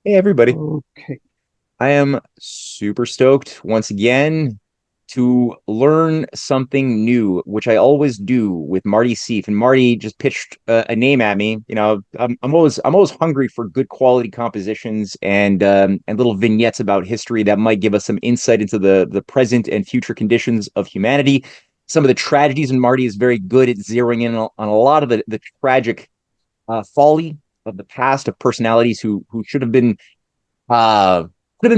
Hey everybody. Okay. I am super stoked once again to learn something new, which I always do with Marty Sieff. And Marty just pitched a name at me. I'm always hungry for good quality compositions and little vignettes about history that might give us some insight into the present and future conditions of humanity. Some of the tragedies, and Marty is very good at zeroing in on a lot of the tragic folly of the past, of personalities who uh, could have been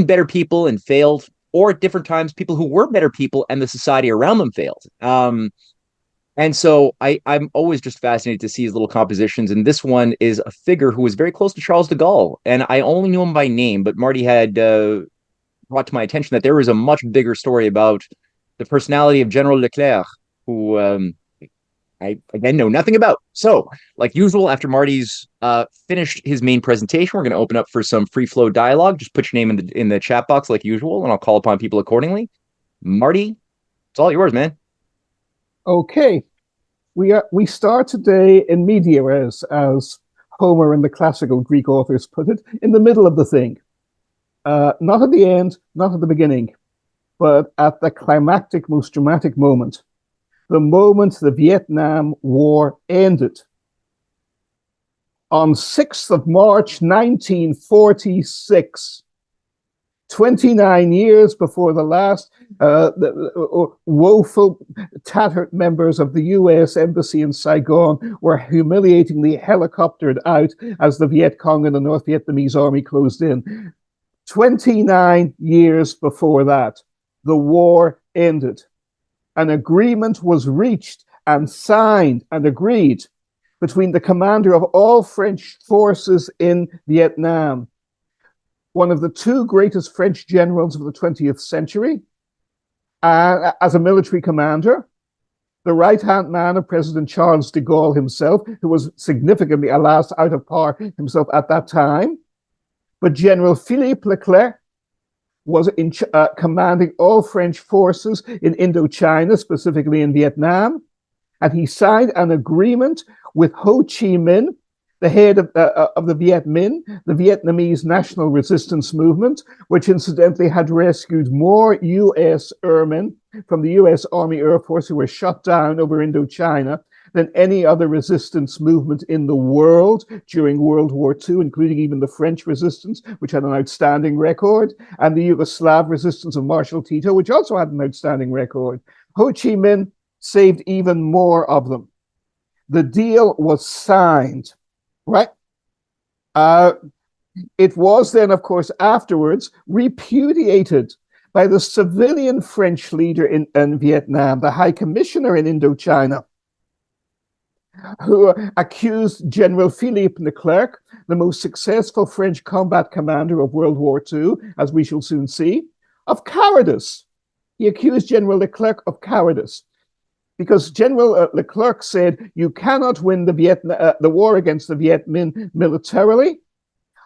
better people and failed, or at different times, people who were better people and the society around them failed. And so I'm always just fascinated to see his little compositions. And this one is a figure who was very close to Charles de Gaulle. And I only knew him by name, but Marty had brought to my attention that there was a much bigger story about the personality of General Leclerc, who I again know nothing about. So, like usual, after Marty's finished his main presentation, we're going to open up for some free flow dialogue. Just put your name in the chat box like usual, and I'll call upon people accordingly. Marty, it's all yours, man. Okay. We start today in media res, as Homer and the classical Greek authors put it, in the middle of the thing. Not at the end, not at the beginning, but at the climactic, most dramatic moment. The moment the Vietnam War ended. On 6th of March, 1946, 29 years before the last woeful, tattered members of the U.S. Embassy in Saigon were humiliatingly helicoptered out as the Viet Cong and the North Vietnamese army closed in. 29 years before that, the war ended. An agreement was reached and signed and agreed between the commander of all French forces in Vietnam, one of the two greatest French generals of the 20th century, as a military commander, the right-hand man of President Charles de Gaulle himself, who was significantly, alas, out of power himself at that time. But General Philippe Leclerc was commanding all French forces in Indochina, specifically in Vietnam, and he signed an agreement with Ho Chi Minh, the head of the Viet Minh, the Vietnamese National Resistance Movement, which incidentally had rescued more U.S. airmen from the U.S. Army Air Force who were shot down over Indochina than any other resistance movement in the world during World War II, including even the French resistance, which had an outstanding record, and the Yugoslav resistance of Marshal Tito, which also had an outstanding record. Ho Chi Minh saved even more of them. The deal was signed, right? Uh, it was then, of course, afterwards repudiated by the civilian French leader in Vietnam, the High Commissioner in Indochina, who accused General Philippe Leclerc, the most successful French combat commander of World War II, as we shall soon see, of cowardice. He accused General Leclerc of cowardice because General Leclerc said, you cannot win the war against the Viet Minh militarily.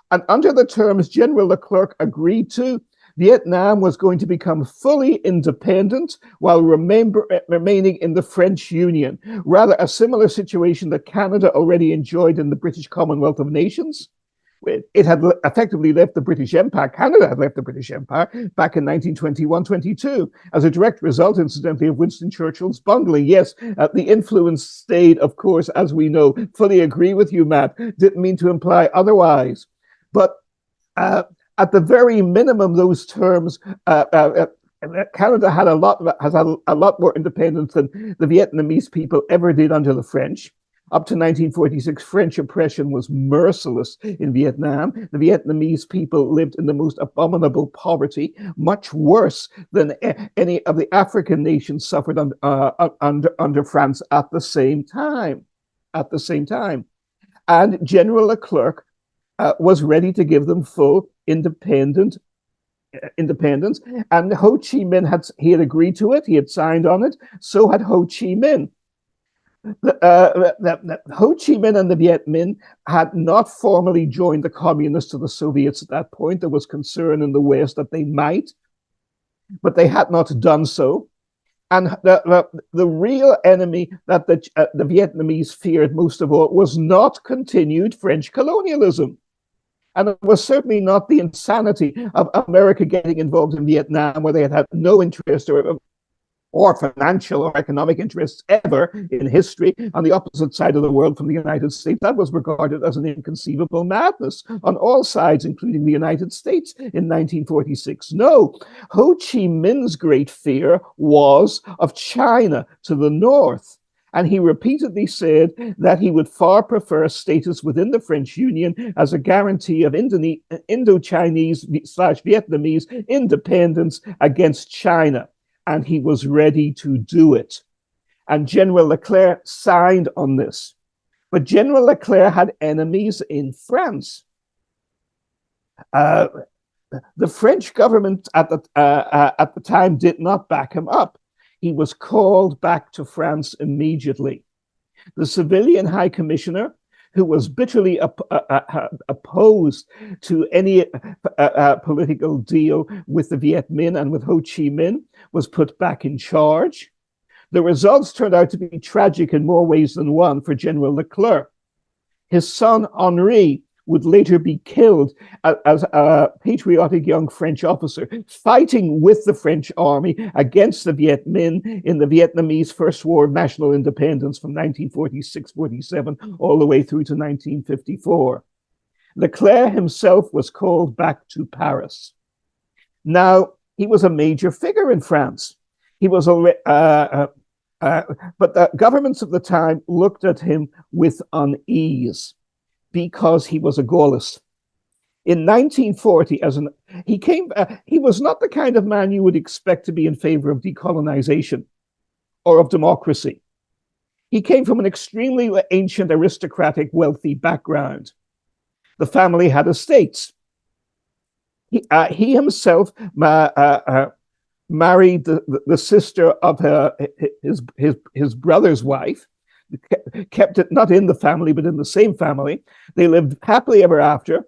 And under the terms General Leclerc agreed to, Vietnam was going to become fully independent while remaining in the French Union, rather a similar situation that Canada already enjoyed in the British Commonwealth of Nations. It had effectively left the British Empire. Canada had left the British Empire back in 1921-22 as a direct result, incidentally, of Winston Churchill's bungling. Yes, the influence stayed, of course, as we know. Fully agree with you, Matt. Didn't mean to imply otherwise. But at the very minimum, those terms, Canada has had a lot more independence than the Vietnamese people ever did under the French. Up to 1946, French oppression was merciless in Vietnam. The Vietnamese people lived in the most abominable poverty, much worse than any of the African nations suffered under France at the same time. At the same time. And General Leclerc was ready to give them full independence. And Ho Chi Minh had agreed to it. He had signed on it. So had Ho Chi Minh. Ho Chi Minh and the Viet Minh had not formally joined the communists or the Soviets at that point. There was concern in the West that they might, but they had not done so. And the real enemy that the Vietnamese feared most of all was not continued French colonialism. And it was certainly not the insanity of America getting involved in Vietnam, where they had had no interest or financial or economic interests ever in history on the opposite side of the world from the United States. That was regarded as an inconceivable madness on all sides, including the United States in 1946. No, Ho Chi Minh's great fear was of China to the north. And he repeatedly said that he would far prefer status within the French Union as a guarantee of Indo-Chinese / Vietnamese independence against China. And he was ready to do it. And General Leclerc signed on this. But General Leclerc had enemies in France. The French government at the time did not back him up. He was called back to France immediately. The civilian high commissioner, who was bitterly opposed to any political deal with the Viet Minh and with Ho Chi Minh, was put back in charge. The results turned out to be tragic in more ways than one for General Leclerc. His son, Henri, would later be killed as a patriotic young French officer fighting with the French army against the Viet Minh in the Vietnamese First War of National Independence from 1946-47 all the way through to 1954. Leclerc himself was called back to Paris. Now, he was a major figure in France. He was but the governments of the time looked at him with unease, because he was a Gaullist. In 1940, he was not the kind of man you would expect to be in favor of decolonization or of democracy. He came from an extremely ancient, aristocratic, wealthy background. The family had estates. He himself married the sister of his brother's wife, kept it not in the family, but in the same family. They lived happily ever after,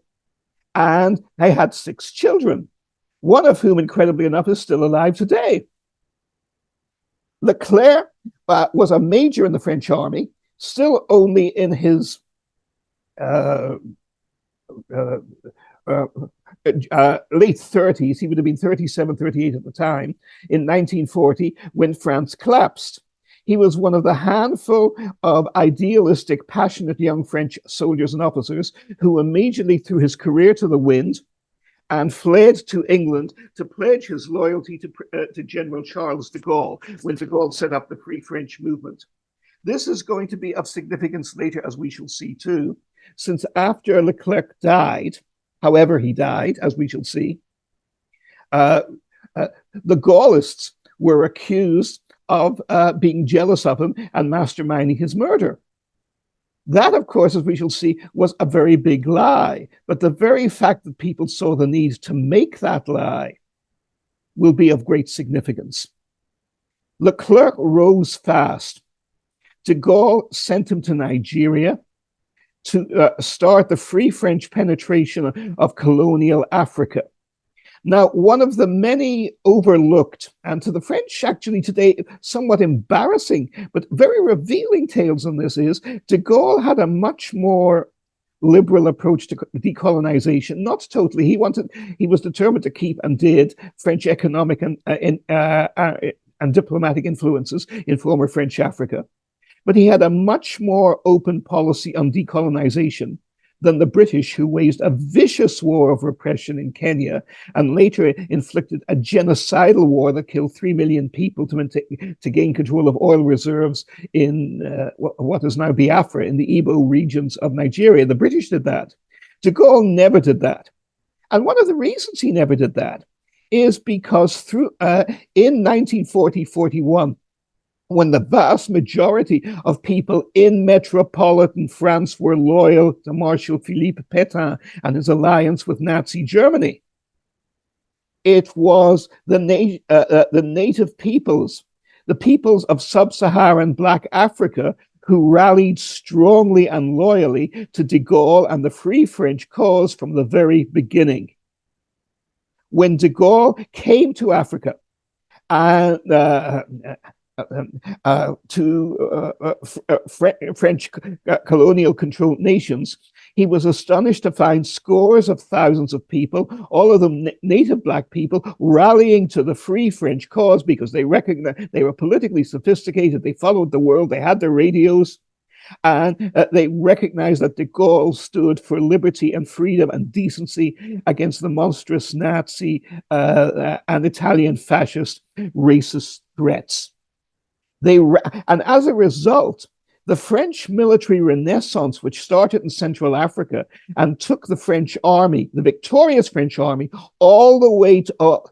and they had 6 children, one of whom, incredibly enough, is still alive today. Leclerc was a major in the French army, still only in his late 30s. He would have been 37, 38 at the time, in 1940, when France collapsed. He was one of the handful of idealistic, passionate young French soldiers and officers who immediately threw his career to the wind and fled to England to pledge his loyalty to General Charles de Gaulle when de Gaulle set up the Free French movement. This is going to be of significance later, as we shall see too, since after Leclerc died, however he died, as we shall see, the Gaullists were accused of being jealous of him and masterminding his murder. That, of course, as we shall see, was a very big lie. But the very fact that people saw the need to make that lie will be of great significance. Leclerc rose fast. De Gaulle sent him to Nigeria to start the Free French penetration of colonial Africa. Now, one of the many overlooked, and to the French actually today somewhat embarrassing, but very revealing tales on this is de Gaulle had a much more liberal approach to decolonization. Not totally. He was determined to keep, and did, French economic and diplomatic influences in former French Africa. But he had a much more open policy on decolonization than the British, who waged a vicious war of repression in Kenya and later inflicted a genocidal war that killed 3 million people to gain control of oil reserves in what is now Biafra, in the Igbo regions of Nigeria. The British did that. De Gaulle never did that. And one of the reasons he never did that is because in 1940-41, when the vast majority of people in metropolitan France were loyal to Marshal Philippe Pétain and his alliance with Nazi Germany, it was the native peoples, the peoples of sub-Saharan Black Africa, who rallied strongly and loyally to de Gaulle and the Free French cause from the very beginning. When de Gaulle came to Africa and to French colonial controlled nations, He was astonished to find scores of thousands of people, all of them native black people, rallying to the Free French cause because they recognized they were politically sophisticated, they followed the world, they had their radios, and they recognized that DeGaulle stood for liberty and freedom and decency against the monstrous Nazi and Italian fascist racist threats. And as a result, the French military renaissance, which started in Central Africa and took the French army, the victorious French army, all the way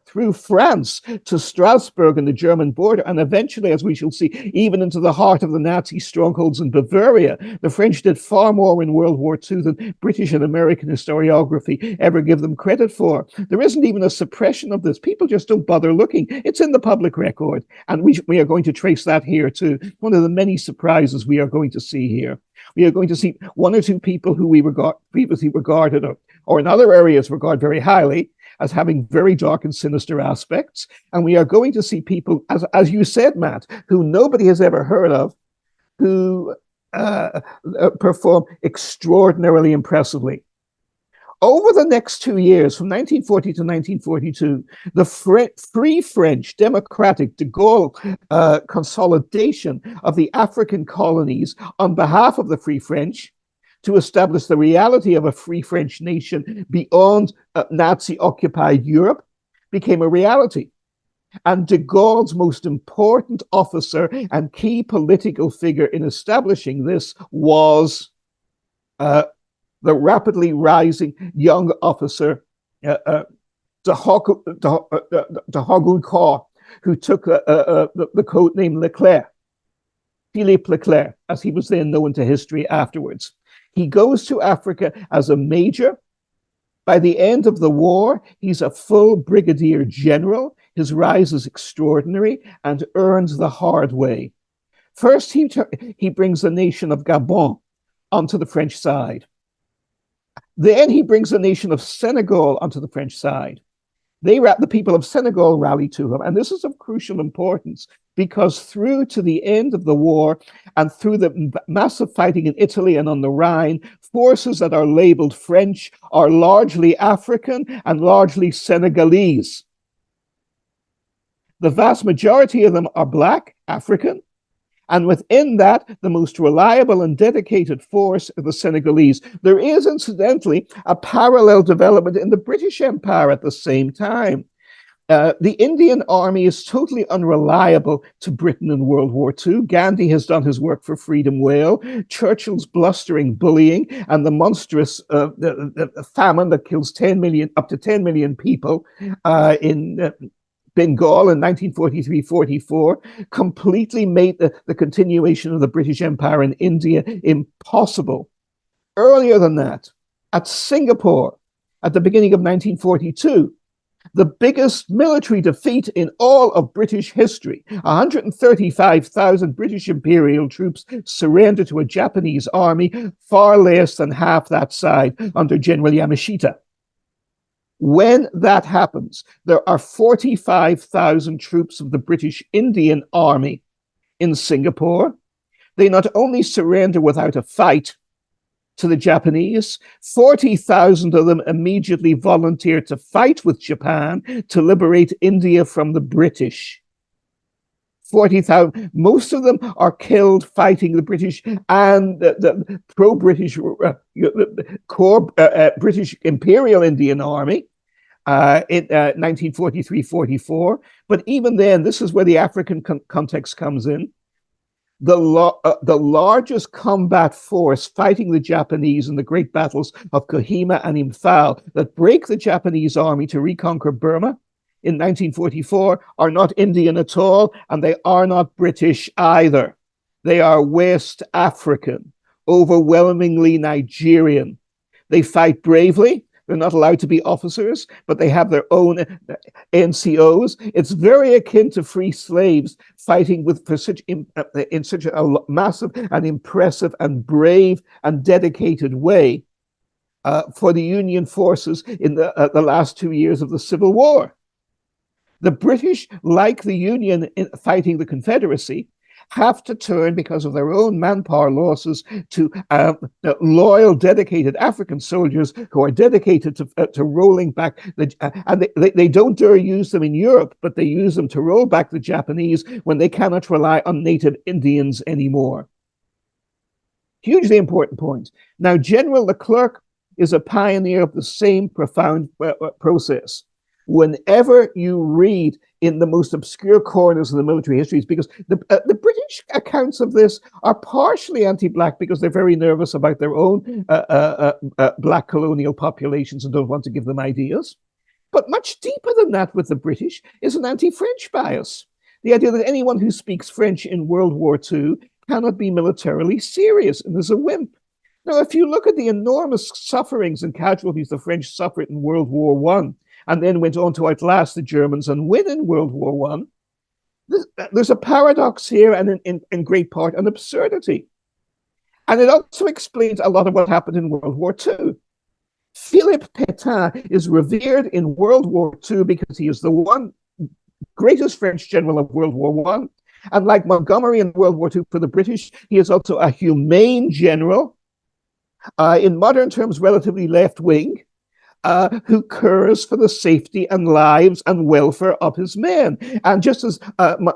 through France to Strasbourg and the German border, and eventually, as we shall see, even into the heart of the Nazi strongholds in Bavaria. The French did far more in World War II than British and American historiography ever give them credit for. There isn't even a suppression of this. People just don't bother looking. It's in the public record, and we are going to trace that here too. One of the many surprises we are going to see here. We are going to see one or two people who we previously regarded, or in other areas regard very highly, as having very dark and sinister aspects. And we are going to see people, as you said, Matt, who nobody has ever heard of, who perform extraordinarily impressively. Over the next 2 years, from 1940 to 1942, the Free French Democratic de Gaulle consolidation of the African colonies on behalf of the Free French to establish the reality of a Free French nation beyond Nazi-occupied Europe became a reality. And de Gaulle's most important officer and key political figure in establishing this was the rapidly rising young officer, DeGaulle, who took the code name Leclerc, Philippe Leclerc, as he was then known to history afterwards. He goes to Africa as a major. By the end of the war, he's a full brigadier general. His rise is extraordinary and earns the hard way. First, he brings the nation of Gabon onto the French side. Then he brings the nation of Senegal onto the French side. The people of Senegal rally to him. And this is of crucial importance because through to the end of the war and through the massive fighting in Italy and on the Rhine, forces that are labeled French are largely African and largely Senegalese. The vast majority of them are black, African, and within that, the most reliable and dedicated force are the Senegalese. There is, incidentally, a parallel development in the British Empire at the same time. The Indian army is totally unreliable to Britain in World War II. Gandhi has done his work for Freedom Whale. Churchill's blustering bullying and the monstrous famine that kills up to 10 million people in Bengal in 1943-44 completely made the continuation of the British Empire in India impossible. Earlier than that, at Singapore, at the beginning of 1942, the biggest military defeat in all of British history, 135,000 British Imperial troops surrendered to a Japanese army, far less than half that side under General Yamashita. When that happens, there are 45,000 troops of the British Indian Army in Singapore. They not only surrender without a fight to the Japanese, 40,000 of them immediately volunteer to fight with Japan to liberate India from the British. 40,000, most of them are killed fighting the British and the pro-British core British Imperial Indian Army in 1943-44. But even then, this is where the African context comes in. The largest combat force fighting the Japanese in the great battles of Kohima and Imphal that break the Japanese army to reconquer Burma in 1944 are not Indian at all, and they are not British either. They are West African, overwhelmingly Nigerian. They fight bravely. They're not allowed to be officers, but they have their own NCOs. It's very akin to free slaves fighting in such a massive and impressive and brave and dedicated way for the Union forces in the last 2 years of the Civil War. The British, like the Union in fighting the Confederacy, have to turn because of their own manpower losses to loyal, dedicated African soldiers who are dedicated to rolling back and they don't dare use them in Europe, but they use them to roll back the Japanese when they cannot rely on native Indians anymore. Hugely important point. Now, General Leclerc is a pioneer of the same profound process. Whenever you read in the most obscure corners of the military histories, because the British accounts of this are partially anti-black because they're very nervous about their own black colonial populations and don't want to give them ideas. But much deeper than that with the British is an anti-French bias. The idea that anyone who speaks French in World War II cannot be militarily serious and is a wimp. Now, if you look at the enormous sufferings and casualties the French suffered in World War I, and then went on to outlast the Germans and win in World War I, there's a paradox here and in great part an absurdity. And it also explains a lot of what happened in World War II. Philippe Pétain is revered in World War II because he is the one greatest French general of World War I. And like Montgomery in World War II for the British, he is also a humane general, in modern terms, relatively left-wing, who cares for the safety and lives and welfare of his men. And just as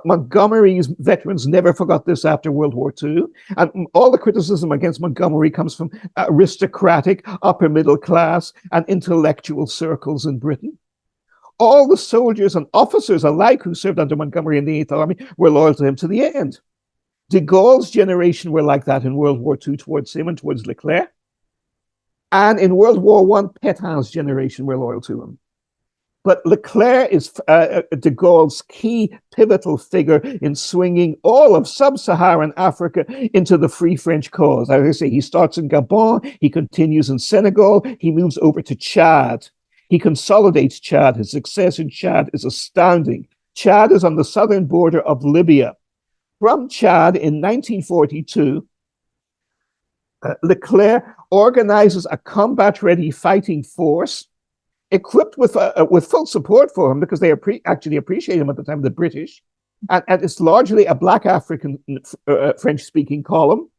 Montgomery's veterans never forgot this after World War II, and all the criticism against Montgomery comes from aristocratic, upper middle class, and intellectual circles in Britain. All the soldiers and officers alike who served under Montgomery in the Eighth Army were loyal to him to the end. DeGaulle's generation were like that in World War II towards him and towards Leclerc. And in World War I, Pétain's generation were loyal to him. But Leclerc is de Gaulle's key pivotal figure in swinging all of sub-Saharan Africa into the Free French cause. As I say, he starts in Gabon, he continues in Senegal, he moves over to Chad. He consolidates Chad. His success in Chad is astounding. Chad is on the southern border of Libya. From Chad in 1942, Leclerc organizes a combat-ready fighting force equipped with full support for him because they actually appreciate him at the time, the British. And it's largely a black African French-speaking column.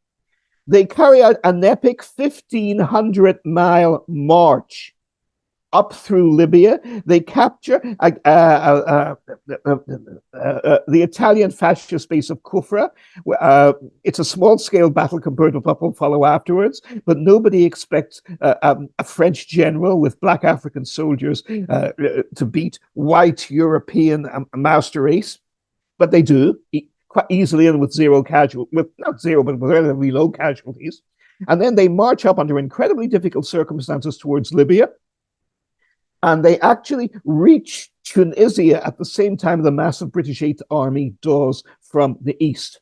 They carry out an epic 1,500-mile march up through Libya. They capture the Italian fascist base of Kufra. It's a small-scale battle compared to what will follow afterwards, but nobody expects a French general with black African soldiers to beat white European master race, but they do quite easily and with not zero, but with relatively low casualties. And then they march up under incredibly difficult circumstances towards Libya. And they actually reach Tunisia at the same time the massive British Eighth Army does from the east.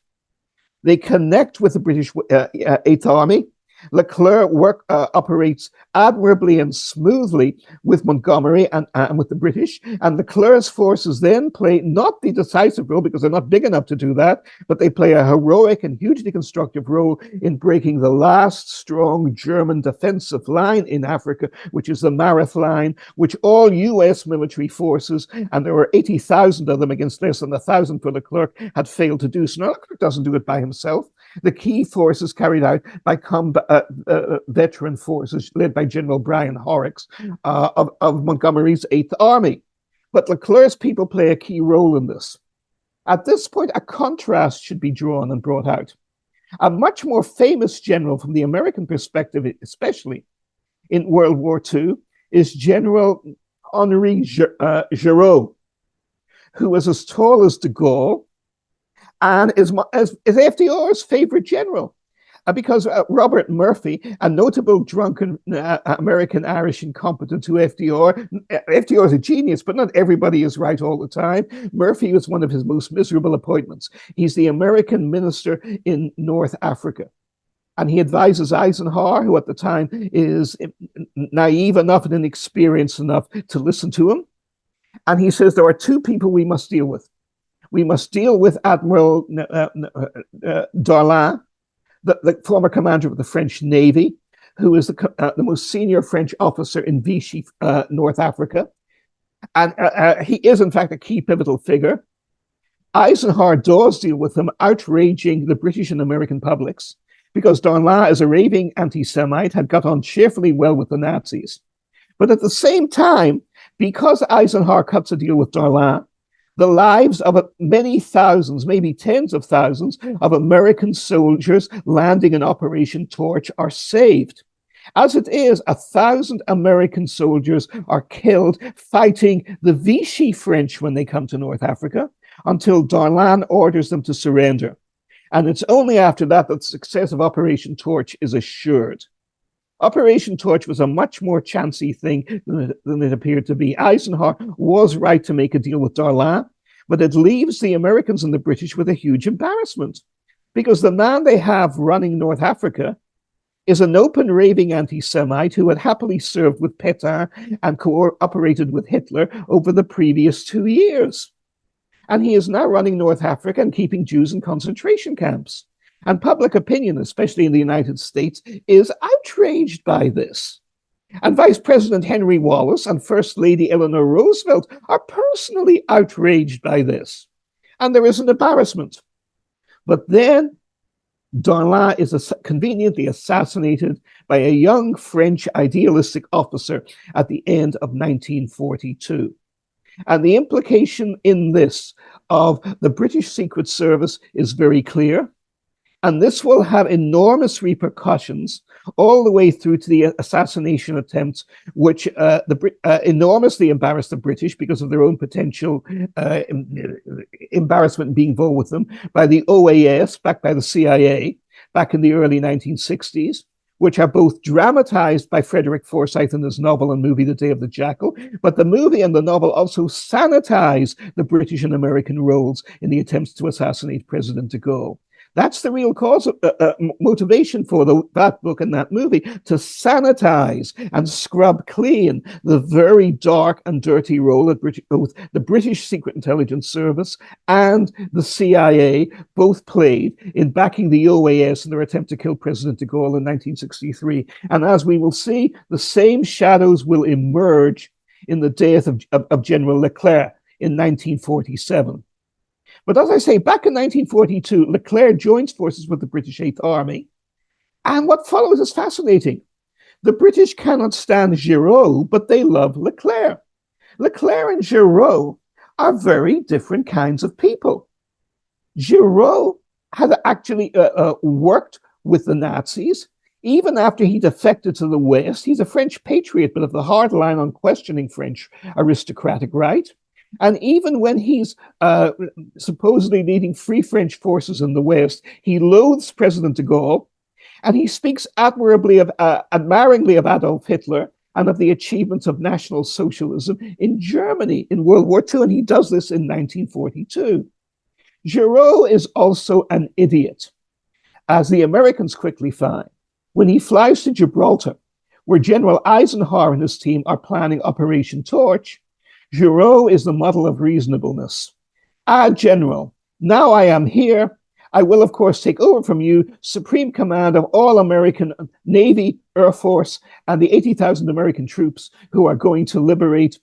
They connect with the British Eighth Army. Leclerc operates admirably and smoothly with Montgomery and with the British, and Leclerc's forces then play not the decisive role because they're not big enough to do that, but they play a heroic and hugely constructive role in breaking the last strong German defensive line in Africa, which is the Mareth Line, which all US military forces, and there were 80,000 of them against less than 1,000 for Leclerc, had failed to do. So now Leclerc doesn't do it by himself. The key forces carried out by veteran forces led by General Brian Horrocks of Montgomery's Eighth Army. But Leclerc's people play a key role in this. At this point, a contrast should be drawn and brought out. A much more famous general from the American perspective, especially in World War II, is General Henri Giraud, who was as tall as de Gaulle, and is FDR's favorite general. Because Robert Murphy, a notable drunken American Irish incompetent to FDR is a genius, but not everybody is right all the time. Murphy was one of his most miserable appointments. He's the American minister in North Africa. And he advises Eisenhower, who at the time is naive enough and inexperienced enough to listen to him. And he says there are two people we must deal with. We must deal with Admiral Darlan, the former commander of the French Navy, who is the most senior French officer in Vichy, North Africa. And he is, in fact, a key pivotal figure. Eisenhower does deal with them, outraging the British and American publics, because Darlan, as a raving anti-Semite, had got on cheerfully well with the Nazis. But at the same time, because Eisenhower cuts a deal with Darlan, the lives of many thousands, maybe tens of thousands, of American soldiers landing in Operation Torch are saved. As it is, 1,000 American soldiers are killed fighting the Vichy French when they come to North Africa, until Darlan orders them to surrender. And it's only after that that the success of Operation Torch is assured. Operation Torch was a much more chancy thing than it appeared to be. Eisenhower was right to make a deal with Darlan, but it leaves the Americans and the British with a huge embarrassment, because the man they have running North Africa is an open raving anti-Semite who had happily served with Pétain and cooperated with Hitler over the previous 2 years. And he is now running North Africa and keeping Jews in concentration camps. And public opinion, especially in the United States, is outraged by this. And Vice President Henry Wallace and First Lady Eleanor Roosevelt are personally outraged by this. And there is an embarrassment. But then Darlan is conveniently assassinated by a young French idealistic officer at the end of 1942. And the implication in this of the British Secret Service is very clear. And this will have enormous repercussions all the way through to the assassination attempts, which enormously embarrassed the British because of their own potential embarrassment being involved with them, by the OAS, backed by the CIA, back in the early 1960s, which are both dramatized by Frederick Forsyth in his novel and movie, The Day of the Jackal. But the movie and the novel also sanitize the British and American roles in the attempts to assassinate President DeGaulle. That's the real cause of motivation for that book and that movie, to sanitize and scrub clean the very dark and dirty role that both the British Secret Intelligence Service and the CIA both played in backing the OAS in their attempt to kill President de Gaulle in 1963. And as we will see, the same shadows will emerge in the death of General Leclerc in 1947. But as I say, back in 1942, Leclerc joins forces with the British Eighth Army. And what follows is fascinating. The British cannot stand Giraud, but they love Leclerc. Leclerc and Giraud are very different kinds of people. Giraud had actually worked with the Nazis. Even after he defected to the West, he's a French patriot, but of the hard line on questioning French aristocratic right. And even when he's supposedly leading free French forces in the West, he loathes President de Gaulle, and he speaks admiringly of Adolf Hitler and of the achievements of National Socialism in Germany in World War II, and he does this in 1942. Giraud is also an idiot, as the Americans quickly find. When he flies to Gibraltar, where General Eisenhower and his team are planning Operation Torch, Giraud is the model of reasonableness. General, now I am here. I will, of course, take over from you supreme command of all American Navy, Air Force, and the 80,000 American troops who are going to liberate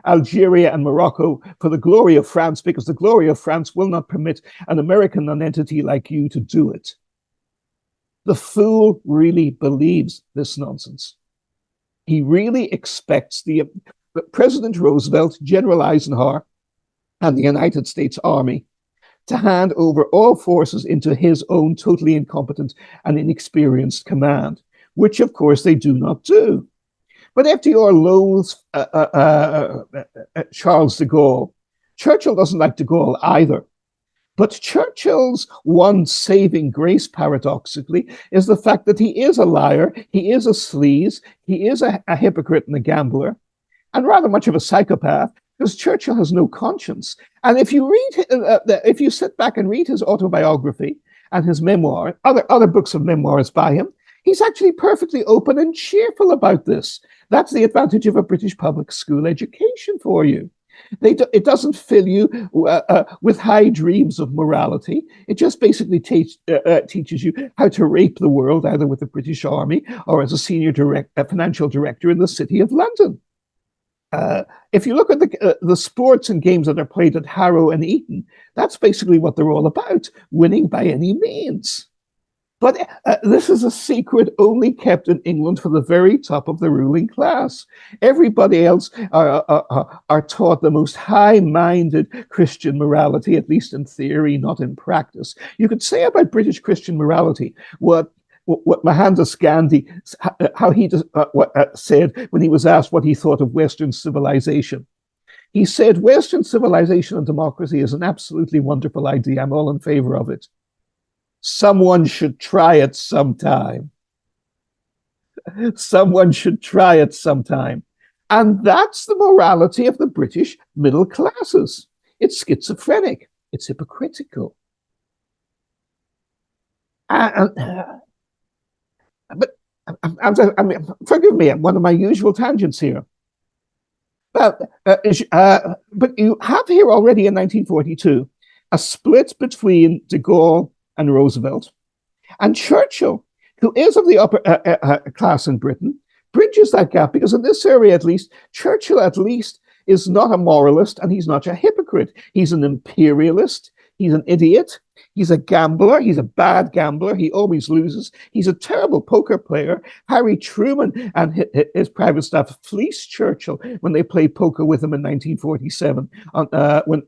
Algeria and Morocco for the glory of France, because the glory of France will not permit an American nonentity like you to do it. The fool really believes this nonsense. He really expects President Roosevelt, General Eisenhower, and the United States Army to hand over all forces into his own totally incompetent and inexperienced command, which, of course, they do not do. But FDR loathes Charles de Gaulle. Churchill doesn't like de Gaulle either. But Churchill's one saving grace, paradoxically, is the fact that he is a liar, he is a sleaze, he is a hypocrite and a gambler, and rather much of a psychopath, because Churchill has no conscience. And if you sit back and read his autobiography and his memoir, other books of memoirs by him, he's actually perfectly open and cheerful about this. That's the advantage of a British public school education for you. It doesn't fill you with high dreams of morality. It just basically teaches you how to rape the world, either with the British Army or as a senior financial director in the City of London. if you look at the sports and games that are played at Harrow and Eton, that's basically what they're all about: winning by any means. But this is a secret only kept in England for the very top of the ruling class. Everybody else are taught the most high-minded Christian morality, at least in theory, not in practice. You could say about British Christian morality what Mohandas Gandhi, how he said when he was asked what he thought of Western civilization. He said, Western civilization and democracy is an absolutely wonderful idea. I'm all in favor of it. Someone should try it sometime. Someone should try it sometime. And that's the morality of the British middle classes. It's schizophrenic. It's hypocritical. But I mean, forgive me, one of my usual tangents here. But you have here already in 1942 a split between DeGaulle and Roosevelt. And Churchill, who is of the upper class in Britain, bridges that gap because in this area, at least, Churchill at least is not a moralist and he's not a hypocrite. He's an imperialist. He's an idiot. He's a gambler. He's a bad gambler. He always loses. He's a terrible poker player. Harry Truman and his private staff fleeced Churchill when they played poker with him in 1947, when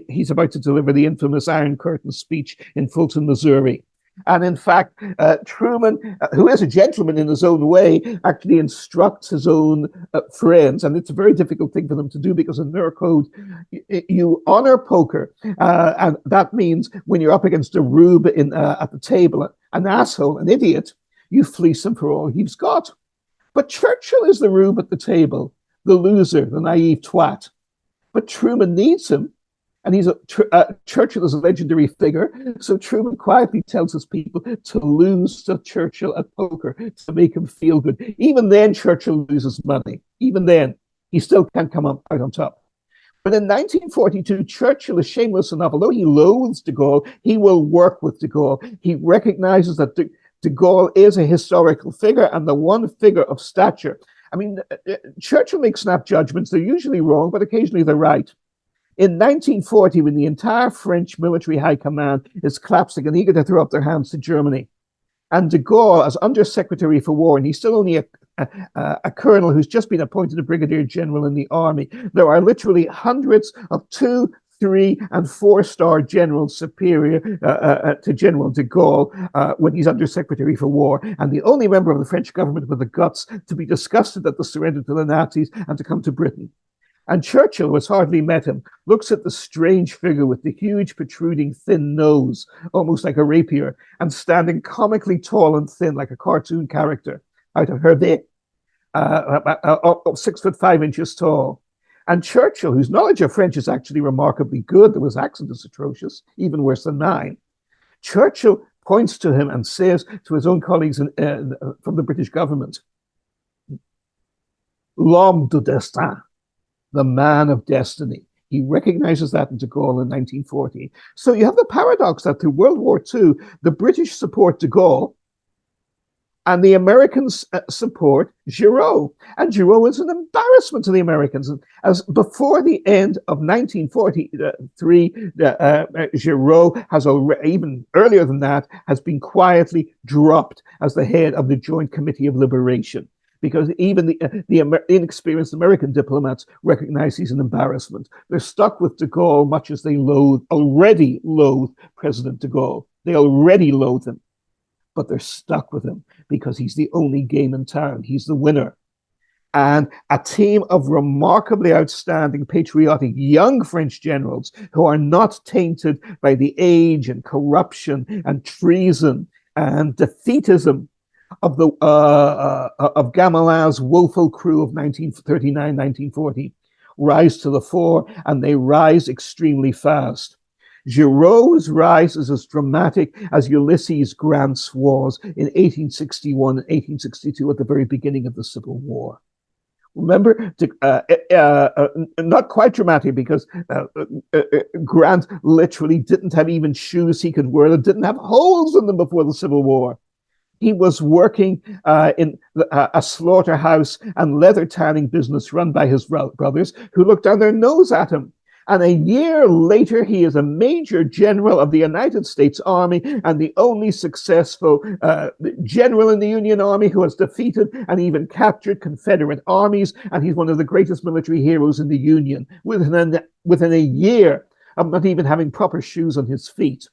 he's about to deliver the infamous Iron Curtain speech in Fulton, Missouri. And in fact, Truman, who is a gentleman in his own way, actually instructs his own friends. And it's a very difficult thing for them to do because in their code, you honor poker. And that means when you're up against a rube at the table, an asshole, an idiot, you fleece him for all he's got. But Churchill is the rube at the table, the loser, the naive twat. But Truman needs him. And Churchill is a legendary figure, so Truman quietly tells his people to lose to Churchill at poker to make him feel good. Even then, Churchill loses money. Even then, he still can't come out on top. But in 1942, Churchill is shameless enough, although he loathes de Gaulle, he will work with de Gaulle. He recognizes that de Gaulle is a historical figure and the one figure of stature. I mean, Churchill makes snap judgments. They're usually wrong, but occasionally they're right. In 1940, when the entire French military high command is collapsing and eager to throw up their hands to Germany, and de Gaulle, as Undersecretary for War, and he's still only a colonel who's just been appointed a brigadier general in the army, there are literally hundreds of 2, 3, and 4-star generals superior to General de Gaulle when he's Undersecretary for War, and the only member of the French government with the guts to be disgusted at the surrender to the Nazis and to come to Britain. And Churchill, who has hardly met him, looks at the strange figure with the huge protruding thin nose, almost like a rapier, and standing comically tall and thin like a cartoon character out of Hervé, 6'5" tall. And Churchill, whose knowledge of French is actually remarkably good, though his accent is atrocious, even worse than mine. Churchill points to him and says to his own colleagues from the British government, "L'homme du destin," the man of destiny. He recognizes that in de Gaulle in 1940. So you have the paradox that through World War II, the British support de Gaulle and the Americans support Giraud. And Giraud is an embarrassment to the Americans. And as before the end of 1943, Giraud has already, even earlier than that, has been quietly dropped as the head of the Joint Committee of Liberation, because even the inexperienced American diplomats recognize he's an embarrassment. They're stuck with de Gaulle much as they already loathe President de Gaulle. They already loathe him, but they're stuck with him because he's the only game in town. He's the winner. And a team of remarkably outstanding, patriotic young French generals who are not tainted by the age and corruption and treason and defeatism of Gamelin's woeful crew of 1939, 1940, rise to the fore, and they rise extremely fast. Giraud's rise is as dramatic as Ulysses Grant's was in 1861 and 1862 at the very beginning of the Civil War. Remember, not quite dramatic because Grant literally didn't have even shoes he could wear that didn't have holes in them before the Civil War. He was working in a slaughterhouse and leather tanning business run by his brothers, who looked down their nose at him. And a year later, he is a major general of the United States Army and the only successful general in the Union Army who has defeated and even captured Confederate armies. And he's one of the greatest military heroes in the Union within a year of not even having proper shoes on his feet.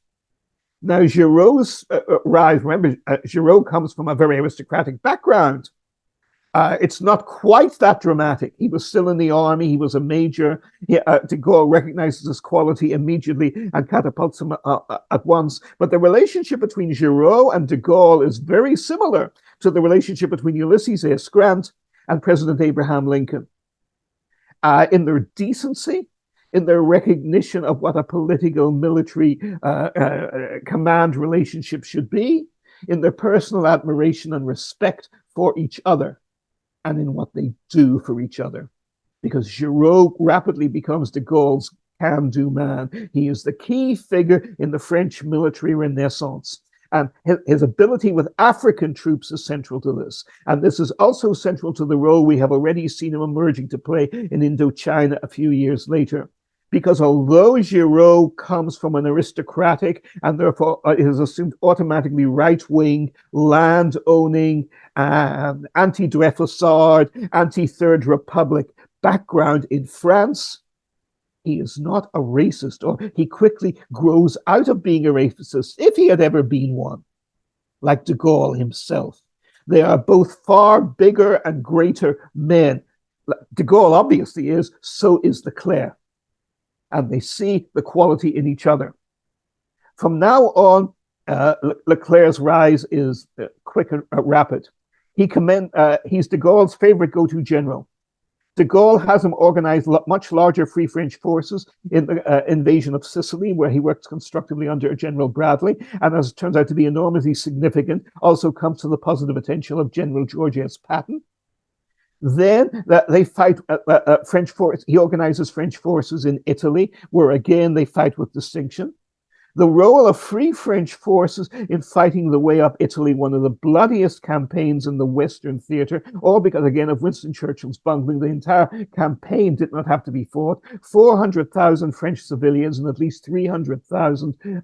Now, Giraud's rise, remember, Giraud comes from a very aristocratic background. It's not quite that dramatic. He was still in the army. He was a major. DeGaulle recognizes his quality immediately and catapults him at once. But the relationship between Giraud and DeGaulle is very similar to the relationship between Ulysses S. Grant and President Abraham Lincoln. In their decency, in their recognition of what a political military command relationship should be, in their personal admiration and respect for each other, and in what they do for each other. Because Giraud rapidly becomes de Gaulle's can-do man. He is the key figure in the French military renaissance. And his ability with African troops is central to this. And this is also central to the role we have already seen him emerging to play in Indochina a few years later. Because although Giraud comes from an aristocratic and therefore is assumed automatically right-wing, land-owning, anti-Dreyfusard, anti-Third Republic background in France, he is not a racist, or he quickly grows out of being a racist, if he had ever been one, like de Gaulle himself. They are both far bigger and greater men. De Gaulle obviously is, so is Leclerc. And they see the quality in each other. From now on, Leclerc's rise is quick and rapid. He's de Gaulle's favorite go-to general. De Gaulle has him organize much larger Free French forces in the invasion of Sicily, where he works constructively under General Bradley, and as it turns out to be enormously significant, also comes to the positive attention of General George S. Patton. Then they fight French forces. He organizes French forces in Italy, where again they fight with distinction. The role of Free French forces in fighting the way up Italy, one of the bloodiest campaigns in the Western theater, all because, again, of Winston Churchill's bungling. The entire campaign did not have to be fought. 400,000 French civilians and at least 300,000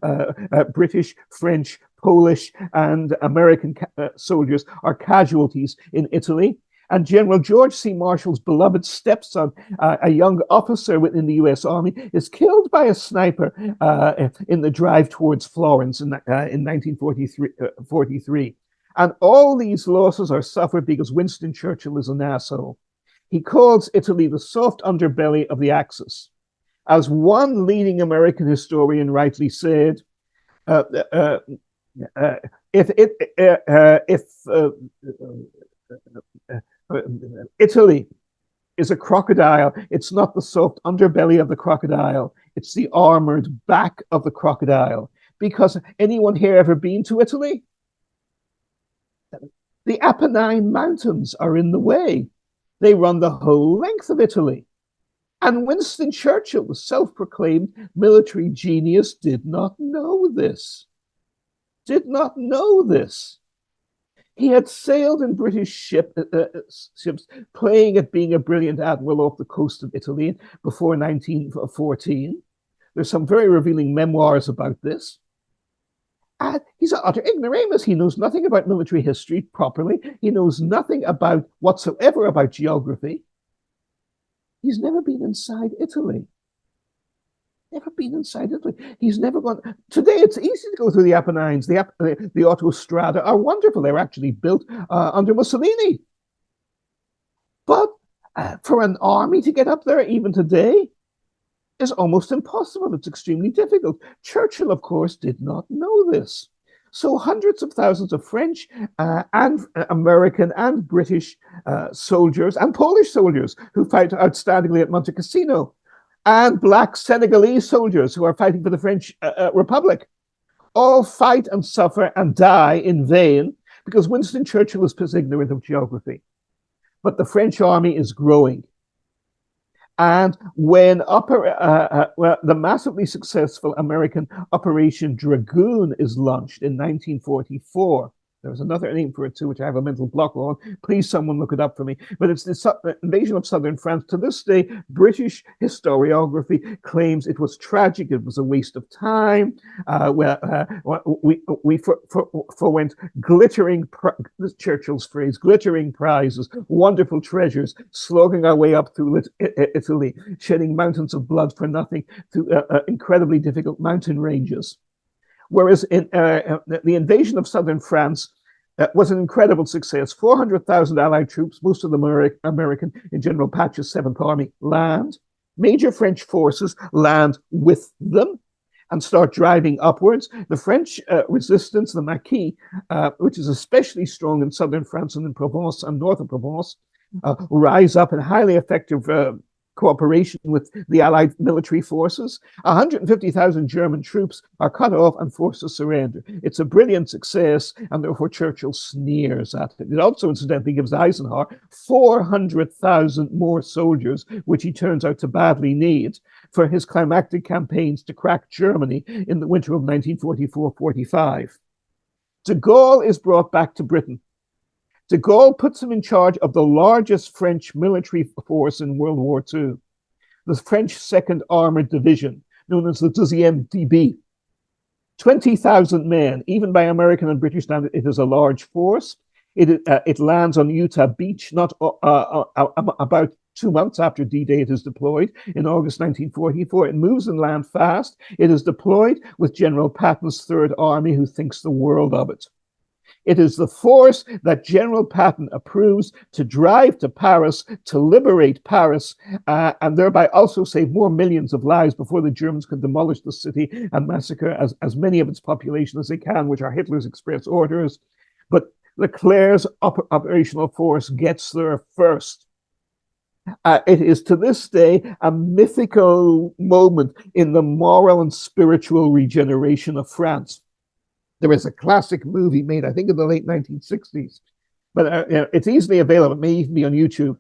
British, French, Polish, and American soldiers are casualties in Italy. And General George C. Marshall's beloved stepson, a young officer within the U.S. Army, is killed by a sniper in the drive towards Florence in 1943. And all these losses are suffered because Winston Churchill is an asshole. He calls Italy the soft underbelly of the Axis. As one leading American historian rightly said, Italy is a crocodile, it's not the soft underbelly of the crocodile, it's the armored back of the crocodile. Because anyone here ever been to Italy? The Apennine Mountains are in the way. They run the whole length of Italy. And Winston Churchill, the self-proclaimed military genius, did not know this. Did not know this. He had sailed in British ships, playing at being a brilliant admiral off the coast of Italy before 1914. There's some very revealing memoirs about this. And he's an utter ignoramus. He knows nothing about military history properly. He knows nothing whatsoever about geography. He's never been inside Italy. Never been inside Italy. He's never gone. Today, it's easy to go through the Apennines. The autostrada are wonderful. They're actually built under Mussolini. But for an army to get up there, even today, is almost impossible. It's extremely difficult. Churchill, of course, did not know this. So hundreds of thousands of French and American and British soldiers and Polish soldiers who fight outstandingly at Monte Cassino, and black Senegalese soldiers who are fighting for the French Republic, all fight and suffer and die in vain because Winston Churchill is ignorant of geography. But the French army is growing. And when the massively successful American Operation Dragoon is launched in 1944, there's another name for it too, which I have a mental block on. Please, someone look it up for me. But it's the invasion of southern France. To this day, British historiography claims it was tragic. It was a waste of time. We forwent glittering, this Churchill's phrase, glittering prizes, wonderful treasures, slogging our way up through Italy, shedding mountains of blood for nothing, through incredibly difficult mountain ranges. Whereas the invasion of southern France was an incredible success. 400,000 Allied troops, most of them American, in General Patch's 7th Army, land. Major French forces land with them and start driving upwards. The French resistance, the Maquis, which is especially strong in southern France and in Provence and north of Provence, rise up in highly effective cooperation with the Allied military forces. 150,000 German troops are cut off and forced to surrender. It's a brilliant success, and therefore Churchill sneers at it. It also, incidentally, gives Eisenhower 400,000 more soldiers, which he turns out to badly need, for his climactic campaigns to crack Germany in the winter of 1944-45. DeGaulle is brought back to Britain. DeGaulle puts him in charge of the largest French military force in World War II, the French 2nd Armored Division, known as the 12e DB. 20,000 men, even by American and British standards, it is a large force. It lands on Utah Beach, not about 2 months after D-Day. It is deployed in August 1944. It moves and lands fast. It is deployed with General Patton's 3rd Army, who thinks the world of it. It is the force that General Patton approves to drive to Paris, to liberate Paris, and thereby also save more millions of lives before the Germans can demolish the city and massacre as many of its population as they can, which are Hitler's express orders. But Leclerc's operational force gets there first. It is to this day a mythical moment in the moral and spiritual regeneration of France. There is a classic movie made, I think, in the late 1960s, but it's easily available. It may even be on YouTube.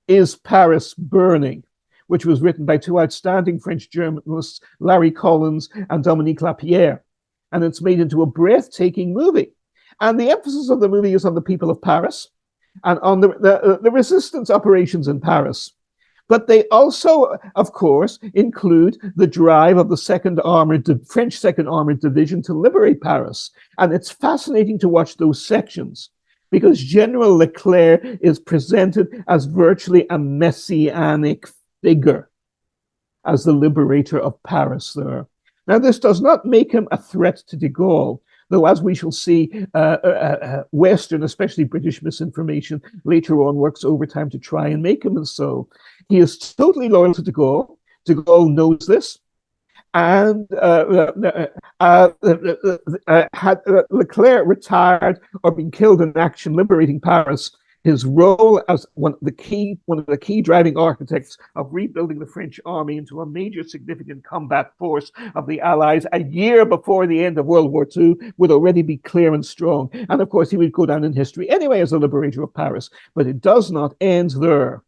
Is Paris Burning? Which was written by 2 outstanding French journalists, Larry Collins and Dominique Lapierre. And it's made into a breathtaking movie. And the emphasis of the movie is on the people of Paris and on the resistance operations in Paris. But they also, of course, include the drive of the French 2nd Armored Division to liberate Paris. And it's fascinating to watch those sections because General Leclerc is presented as virtually a messianic figure, as the liberator of Paris there. Now, this does not make him a threat to de Gaulle, though, as we shall see, Western, especially British misinformation, later on works overtime to try and make him so. He is totally loyal to de Gaulle. De Gaulle knows this. And had Leclerc retired or been killed in action liberating Paris, his role as one of the key driving architects of rebuilding the French army into a major significant combat force of the Allies a year before the end of World War II would already be clear and strong. And of course, he would go down in history anyway as the liberator of Paris. But it does not end there.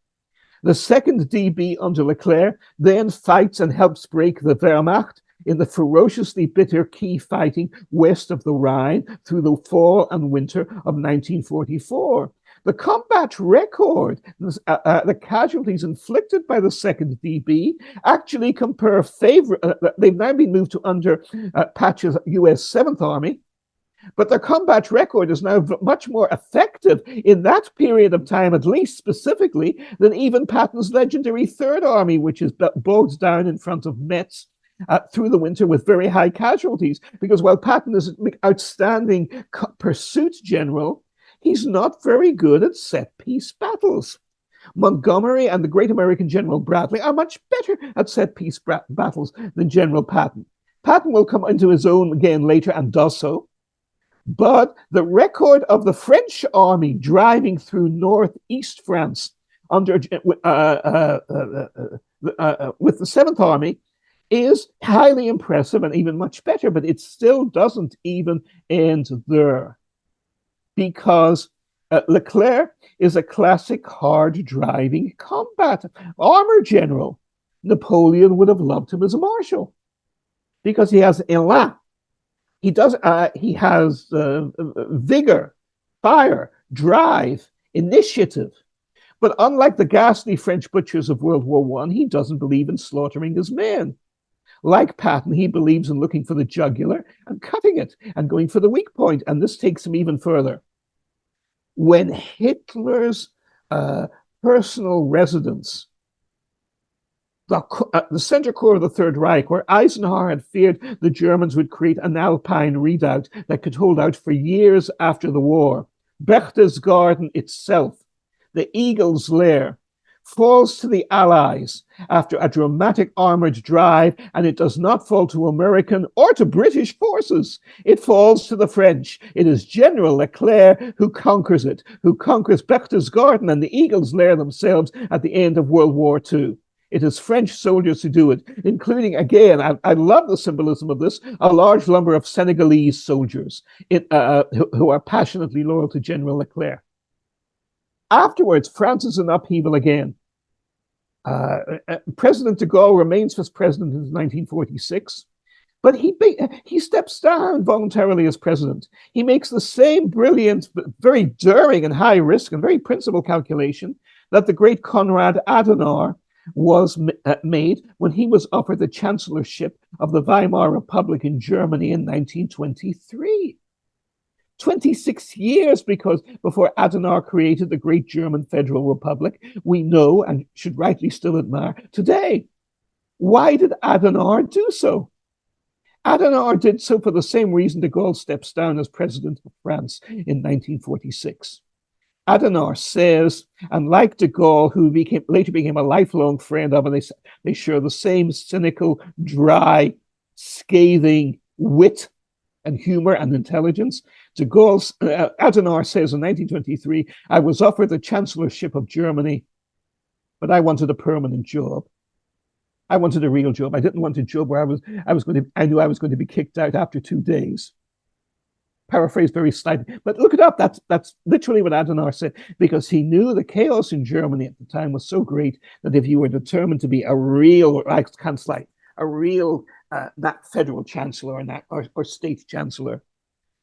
The 2nd DB under Leclerc then fights and helps break the Wehrmacht in the ferociously bitter key fighting west of the Rhine through the fall and winter of 1944. The combat record, the casualties inflicted by the 2nd DB, actually compare favorably. They've now been moved to under Patch's US 7th Army, but the combat record is now much more effective in that period of time, at least specifically, than even Patton's legendary 3rd Army, which is bogged down in front of Metz through the winter with very high casualties. Because while Patton is an outstanding pursuit general, he's not very good at set-piece battles. Montgomery and the great American General Bradley are much better at set-piece battles than General Patton. Patton will come into his own again later and does so. But the record of the French army driving through northeast France with the 7th Army is highly impressive and even much better, but it still doesn't even end there. Because Leclerc is a classic hard-driving combat armor general. Napoleon would have loved him as a marshal because he has élan. He has vigor, fire, drive, initiative. But unlike the ghastly French butchers of World War I, he doesn't believe in slaughtering his men. Like Patton, he believes in looking for the jugular and cutting it and going for the weak point. And this takes him even further. When Hitler's personal residence, the center core of the Third Reich, where Eisenhower had feared the Germans would create an Alpine redoubt that could hold out for years after the war, Berchtesgaden itself, the Eagle's Lair, falls to the Allies after a dramatic armored drive, and it does not fall to American or to British forces. It falls to the French. It is General Leclerc who conquers it, who conquers Berchtesgaden and the Eagle's Lair themselves at the end of World War II. It is French soldiers who do it, including, again, I love the symbolism of this, a large number of Senegalese soldiers who are passionately loyal to General Leclerc. Afterwards, France is in upheaval again. President DeGaulle remains as president until 1946, but he steps down voluntarily as president. He makes the same brilliant, very daring and high risk and very principled calculation that the great Konrad Adenauer was made when he was offered the chancellorship of the Weimar Republic in Germany in 1923. 26 years before Adenauer created the great German Federal Republic we know and should rightly still admire today. Why did Adenauer do so? Adenauer did so for the same reason de Gaulle steps down as president of France in 1946. Adenauer says, and like de Gaulle, who later became a lifelong friend of, and they share the same cynical, dry, scathing wit and humor and intelligence. Adenauer says in 1923, I was offered the chancellorship of Germany, but I wanted a permanent job. I wanted a real job. I didn't want a job where I knew I was going to be kicked out after 2 days. Paraphrased very slightly, but look it up. That's literally what Adenauer said, because he knew the chaos in Germany at the time was so great that if you were determined to be a real Reichskanzler, a real that federal chancellor or state chancellor,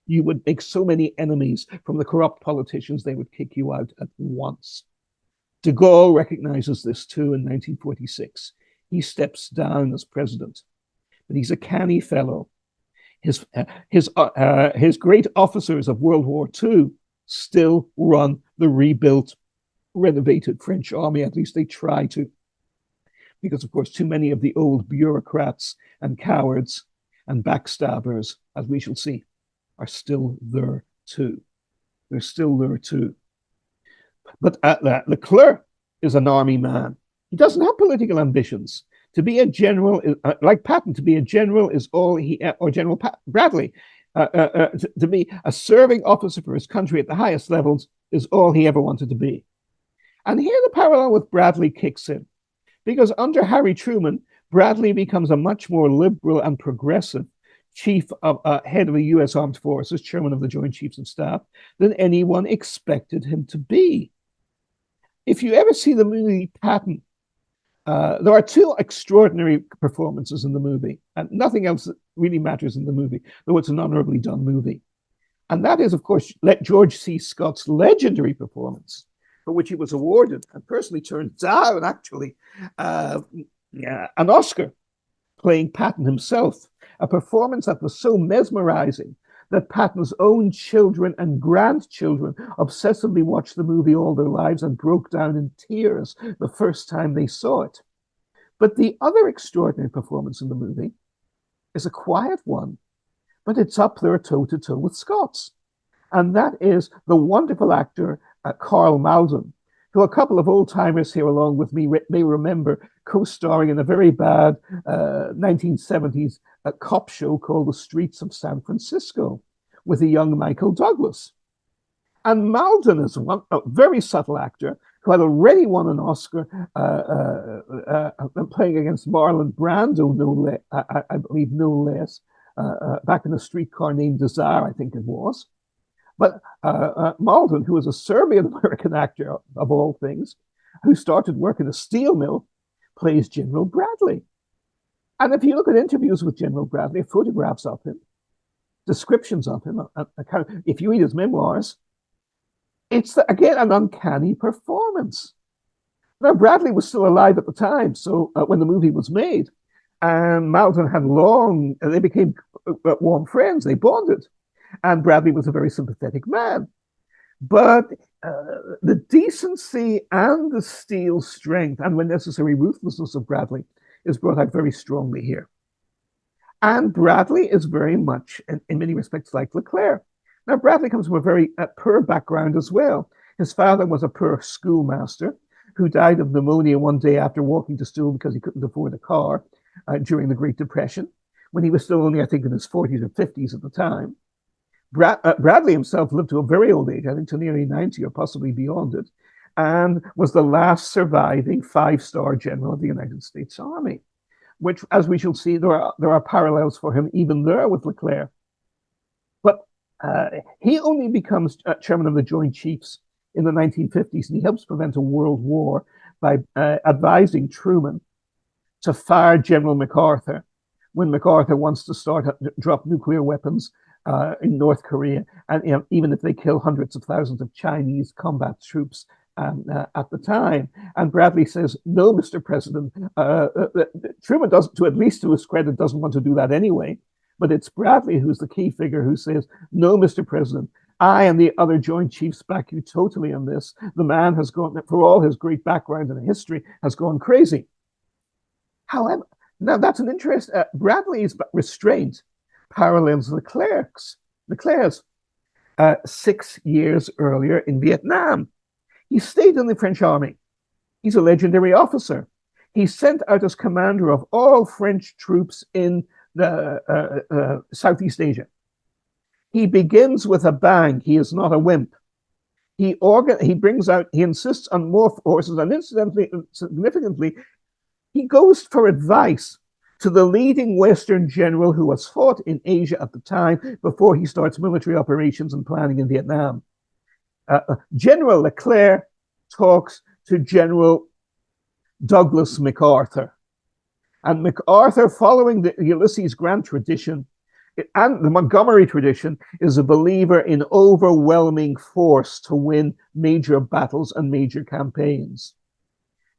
you would make so many enemies from the corrupt politicians, they would kick you out at once. De Gaulle recognizes this too in 1946. He steps down as president, but he's a canny fellow. His great officers of World War II still run the rebuilt, renovated French army. At least they try to, because of course too many of the old bureaucrats and cowards and backstabbers, as we shall see, are still there too. They're still there too. But Leclerc is an army man. He doesn't have political ambitions. To be a general, like Patton, to be a general is all he, or General Bradley, to be a serving officer for his country at the highest levels is all he ever wanted to be. And here the parallel with Bradley kicks in, because under Harry Truman, Bradley becomes a much more liberal and progressive head of the U.S. Armed Forces, chairman of the Joint Chiefs of Staff, than anyone expected him to be. If you ever see the movie Patton, there are two extraordinary performances in the movie, and nothing else really matters in the movie, though it's an honorably done movie. And that is, of course, George C. Scott's legendary performance, for which he was awarded and personally turned down, actually, an Oscar, playing Patton himself, a performance that was so mesmerizing that Patton's own children and grandchildren obsessively watched the movie all their lives and broke down in tears the first time they saw it. But the other extraordinary performance in the movie is a quiet one, but it's up there toe-to-toe with Scott's. And that is the wonderful actor, Karl Malden, who a couple of old-timers here along with me may remember co-starring in a very bad 1970s cop show called The Streets of San Francisco with a young Michael Douglas. And Malden is a very subtle actor who had already won an Oscar playing against Marlon Brando, I believe no less, back in A Streetcar Named Desire, I think it was. But Malden, who is a Serbian-American actor of all things, who started work in a steel mill, plays General Bradley. And if you look at interviews with General Bradley, photographs of him, descriptions of him, if you read his memoirs, it's again an uncanny performance. Now, Bradley was still alive at the time, so when the movie was made, and Malton had they became warm friends, they bonded, and Bradley was a very sympathetic man. But the decency and the steel strength and, when necessary, ruthlessness of Bradley is brought out very strongly here. And Bradley is very much, in many respects, like Leclerc. Now, Bradley comes from a very poor background as well. His father was a poor schoolmaster who died of pneumonia one day after walking to school because he couldn't afford a car during the Great Depression, when he was still only, I think, in his 40s or 50s at the time. Bradley himself lived to a very old age, I think to nearly 90 or possibly beyond it, and was the last surviving five-star general of the United States Army, which, as we shall see, there are parallels for him even there with Leclerc. But he only becomes chairman of the Joint Chiefs in the 1950s, and he helps prevent a world war by advising Truman to fire General MacArthur when MacArthur wants to drop nuclear weapons in North Korea, and even if they kill hundreds of thousands of Chinese combat troops at the time. And Bradley says, "No, Mr. President." Truman doesn't, at least to his credit, doesn't want to do that anyway. But it's Bradley who's the key figure who says, "No, Mr. President, I and the other Joint Chiefs back you totally on this. The man has gone, for all his great background and history, has gone crazy." However, now that's an interest. Bradley's restraint parallels Leclerc's 6 years earlier in Vietnam. He stayed in the French army. He's a legendary officer. He's sent out as commander of all French troops in the Southeast Asia. He begins with a bang. He is not a wimp. He insists on more forces, and incidentally, significantly, he goes for advice to the leading Western general who has fought in Asia at the time before he starts military operations and planning in Vietnam. General Leclerc talks to General Douglas MacArthur. And MacArthur, following the Ulysses Grant tradition and the Montgomery tradition, is a believer in overwhelming force to win major battles and major campaigns.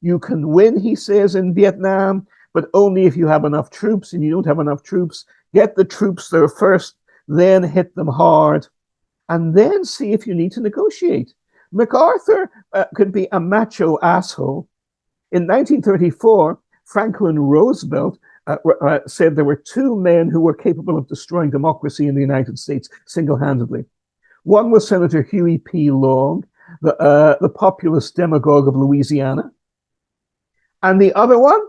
You can win, he says, in Vietnam, but only if you have enough troops, and you don't have enough troops. Get the troops there first, then hit them hard, and then see if you need to negotiate. MacArthur could be a macho asshole. In 1934, Franklin Roosevelt said there were two men who were capable of destroying democracy in the United States single-handedly. One was Senator Huey P. Long, the populist demagogue of Louisiana, and the other one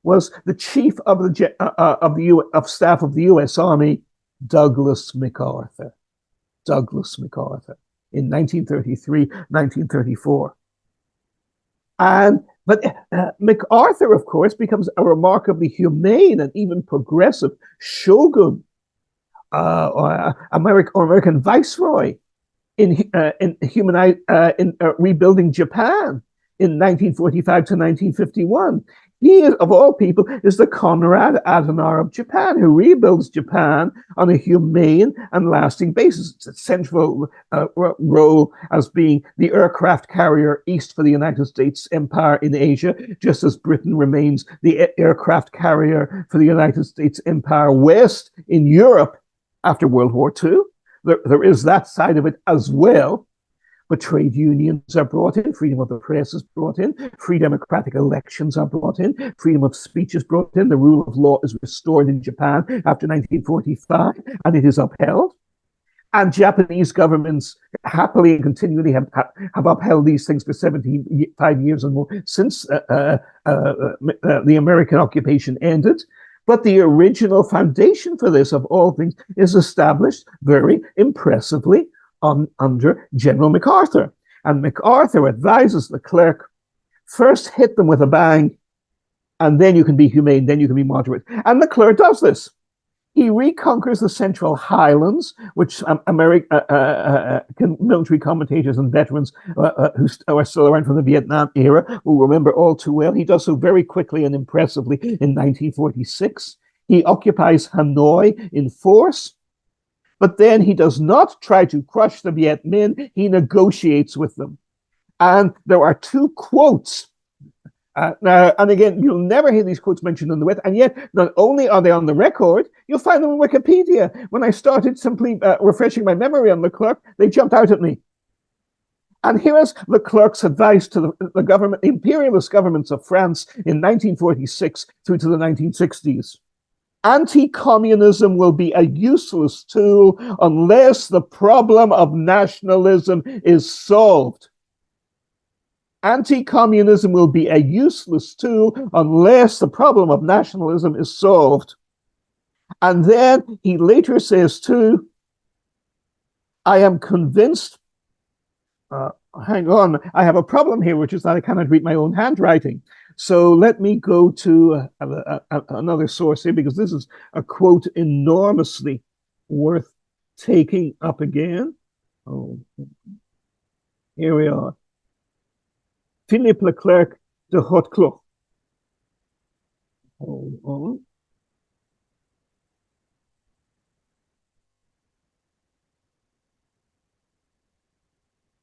was the chief of staff of the U.S. Army, Douglas MacArthur. Douglas MacArthur in 1933, 1934. But MacArthur, of course, becomes a remarkably humane and even progressive shogun or American viceroy in rebuilding Japan in 1945 to 1951. He, of all people, is the Konrad Adenauer of Japan, who rebuilds Japan on a humane and lasting basis. It's a central role as being the aircraft carrier east for the United States empire in Asia, just as Britain remains the aircraft carrier for the United States empire west in Europe after World War II. There is that side of it as well. But trade unions are brought in, freedom of the press is brought in, free democratic elections are brought in, freedom of speech is brought in, the rule of law is restored in Japan after 1945, and it is upheld. And Japanese governments happily and continually have upheld these things for 75 years and more since the American occupation ended. But the original foundation for this, of all things, is established very impressively under General MacArthur. And MacArthur advises Leclerc, first hit them with a bang, and then you can be humane, then you can be moderate. And Leclerc does this. He reconquers the Central Highlands, which American military commentators and veterans who are still around from the Vietnam era will remember all too well. He does so very quickly and impressively in 1946. He occupies Hanoi in force. But then he does not try to crush the Viet Minh, he negotiates with them. And there are two quotes. And again, you'll never hear these quotes mentioned in the wit, and yet not only are they on the record, you'll find them in Wikipedia. When I started simply refreshing my memory on Leclerc, they jumped out at me. And here is Leclerc's advice to the government, imperialist governments of France in 1946 through to the 1960s. Anti-communism will be a useless tool unless the problem of nationalism is solved. Anti-communism will be a useless tool unless the problem of nationalism is solved. And then he later says too, I am convinced, hang on, I have a problem here, which is that I cannot read my own handwriting. So let me go to another source here, because this is a quote enormously worth taking up again. Oh, here we are. Philippe Leclerc de Hauteclos. Hold on.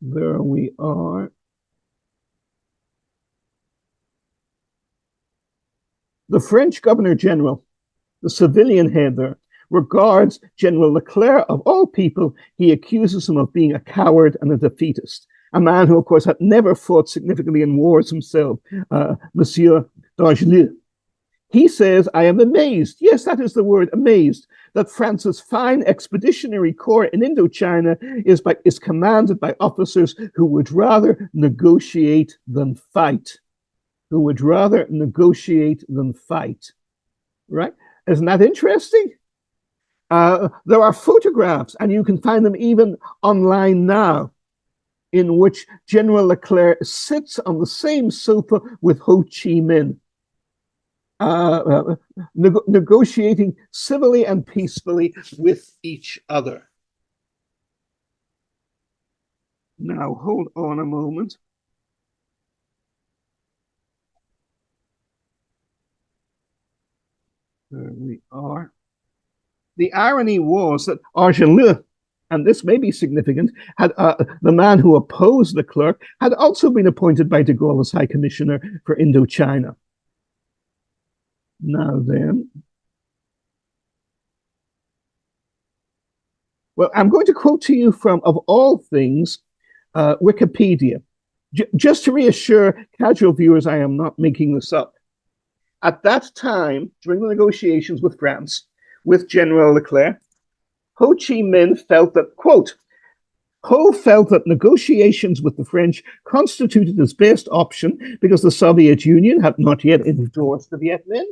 There we are. The French Governor General, the civilian head there, regards General Leclerc, of all people, he accuses him of being a coward and a defeatist. A man who, of course, had never fought significantly in wars himself, Monsieur d'Argelus. He says, I am amazed, yes, that is the word, amazed, that France's fine expeditionary corps in Indochina is commanded by officers who would rather negotiate than fight. Who would rather negotiate than fight. Right? Isn't that interesting? There are photographs, and you can find them even online now, in which General Leclerc sits on the same sofa with Ho Chi Minh, negotiating civilly and peacefully with each other. Now, hold on a moment. There we are. The irony was that Argelus, and this may be significant, had the man who opposed Leclerc had also been appointed by DeGaulle as High Commissioner for Indochina. Now then, well, I'm going to quote to you from, of all things, Wikipedia. Just to reassure casual viewers, I am not making this up. At that time, during the negotiations with France, with General Leclerc, Ho Chi Minh felt that, quote, Ho felt that negotiations with the French constituted his best option because the Soviet Union had not yet endorsed the Viet Minh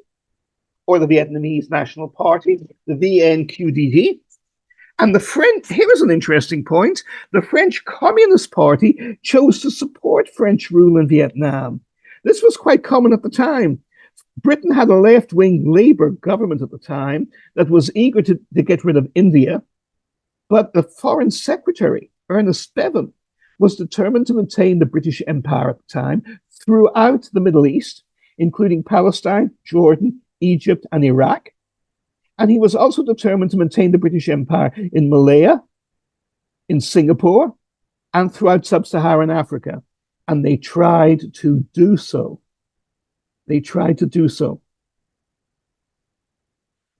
or the Vietnamese National Party, the VNQDD. And the French, here is an interesting point, the French Communist Party chose to support French rule in Vietnam. This was quite common at the time. Britain had a left-wing Labour government at the time that was eager to get rid of India, but the Foreign Secretary, Ernest Bevin, was determined to maintain the British Empire at the time throughout the Middle East, including Palestine, Jordan, Egypt, and Iraq. And he was also determined to maintain the British Empire in Malaya, in Singapore, and throughout sub-Saharan Africa. And they tried to do so. They tried to do so.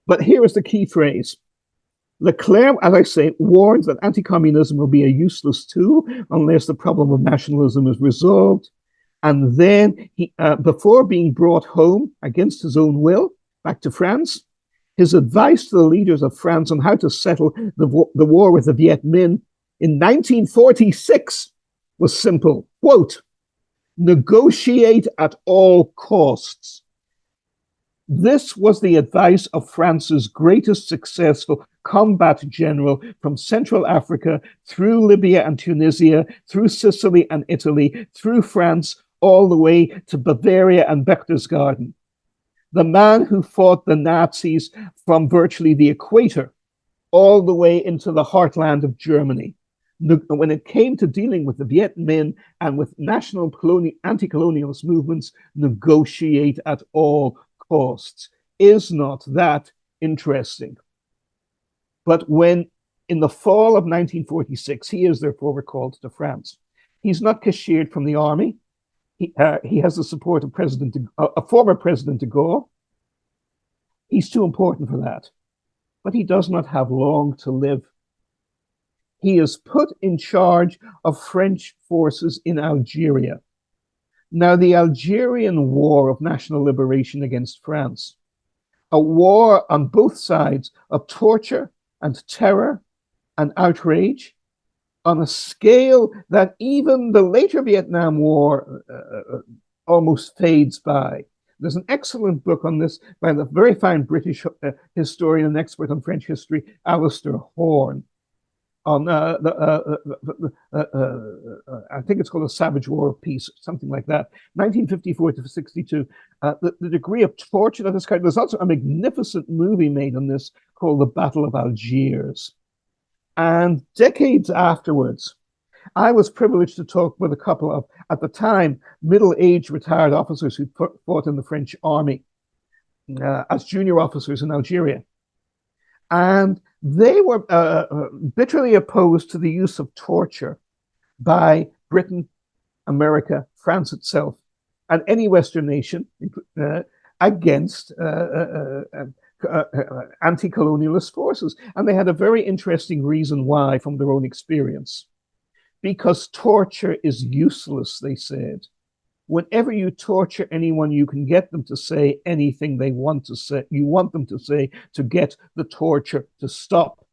But here is the key phrase. Leclerc, as I say, warns that anti-communism will be a useless tool unless the problem of nationalism is resolved. And then, before being brought home against his own will, back to France, his advice to the leaders of France on how to settle the war with the Viet Minh in 1946 was simple. Quote, negotiate at all costs. This was the advice of France's greatest successful combat general from Central Africa, through Libya and Tunisia, through Sicily and Italy, through France, all the way to Bavaria and Berchtesgaden. The man who fought the Nazis from virtually the equator all the way into the heartland of Germany. When it came to dealing with the Viet Minh and with national anti-colonialist movements, negotiate at all costs. Is not that interesting? But when In the fall of 1946, he is therefore recalled to France. He's not cashiered from the army. He has the support of former President DeGaulle. He's too important for that. But he does not have long to live. He is put in charge of French forces in Algeria. Now, the Algerian War of National Liberation against France, a war on both sides of torture and terror and outrage on a scale that even the later Vietnam War almost fades by. There's an excellent book on this by the very fine British historian and expert on French history, Alistair Horn, on I think it's called The Savage War of Peace, something like that, 1954 to 62. The degree of torture that is carried. There's also a magnificent movie made on this called The Battle of Algiers. And decades afterwards, I was privileged to talk with a couple of, at the time, middle-aged retired officers who fought in the French army as junior officers in Algeria. And they were bitterly opposed to the use of torture by Britain, America, France itself, and any Western nation against anti-colonialist forces. And they had a very interesting reason why from their own experience. Because torture is useless, they said. Whenever you torture anyone, you can get them to say anything they want to say. You want them to say to get the torture to stop.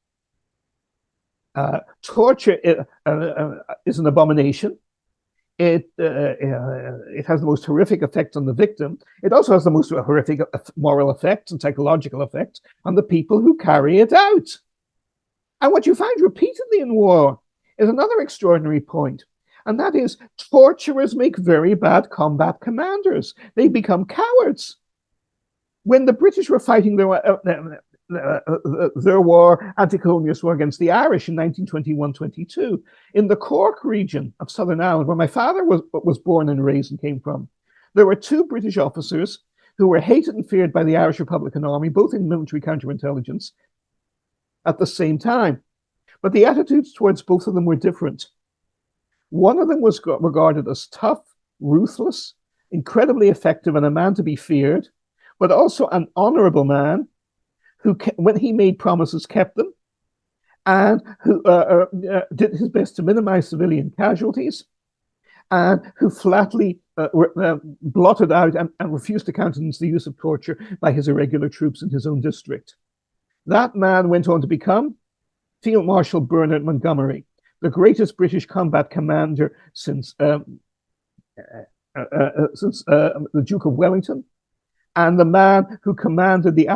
Torture is an abomination. It has the most horrific effect on the victim. It also has the most horrific moral effects and psychological effects on the people who carry it out. And what you find repeatedly in war is another extraordinary point. And that is, torturers make very bad combat commanders. They become cowards. When the British were fighting their war, anti-colonialist war against the Irish in 1921-22, in the Cork region of Southern Ireland, where my father was born and raised and came from, there were two British officers who were hated and feared by the Irish Republican Army, both in military counterintelligence, at the same time. But the attitudes towards both of them were different. One of them was regarded as tough, ruthless, incredibly effective, and a man to be feared, but also an honorable man who, when he made promises, kept them, and who did his best to minimize civilian casualties, and who flatly blotted out and refused to countenance the use of torture by his irregular troops in his own district. That man went on to become Field Marshal Bernard Montgomery, the greatest British combat commander since the Duke of Wellington, and the man who commanded the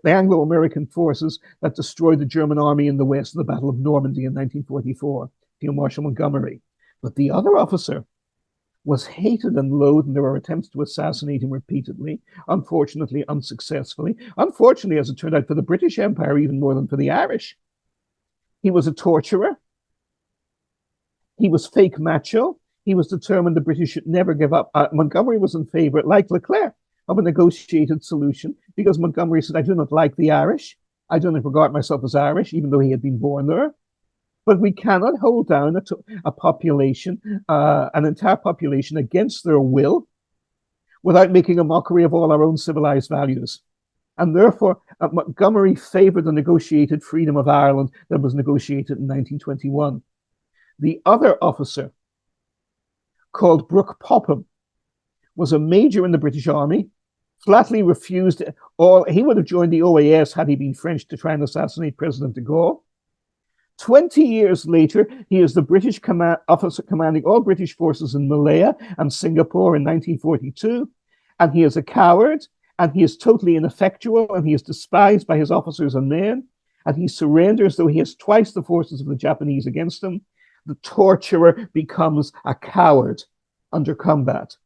Anglo-American forces that destroyed the German army in the West in the Battle of Normandy in 1944, Field Marshal Montgomery. But the other officer was hated and loathed, and there were attempts to assassinate him repeatedly, unfortunately unsuccessfully. Unfortunately, as it turned out, for the British Empire, even more than for the Irish. He was a torturer. He was fake macho. He was determined the British should never give up. Montgomery was in favor, like Leclerc, of a negotiated solution, because Montgomery said, I do not like the Irish. I do not regard myself as Irish, even though he had been born there. But we cannot hold down a population, an entire population against their will, without making a mockery of all our own civilized values. And therefore, Montgomery favored the negotiated freedom of Ireland that was negotiated in 1921. The other officer, called Brooke Popham, was a major in the British Army, flatly refused all. He would have joined the OAS had he been French to try and assassinate President DeGaulle. 20 years later, he is the British officer commanding all British forces in Malaya and Singapore in 1942, and he is a coward, and he is totally ineffectual, and he is despised by his officers and men, and he surrenders, though he has twice the forces of the Japanese against him. The torturer becomes a coward under combat.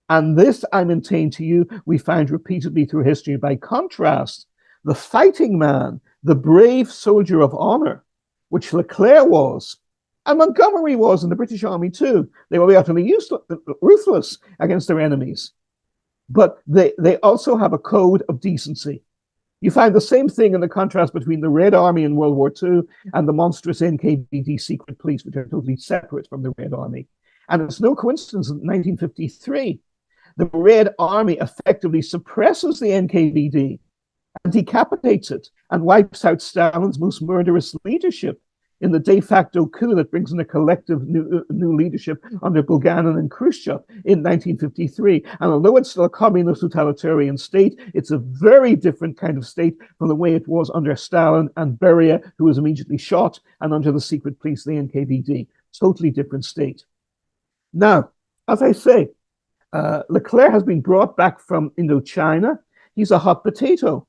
And this, I maintain to you, we find repeatedly through history. By contrast, the fighting man, the brave soldier of honor, which Leclerc was, and Montgomery was in the British Army too. They will be utterly ruthless against their enemies. But they also have a code of decency. You find the same thing in the contrast between the Red Army in World War II and the monstrous NKVD secret police, which are totally separate from the Red Army. And it's no coincidence that in 1953, the Red Army effectively suppresses the NKVD and decapitates it and wipes out Stalin's most murderous leadership in the de facto coup that brings in a collective new leadership under Bulganin and Khrushchev in 1953. And although it's still a communist totalitarian state, it's a very different kind of state from the way it was under Stalin and Beria, who was immediately shot, and under the secret police, the NKVD. Totally different state. Now, as I say, Leclerc has been brought back from Indochina. He's a hot potato.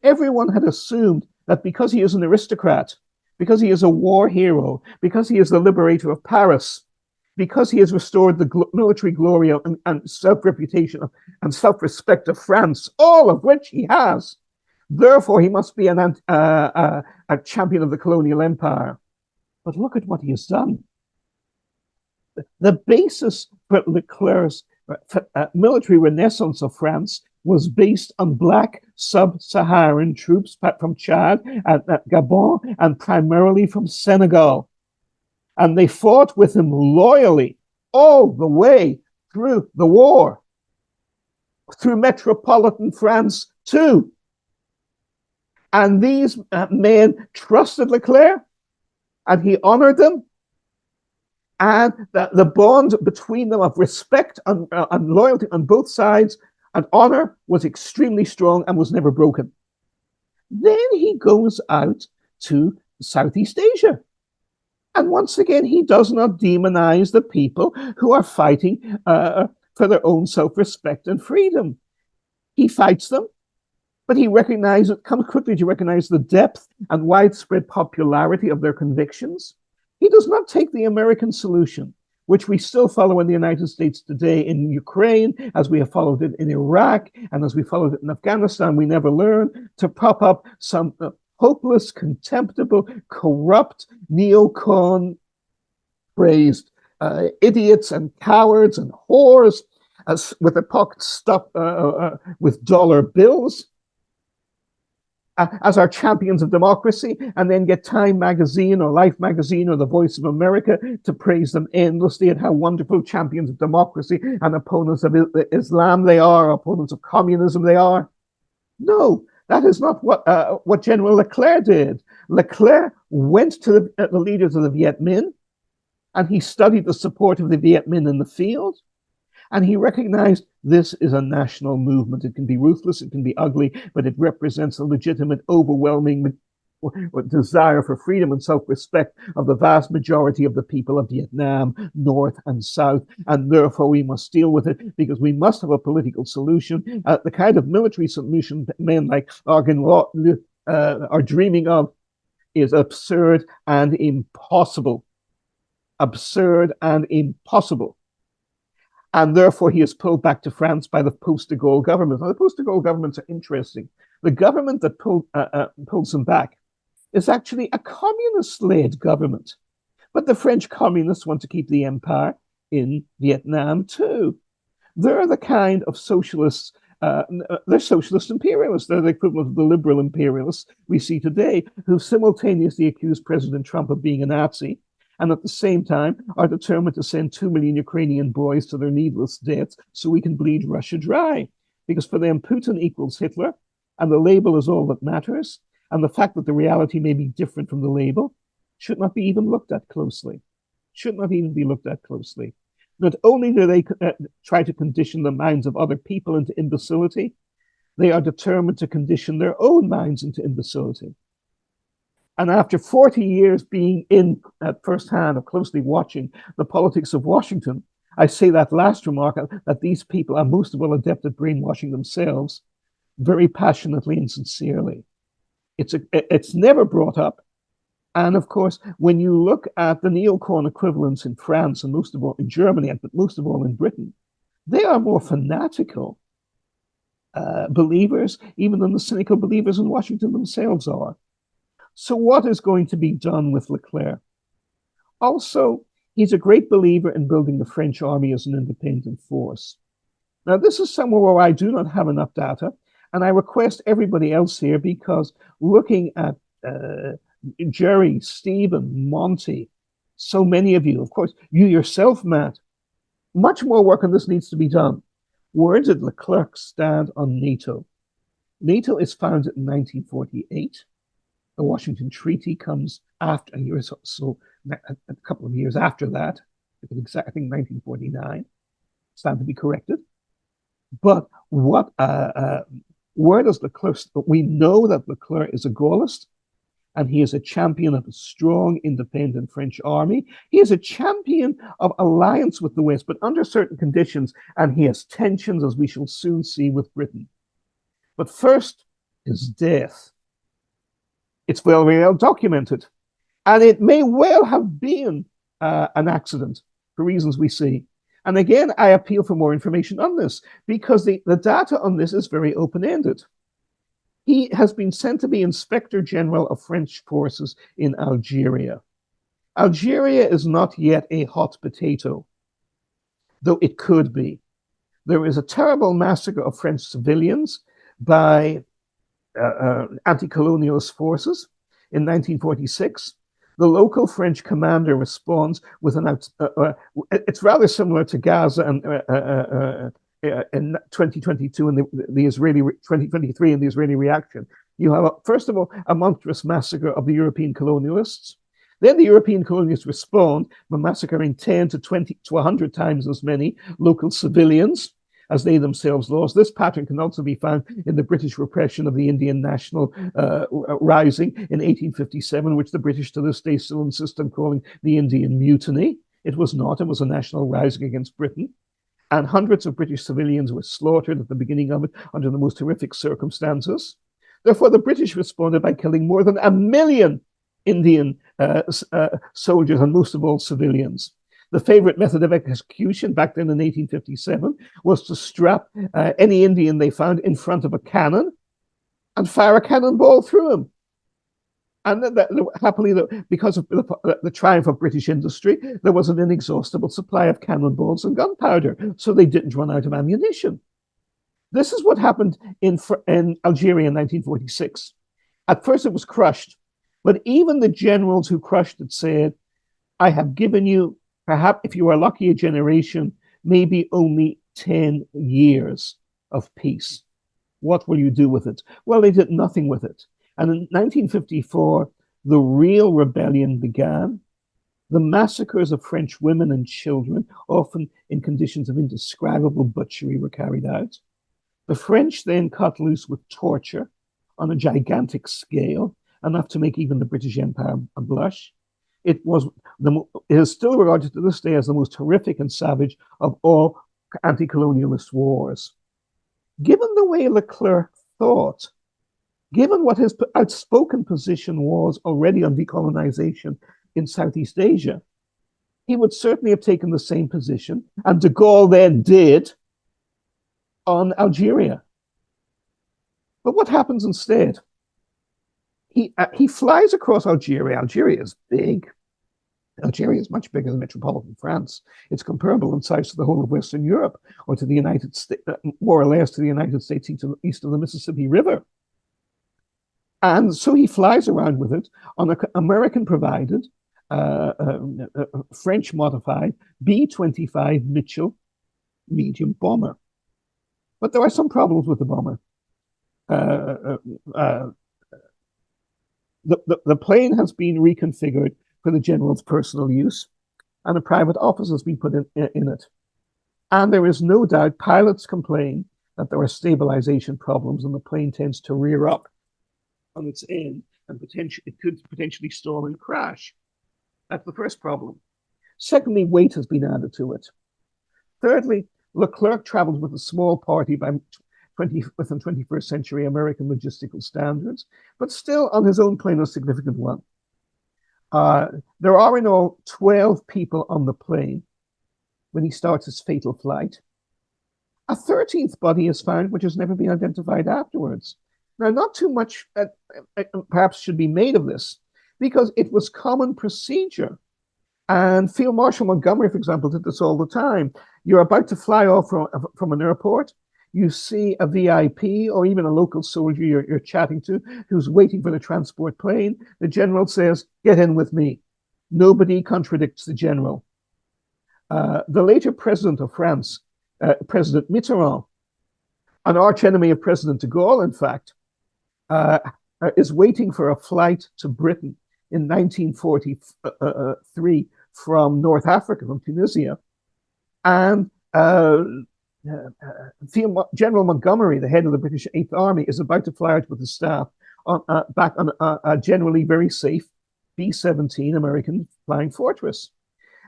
Everyone had assumed that because he is an aristocrat, because he is a war hero, because he is the liberator of Paris, because he has restored the military glory and self-reputation and self-respect of France, all of which he has, therefore he must be a champion of the colonial empire. But look at what he has done. The basis for Leclerc's military renaissance of France was based on black sub-Saharan troops from Chad and Gabon and primarily from Senegal. And they fought with him loyally all the way through the war, through metropolitan France too. And these men trusted Leclerc, and he honored them. And the bond between them of respect and loyalty on both sides and honor was extremely strong and was never broken. Then he goes out to Southeast Asia. And once again, he does not demonize the people who are fighting for their own self-respect and freedom. He fights them, but he comes quickly to recognize the depth and widespread popularity of their convictions. He does not take the American solution, which we still follow in the United States today in Ukraine, as we have followed it in Iraq, and as we followed it in Afghanistan. We never learn to prop up some hopeless, contemptible, corrupt, neocon praised idiots and cowards and whores with their pockets stuffed with dollar bills as our champions of democracy, and then get Time magazine or Life magazine or the Voice of America to praise them endlessly and how wonderful champions of democracy and opponents of Islam they are, opponents of communism they are. No, that is not what General Leclerc did. Leclerc went to the leaders of the Viet Minh, and he studied the support of the Viet Minh in the field. And he recognized this is a national movement. It can be ruthless, it can be ugly, but it represents a legitimate, overwhelming desire for freedom and self-respect of the vast majority of the people of Vietnam, North and South. And therefore, we must deal with it because we must have a political solution. The kind of military solution that men like Argan are dreaming of is absurd and impossible. Absurd and impossible. And therefore, he is pulled back to France by the post-DeGaulle government. Now, the post-DeGaulle governments are interesting. The government that pulls him back is actually a communist-led government. But the French communists want to keep the empire in Vietnam too. They're the kind of socialists, they're socialist imperialists. They're the equivalent of the liberal imperialists we see today, who simultaneously accuse President Trump of being a Nazi, and at the same time are determined to send 2 million Ukrainian boys to their needless deaths so we can bleed Russia dry. Because for them, Putin equals Hitler, and the label is all that matters, and the fact that the reality may be different from the label should not be even looked at closely. Should not even be looked at closely. Not only do they try to condition the minds of other people into imbecility, they are determined to condition their own minds into imbecility. And after 40 years being in at first hand of closely watching the politics of Washington, I say that last remark that these people are most of all adept at brainwashing themselves very passionately and sincerely. It's never brought up. And of course, when you look at the neocon equivalents in France and most of all in Germany, but most of all in Britain, they are more fanatical believers even than the cynical believers in Washington themselves are. So what is going to be done with Leclerc? Also, he's a great believer in building the French army as an independent force. Now, this is somewhere where I do not have enough data, And I request everybody else here, because looking at uh, Jerry, Stephen, Monty, so many of you, of course, you yourself, Matt, much more work on this needs to be done. Where did Leclerc stand on NATO? NATO is founded in 1948. The Washington Treaty comes after a year, a couple of years after that. I think 1949. Stand to be corrected. But where does Leclerc? We know that Leclerc is a Gaullist, and he is a champion of a strong, independent French army. He is a champion of alliance with the West, but under certain conditions, and he has tensions, as we shall soon see, with Britain. But first, his death. It's well documented, and it may well have been an accident for reasons we see. And again, I appeal for more information on this, because the data on this is very open-ended. He has been sent to be Inspector General of French forces in Algeria. Algeria is not yet a hot potato, though it could be. There is a terrible massacre of French civilians by anti-colonialist forces in 1946. The local French commander responds with it's rather similar to Gaza and in 2022 and the Israeli 2023 and the Israeli reaction. You have, first of all, a monstrous massacre of the European colonialists. Then the European colonialists respond by massacring 10 to 20 to 100 times as many local civilians as they themselves lost. This pattern can also be found in the British repression of the Indian National Rising in 1857, which the British to this day still insist on calling the Indian Mutiny. It was not. It was a national rising against Britain. And hundreds of British civilians were slaughtered at the beginning of it under the most horrific circumstances. Therefore, the British responded by killing more than 1 million Indian soldiers, and most of all civilians. The favorite method of execution back then in 1857 was to strap any Indian they found in front of a cannon and fire a cannonball through him. And happily, because of the triumph of British industry, there was an inexhaustible supply of cannonballs and gunpowder, so they didn't run out of ammunition. This is what happened in Algeria in 1946. At first, it was crushed, but even the generals who crushed it said, I have given you, perhaps if you are lucky, a generation, maybe only 10 years of peace. What will you do with it? Well, they did nothing with it. And in 1954, the real rebellion began. The massacres of French women and children, often in conditions of indescribable butchery, were carried out. The French then cut loose with torture on a gigantic scale, enough to make even the British Empire blush. It is still regarded to this day as the most horrific and savage of all anti-colonialist wars. Given the way Leclerc thought, given what his outspoken position was already on decolonization in Southeast Asia, he would certainly have taken the same position, and DeGaulle then did, on Algeria. But what happens instead? He flies across Algeria. Algeria is big. Algeria is much bigger than metropolitan France. It's comparable in size to the whole of Western Europe, or to the United States, more or less to the United States east of the Mississippi River. And so he flies around with it on an American-provided, French-modified B-25 Mitchell medium bomber. But there are some problems with the bomber. The plane has been reconfigured for the general's personal use, and a private office has been put in it. And there is no doubt pilots complain that there are stabilization problems, and the plane tends to rear up on its end, and it could potentially stall and crash. That's the first problem. Secondly, weight has been added to it. Thirdly, Leclerc traveled with a small party within 21st century American logistical standards, but still on his own plane a significant one. There are in all 12 people on the plane when he starts his fatal flight. A 13th body is found, which has never been identified afterwards. Now, not too much perhaps should be made of this, because it was common procedure. And Field Marshal Montgomery, for example, did this all the time. You're about to fly off from an airport. you see a VIP or even a local soldier you're chatting to who's waiting for the transport plane. The general says, "Get in with me." Nobody contradicts the general. The later president of France, President Mitterrand, an archenemy of President de Gaulle, in fact, is waiting for a flight to Britain in 1943 from North Africa, from Tunisia. And General Montgomery, the head of the British Eighth Army, is about to fly out with his staff back on a generally very safe B-17 American flying Fortress.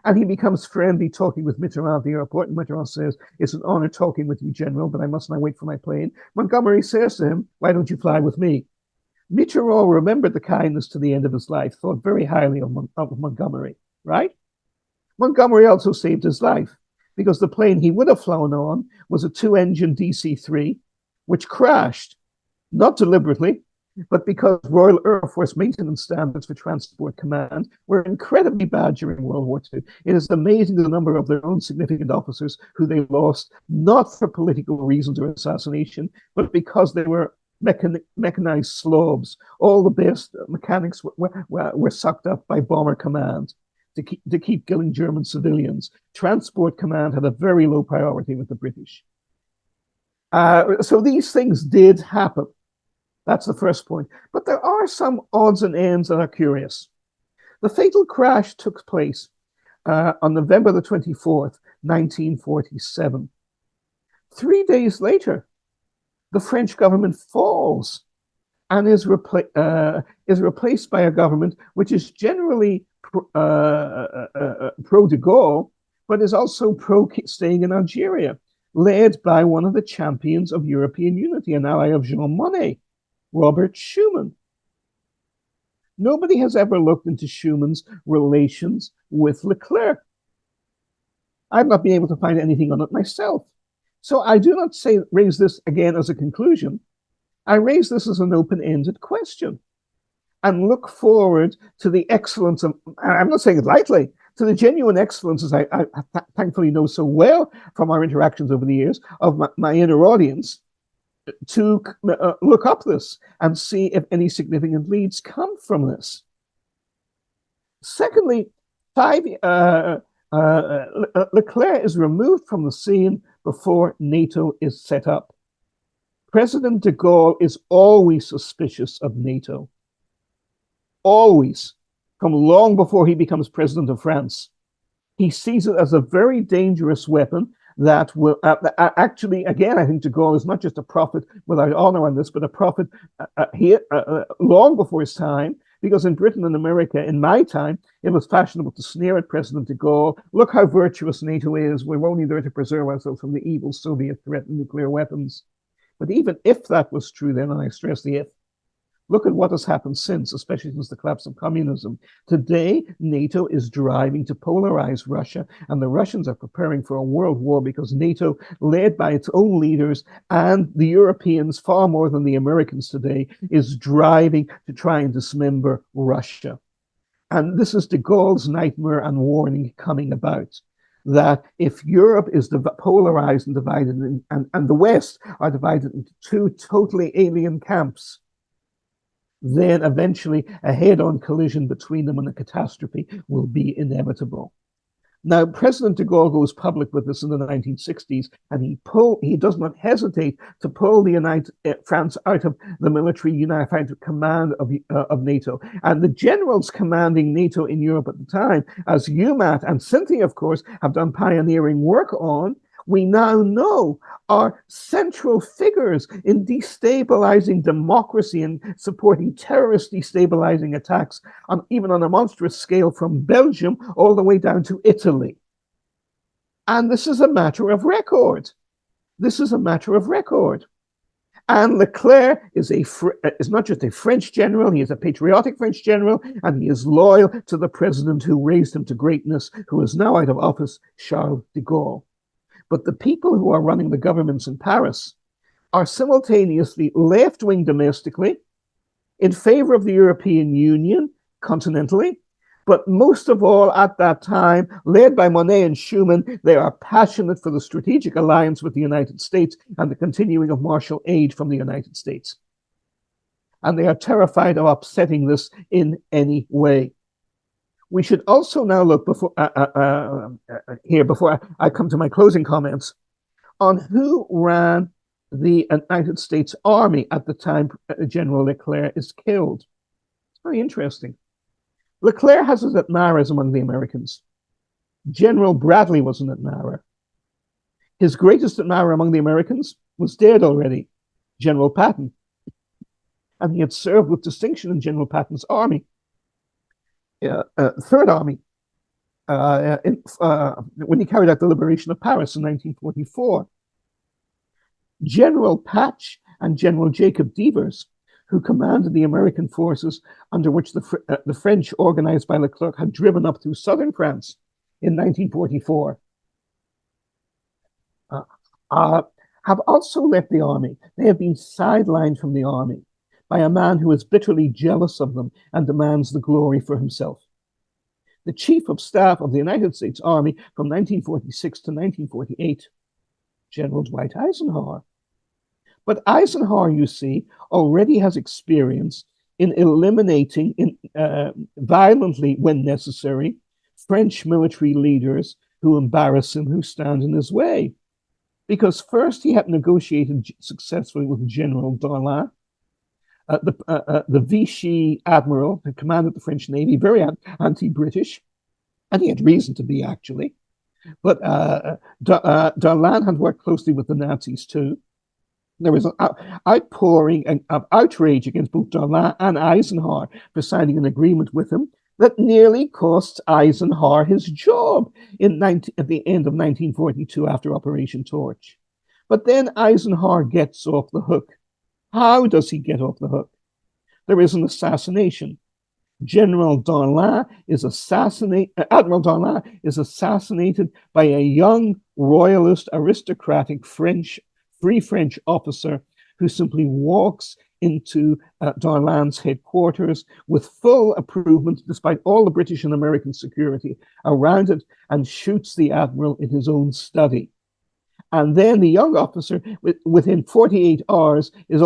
And he becomes friendly talking with Mitterrand at the airport. And Mitterrand says, "It's an honor talking with you, General, but I must now wait for my plane." Montgomery says to him, "Why don't you fly with me?" Mitterrand remembered the kindness to the end of his life, thought very highly of Montgomery, right? Montgomery also saved his life because the plane he would have flown on was a two-engine DC-3, which crashed, not deliberately, but because Royal Air Force maintenance standards for Transport Command were incredibly bad during World War II. It is amazing the number of their own significant officers who they lost, not for political reasons or assassination, but because they were mechanized slobs. All the best mechanics were sucked up by Bomber Command to keep killing German civilians. Transport Command had a very low priority with the British. So these things did happen. That's the first point. But there are some odds and ends that are curious. The fatal crash took place on November the 24th, 1947. 3 days later, the French government falls and is replaced by a government which is generally pro-de Gaulle, but is also pro-staying in Algeria, led by one of the champions of European unity, an ally of Jean Monnet, Robert Schuman. Nobody has ever looked into Schumann's relations with Leclerc. I've not been able to find anything on it myself. So I do not raise this again as a conclusion. I raise this as an open-ended question and look forward to the excellence of, I'm not saying it lightly, to the genuine excellences I thankfully know so well from our interactions over the years of my inner audience, to look up this and see if any significant leads come from this. Secondly, Leclerc is removed from the scene before NATO is set up. President de Gaulle is always suspicious of NATO. Always, from long before he becomes president of France. He sees it as a very dangerous weapon that will actually, again, I think de Gaulle is not just a prophet without honor on this, but a prophet long before his time, because in Britain and America, in my time, it was fashionable to sneer at President de Gaulle. Look how virtuous NATO is. We're only there to preserve ourselves from the evil Soviet threat and nuclear weapons. But even if that was true then, and I stress the if, look at what has happened since, especially since the collapse of communism. Today, NATO is driving to polarize Russia, and the Russians are preparing for a world war because NATO, led by its own leaders and the Europeans far more than the Americans today, is driving to try and dismember Russia. And this is de Gaulle's nightmare and warning coming about, that if Europe is polarized and divided, and the West are divided into two totally alien camps, then eventually a head-on collision between them and a catastrophe will be inevitable. Now, President de Gaulle goes public with this in the 1960s, and he does not hesitate to pull France out of the military unified command of NATO. And the generals commanding NATO in Europe at the time, as UMAT and Cynthia, of course, have done pioneering work on, we now know are central figures in destabilizing democracy and supporting terrorist destabilizing attacks, even on a monstrous scale from Belgium all the way down to Italy. And this is a matter of record. This is a matter of record. And Leclerc is not just a French general, he is a patriotic French general, and he is loyal to the president who raised him to greatness, who is now out of office, Charles de Gaulle. But the people who are running the governments in Paris are simultaneously left-wing domestically, in favor of the European Union continentally, But most of all, at that time, led by Monet and Schumann, they are passionate for the strategic alliance with the United States and the continuing of Marshall aid from the United States. And they are terrified of upsetting this in any way. We should also now look before I come to my closing comments on who ran the United States Army at the time General Leclerc is killed. It's very interesting. Leclerc has his admirers among the Americans. General Bradley was an admirer. His greatest admirer among the Americans was dead already, General Patton. And he had served with distinction in General Patton's army, Third Army, when he carried out the liberation of Paris in 1944. General Patch and General Jacob Devers, who commanded the American forces under which the French, organized by Leclerc, had driven up through southern France in 1944, have also left the army. They have been sidelined from the army by a man who is bitterly jealous of them and demands the glory for himself. The Chief of Staff of the United States Army from 1946 to 1948, General Dwight Eisenhower. But Eisenhower, you see, already has experience in eliminating violently, when necessary, French military leaders who embarrass him, who stand in his way. Because first he had negotiated successfully with General Darlan, the Vichy admiral who commanded the French Navy, very anti-British, and he had reason to be, actually. But Darlan had worked closely with the Nazis too. There was an outpouring of outrage against both Darlan and Eisenhower for signing an agreement with him that nearly cost Eisenhower his job at the end of 1942 after Operation Torch. But then Eisenhower gets off the hook. How does he get off the hook? There is an assassination. Admiral Darlan is assassinated by a young royalist, aristocratic free French officer who simply walks into Darlan's headquarters with full approval, despite all the British and American security around it, and shoots the admiral in his own study. And then the young officer, within 48 hours, is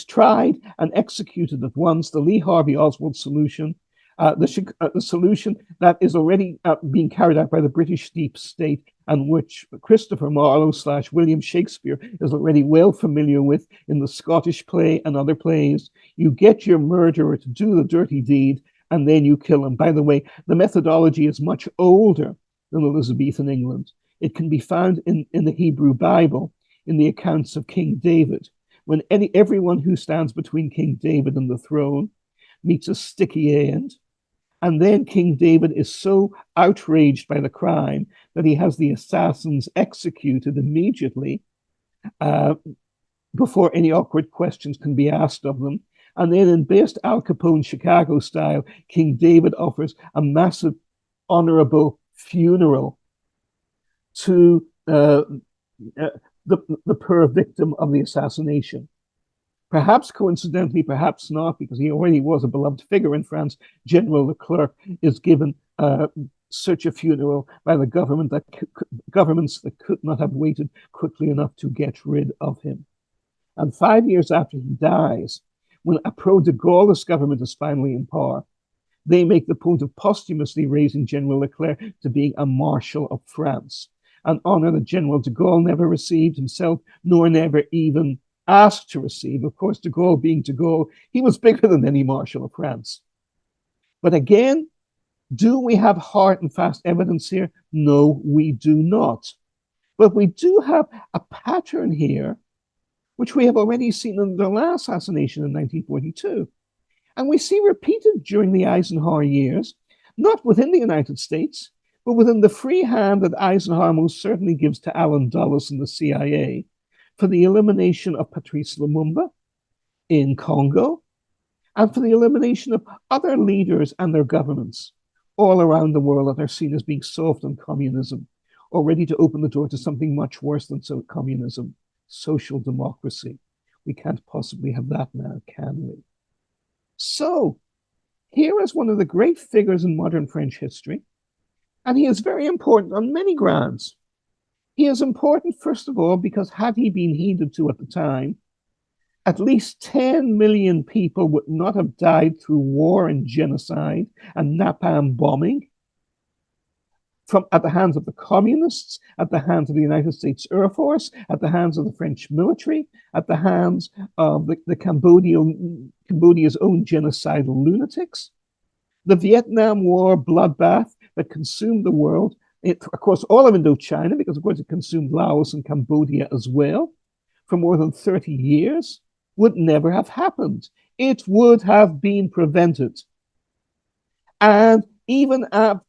tried and executed at once. The Lee Harvey Oswald solution, the solution that is already being carried out by the British deep state, and which Christopher Marlowe / William Shakespeare is already well familiar with in the Scottish play and other plays. You get your murderer to do the dirty deed, and then you kill him. By the way, the methodology is much older than Elizabethan England. It can be found in the Hebrew Bible, in the accounts of King David, when everyone who stands between King David and the throne meets a sticky end. And then King David is so outraged by the crime that he has the assassins executed immediately before any awkward questions can be asked of them. And then in best Al Capone Chicago style, King David offers a massive, honorable funeral to the poor victim of the assassination. Perhaps coincidentally, perhaps not, because he already was a beloved figure in France, General Leclerc is given such a funeral by the governments that could not have waited quickly enough to get rid of him. And 5 years after he dies, when a pro-DeGaullist government is finally in power, they make the point of posthumously raising General Leclerc to being a Marshal of France, an honor that General de Gaulle never received himself, nor never even asked to receive. Of course, de Gaulle being de Gaulle, he was bigger than any Marshal of France. But again, do we have hard and fast evidence here? No, we do not. But we do have a pattern here, which we have already seen in the last assassination in 1942. And we see repeated during the Eisenhower years, not within the United States, but within the free hand that Eisenhower most certainly gives to Allen Dulles and the CIA for the elimination of Patrice Lumumba in Congo, and for the elimination of other leaders and their governments all around the world that are seen as being soft on communism, or ready to open the door to something much worse than communism, social democracy. We can't possibly have that now, can we? So, Here is one of the great figures in modern French history, and he is very important on many grounds. He is important, first of all, because had he been heeded to at the time, at least 10 million people would not have died through war and genocide and napalm bombing at the hands of the communists, at the hands of the United States Air Force, at the hands of the French military, at the hands of Cambodia's own genocidal lunatics. The Vietnam War bloodbath that consumed the world, of course, all of Indochina, because of course it consumed Laos and Cambodia as well, for more than 30 years, would never have happened. It would have been prevented. And even but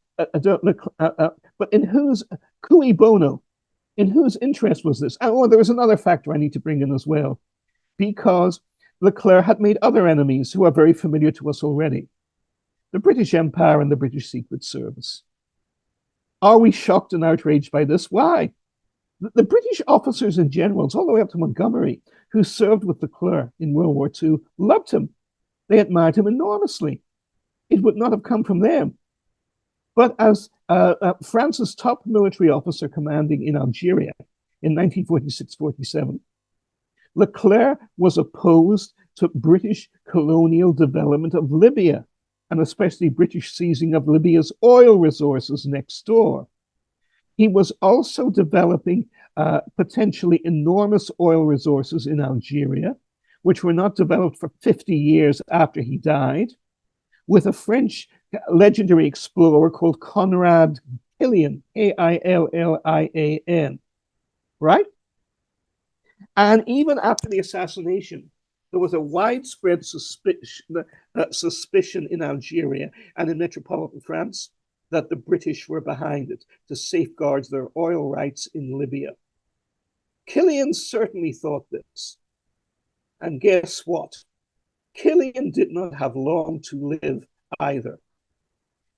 in whose cui bono, in whose interest was this? And there was another factor I need to bring in as well, because Leclerc had made other enemies who are very familiar to us already: the British Empire and the British Secret Service. Are we shocked and outraged by this? Why? The British officers and generals, all the way up to Montgomery, who served with Leclerc in World War II, loved him. They admired him enormously. It would not have come from them. But as France's top military officer commanding in Algeria in 1946-47, Leclerc was opposed to British colonial development of Libya, and especially British seizing of Libya's oil resources next door. He was also developing potentially enormous oil resources in Algeria, which were not developed for 50 years after he died, with a French legendary explorer called Conrad Killian, Aillian, right? And even after the assassination, there was a widespread suspicion in Algeria and in metropolitan France that the British were behind it to safeguard their oil rights in Libya. Killian certainly thought this. And guess what? Killian did not have long to live either.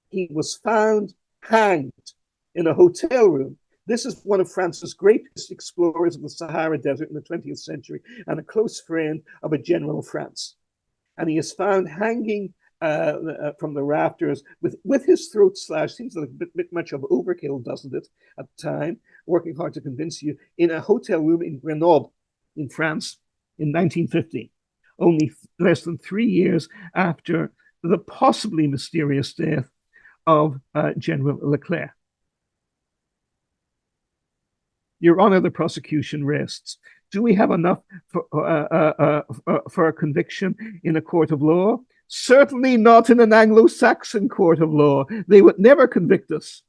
He was found hanged in a hotel room. This is one of France's greatest explorers of the Sahara Desert in the 20th century and a close friend of a general of France. And he is found hanging from the rafters with his throat slashed. Seems like a bit much of overkill, doesn't it, at the time? Working hard to convince you, in a hotel room in Grenoble, in France, in 1950, only less than 3 years after the possibly mysterious death of General Leclerc. Your Honor, the prosecution rests. Do we have enough for a conviction in a court of law? Certainly not in an Anglo-Saxon court of law. They would never convict us.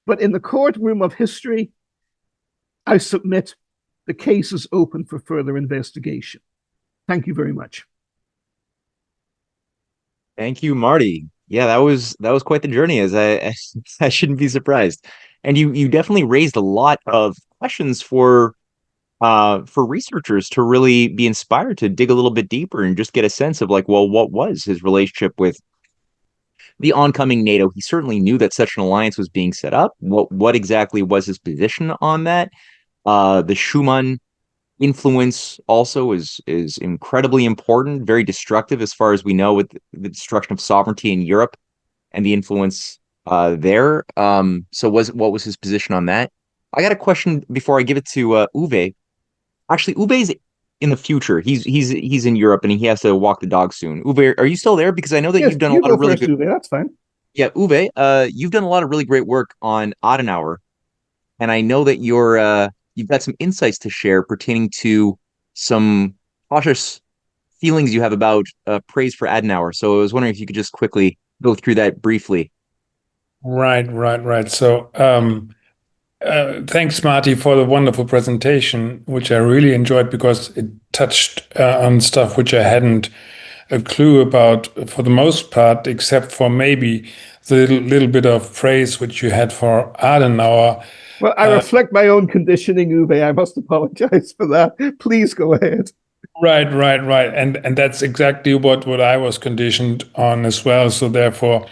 But in the courtroom of history, I submit the case is open for further investigation. Thank you very much. Thank you, Marty. Yeah, that was quite the journey, as I shouldn't be surprised. And you definitely raised a lot of questions for researchers to really be inspired to dig a little bit deeper and just get a sense of, like, well, what was his relationship with the oncoming NATO? He certainly knew that such an alliance was being set up. What exactly was his position on that? The Schumann influence also is incredibly important, very destructive as far as we know, with the destruction of sovereignty in Europe and the influence there. So what was his position on that? I got a question before I give it to Uwe. Actually, Uwe's in the future. He's in Europe and he has to walk the dog soon. Uwe, are you still there? Because I know that Yes, you've done a you lot of go really first, good. Uwe. That's fine. Yeah, Uwe, you've done a lot of really great work on Adenauer, and I know that you've got some insights to share pertaining to some cautious feelings you have about praise for Adenauer. So I was wondering if you could just quickly go through that briefly. Right. So, thanks, Marty, for the wonderful presentation, which I really enjoyed because it touched on stuff which I hadn't a clue about for the most part, except for maybe the little bit of praise which you had for Adenauer. Well, I reflect my own conditioning, Uwe. I must apologize for that. Please go ahead. Right. And that's exactly what I was conditioned on as well. So therefore,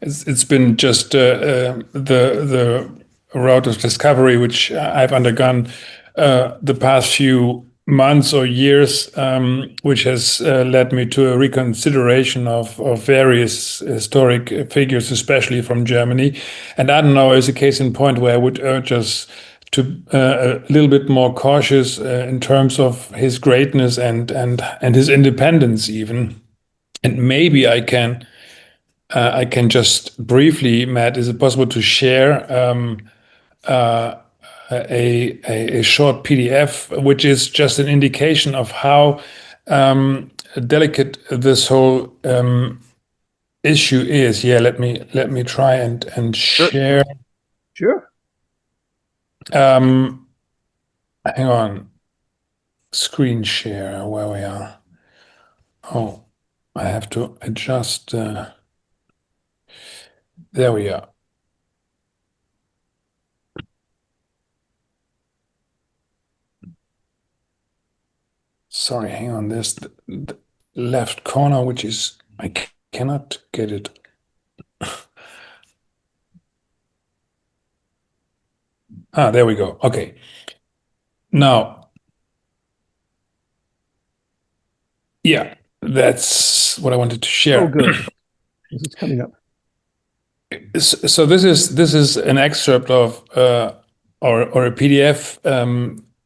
it's been just the road of discovery which I've undergone the past few months or years, which has led me to a reconsideration of various historic figures, especially from Germany. And Adenauer is a case in point where I would urge us to a little bit more cautious in terms of his greatness and his independence even. And maybe I can just briefly, Matt, is it possible to share a short PDF, which is just an indication of how delicate this whole issue is. Yeah, let me try and share. Sure. Hang on, screen share. Where we are. Oh, I have to adjust. There we are. Sorry, hang on. There's the left corner, which is I cannot get it. There we go. Okay. Now, yeah, that's what I wanted to share. Oh, good. This is coming up. So this is an excerpt of or a PDF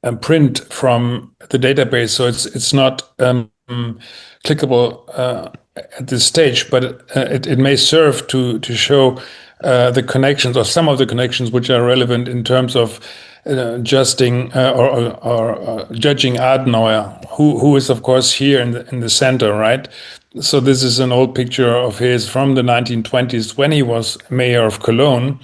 a print from the database. So it's not clickable at this stage, but it may serve to show the connections or some of the connections which are relevant in terms of adjusting or judging Adenauer, who is of course here in the center, right? So this is an old picture of his from the 1920s when he was mayor of Cologne.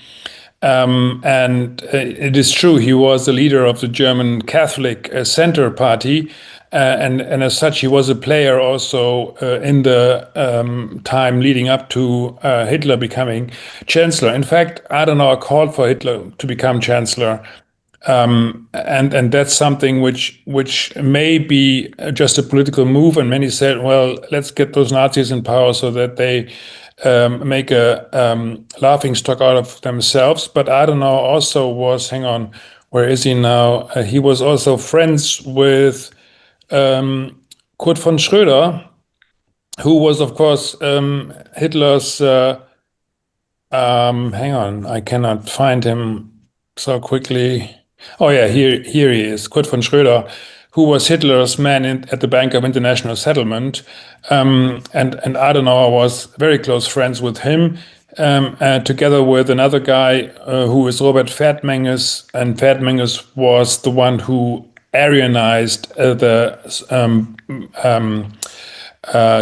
And it is true, he was the leader of the German Catholic Center Party. And as such, he was a player also in the time leading up to Hitler becoming chancellor. In fact, Adenauer called for Hitler to become chancellor. And that's something which may be just a political move. And many said, well, let's get those Nazis in power so that they make a laughing stock out of themselves. But Adenauer also was, hang on, where is he now? He was also friends with Kurt von Schröder, who was, of course, Hitler's. Hang on, I cannot find him so quickly. Oh yeah, here he is, Kurt von Schröder, who was Hitler's man at the Bank of International Settlement, and Adenauer was very close friends with him, together with another guy who is Robert Pferdmenges, and Pferdmenges was the one who Aryanized the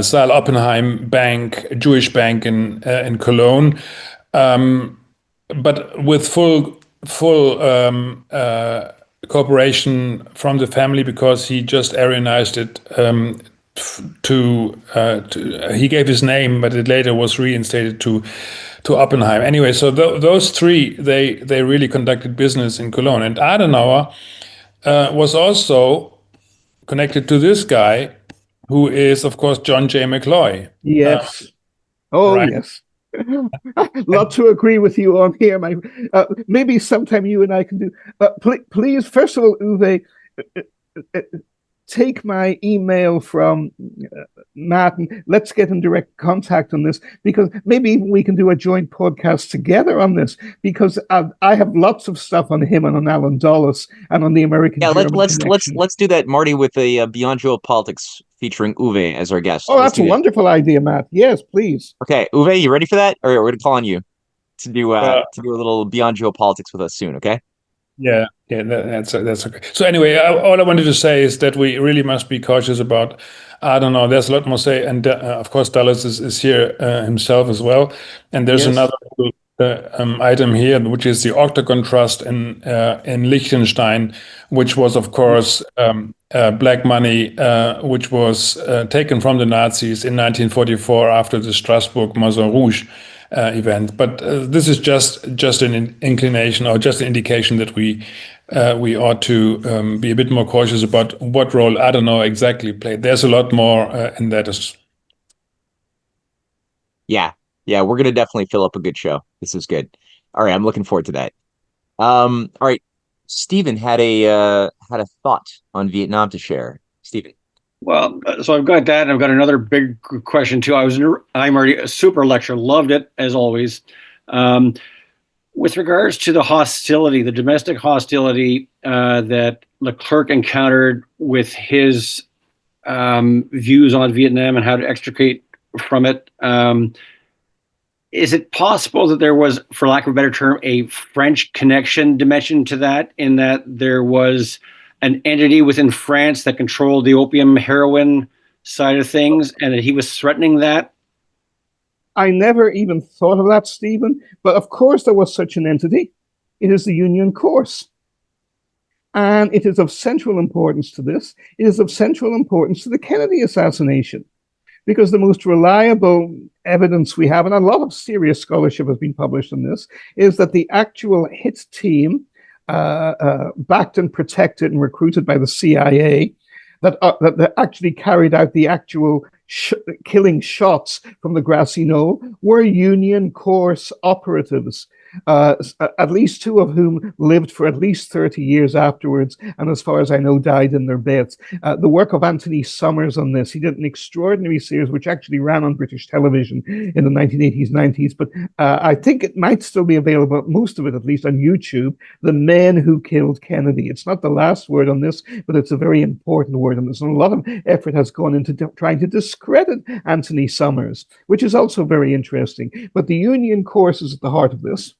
Saal Oppenheim Bank, Jewish bank in Cologne, but with full cooperation from the family because he just Aryanized it he gave his name, but it later was reinstated to Oppenheim. Anyway, so those three they really conducted business in Cologne, and Adenauer was also connected to this guy, who is of course John J. McCloy. Yes. Right. Yes. Lot to agree with you on here. Maybe sometime you and I can do. Please, first of all, Uwe, take my email from Martin. Let's get in direct contact on this because maybe even we can do a joint podcast together on this because I have lots of stuff on him and on Alan Dulles and on the American. Yeah, German let's do that, Marty, with a Beyond Geopolitics featuring Uwe as our guest. Oh, that's a wonderful idea, Matt. Yes, please. Okay, Uwe, you ready for that? Or we're gonna call on you to do a little Beyond Geopolitics with us soon. Okay. Yeah, that's okay. So anyway, all I wanted to say is that we really must be cautious about. I don't know. There's a lot more to say, and of course, Dulles is here himself as well. And there's another item here, which is the Octagon Trust in Liechtenstein, which was, of course, black money, which was taken from the Nazis in 1944 after the Strasbourg Maison Rouge event. But this is just an inclination or just an indication that we ought to be a bit more cautious about what role Adenauer exactly played. There's a lot more in that. Yeah, we're gonna definitely fill up a good show. This is good. All right, I'm looking forward to that. All right, Stephen had a thought on Vietnam to share. Stephen. Well, so I've got that, and I've got another big question too. I'm already a super lecture, loved it as always. Um, with regards to the hostility, the domestic hostility that Leclerc encountered with his views on Vietnam and how to extricate from it, is it possible that there was, for lack of a better term, a French connection dimension to that, in that there was an entity within France that controlled the opium heroin side of things, and that he was threatening that? I never even thought of that, Stephen, but of course there was such an entity. It is the Union Course. And it is of central importance to this. It is of central importance to the Kennedy assassination, because the most reliable evidence we have, and a lot of serious scholarship has been published on this, is that the actual hit team, backed and protected and recruited by the CIA, that actually carried out the actual killing shots from the grassy knoll, were Union Course operatives, at least two of whom lived for at least 30 years afterwards, and as far as I know, died in their beds. The work of Anthony Summers on this, he did an extraordinary series which actually ran on British television in the 1980s, 90s, but I think it might still be available, most of it at least, on YouTube, The Men Who Killed Kennedy. It's not the last word on this, but it's a very important word on this, and a lot of effort has gone into trying to discredit Anthony Summers, which is also very interesting. But the Union Course is at the heart of this.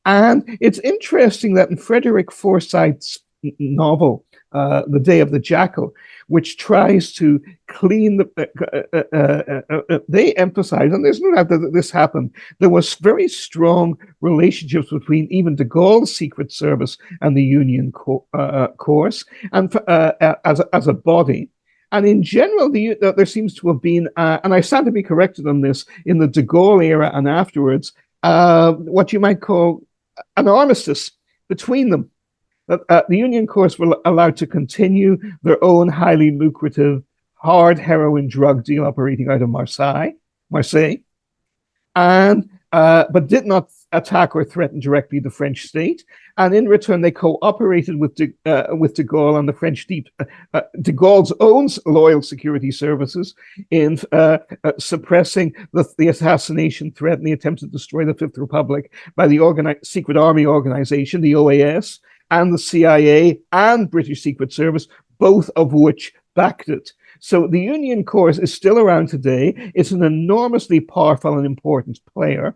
And it's interesting that in Frederick Forsyth's novel, The Day of the Jackal, which tries to clean they emphasize, and there's no doubt that this happened, there was very strong relationships between even DeGaulle's Secret Service and the Union Course, and as a body. And in general, there seems to have been, and I stand to be corrected on this, in the de Gaulle era and afterwards, what you might call an armistice between them. The Union Course were allowed to continue their own highly lucrative hard heroin drug deal operating out of Marseille, and but did not attack or threaten directly the French state. And in return, they cooperated with de Gaulle and the French de Gaulle's own loyal security services in suppressing the assassination threat and the attempt to destroy the Fifth Republic by the secret army organization, the OAS, and the CIA and British Secret Service, both of which backed it. So the Union Course is still around today. It's an enormously powerful and important player.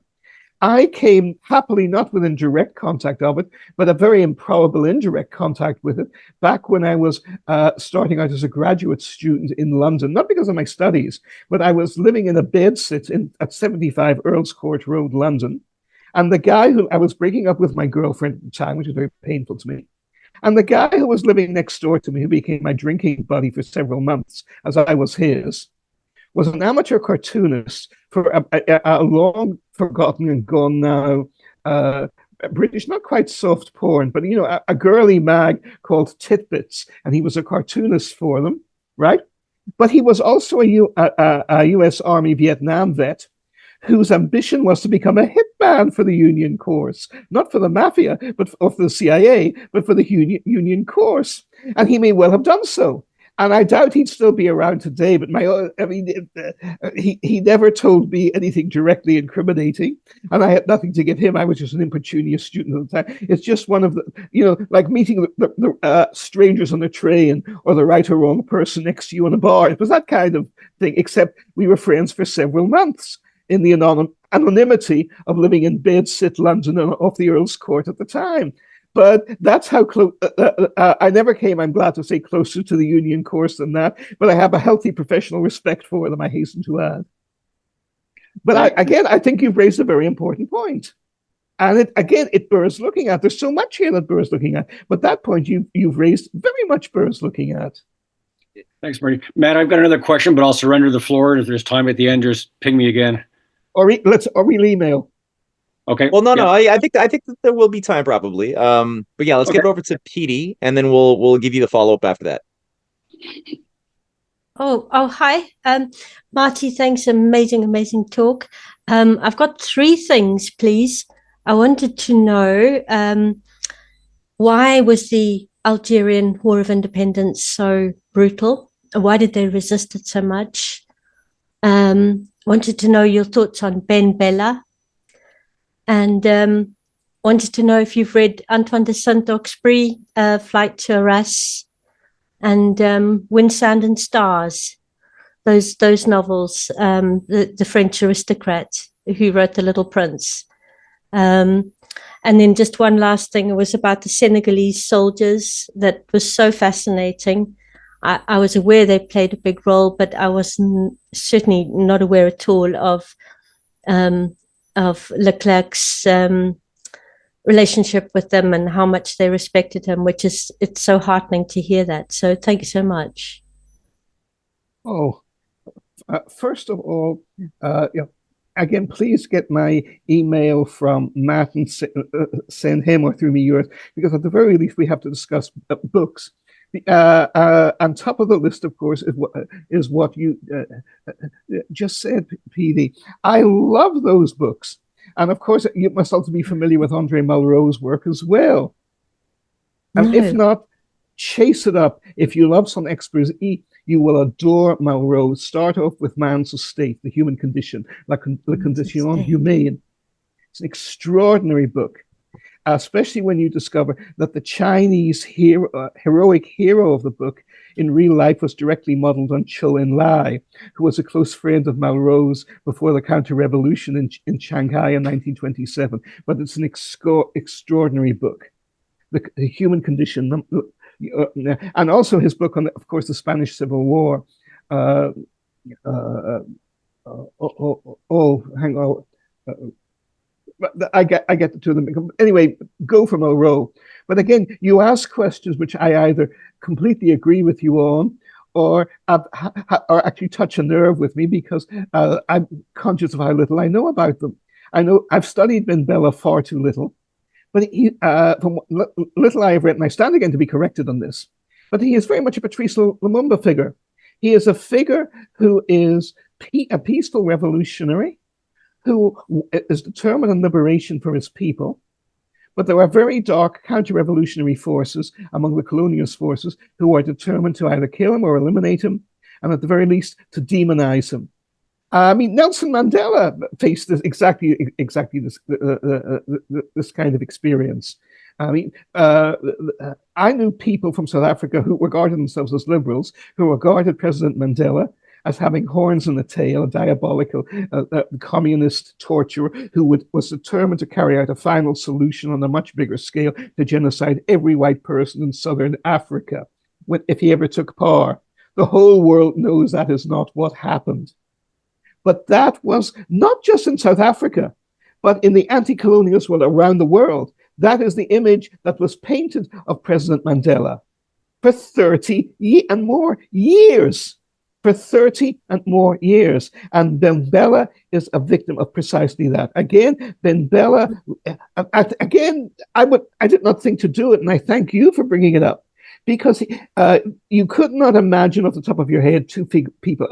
I came happily not within direct contact of it, but a very improbable indirect contact with it back when I was starting out as a graduate student in London, not because of my studies, but I was living in a bedsit at 75 Earl's Court Road, London. And the guy who I was breaking up with my girlfriend at the time, which was very painful to me. And the guy who was living next door to me, who became my drinking buddy for several months, as I was his, was an amateur cartoonist for a long forgotten and gone now British, not quite soft porn, but a girly mag called Titbits, and he was a cartoonist for them, right? But he was also a U.S. Army Vietnam vet whose ambition was to become a hitman for the Union Course, not for the mafia, or for the CIA, but for the Union Course. And he may well have done so. And I doubt he'd still be around today, but he never told me anything directly incriminating, and I had nothing to give him. I was just an impecunious student at the time. It's just one of the, like meeting the strangers on the train, or the right or wrong person next to you in a bar. It was that kind of thing, except we were friends for several months in the anonymity of living in bedsit London and off the Earl's Court at the time. But that's how close I never came, I'm glad to say, closer to the Union Course than that. But I have a healthy professional respect for them, I hasten to add. But I think you've raised a very important point. And it bears looking at. There's so much here that bears looking at. But that point you've raised very much bears looking at. Thanks, Marty. Matt, I've got another question, but I'll surrender the floor. And if there's time at the end, just ping me again. Or we'll email. Okay. Well, no. I think that there will be time probably. But yeah, let's get over to Petey, and then we'll give you the follow up after that. Oh, hi, Marty. Thanks, amazing talk. I've got three things, please. I wanted to know why was the Algerian War of Independence so brutal? Why did they resist it so much? Wanted to know your thoughts on Ben Bella, and wanted to know if you've read Antoine de Saint-Exupéry, Flight to Arras, and Wind, Sound and Stars. Those novels, the French aristocrat who wrote The Little Prince. And then just one last thing, it was about the Senegalese soldiers that was so fascinating. I was aware they played a big role, but I was certainly not aware at all of Leclerc's relationship with them and how much they respected him, it's so heartening to hear that. So thank you so much. Oh, first of all, again, please get my email from Martin, send him or through me yours, because at the very least we have to discuss books. On top of the list, of course, is what you just said, PD. I love those books. And of course, you must also be familiar with Andre Malraux's work as well. And No. if not, chase it up. If you love some expertise, you will adore Malraux. Start off with Man's Estate, The Human Condition, La Condition Humaine. It's an extraordinary book, especially when you discover that the Chinese heroic hero of the book in real life was directly modeled on Zhou Enlai, who was a close friend of Malraux's before the counter-revolution in Shanghai in 1927. But it's an extraordinary book, The Human Condition. And also his book on, of course, the Spanish Civil War. Hang on. I get the two of them. Anyway, go for Malraux. But again, you ask questions which I either completely agree with you on, or actually touch a nerve with me, because I'm conscious of how little I know about them. I know I've studied Ben Bella far too little, but from what little I have read, and I stand again to be corrected on this, but he is very much a Patrice Lumumba figure. He is a figure who is a peaceful revolutionary, who is determined on liberation for his people. But there are very dark counter-revolutionary forces among the colonialist forces who are determined to either kill him or eliminate him, and at the very least, to demonize him. I mean, Nelson Mandela faced exactly this kind of experience. I mean, I knew people from South Africa who regarded themselves as liberals, who regarded President Mandela as having horns in the tail, a diabolical communist torturer who was determined to carry out a final solution on a much bigger scale to genocide every white person in southern Africa if he ever took power. The whole world knows that is not what happened. But that was not just in South Africa, but in the anti-colonialist world around the world. That is the image that was painted of President Mandela for 30 and more years. For 30 and more years. And Ben Bella is a victim of precisely that. Again, Ben Bella, again, I did not think to do it, and I thank you for bringing it up, because you could not imagine off the top of your head two people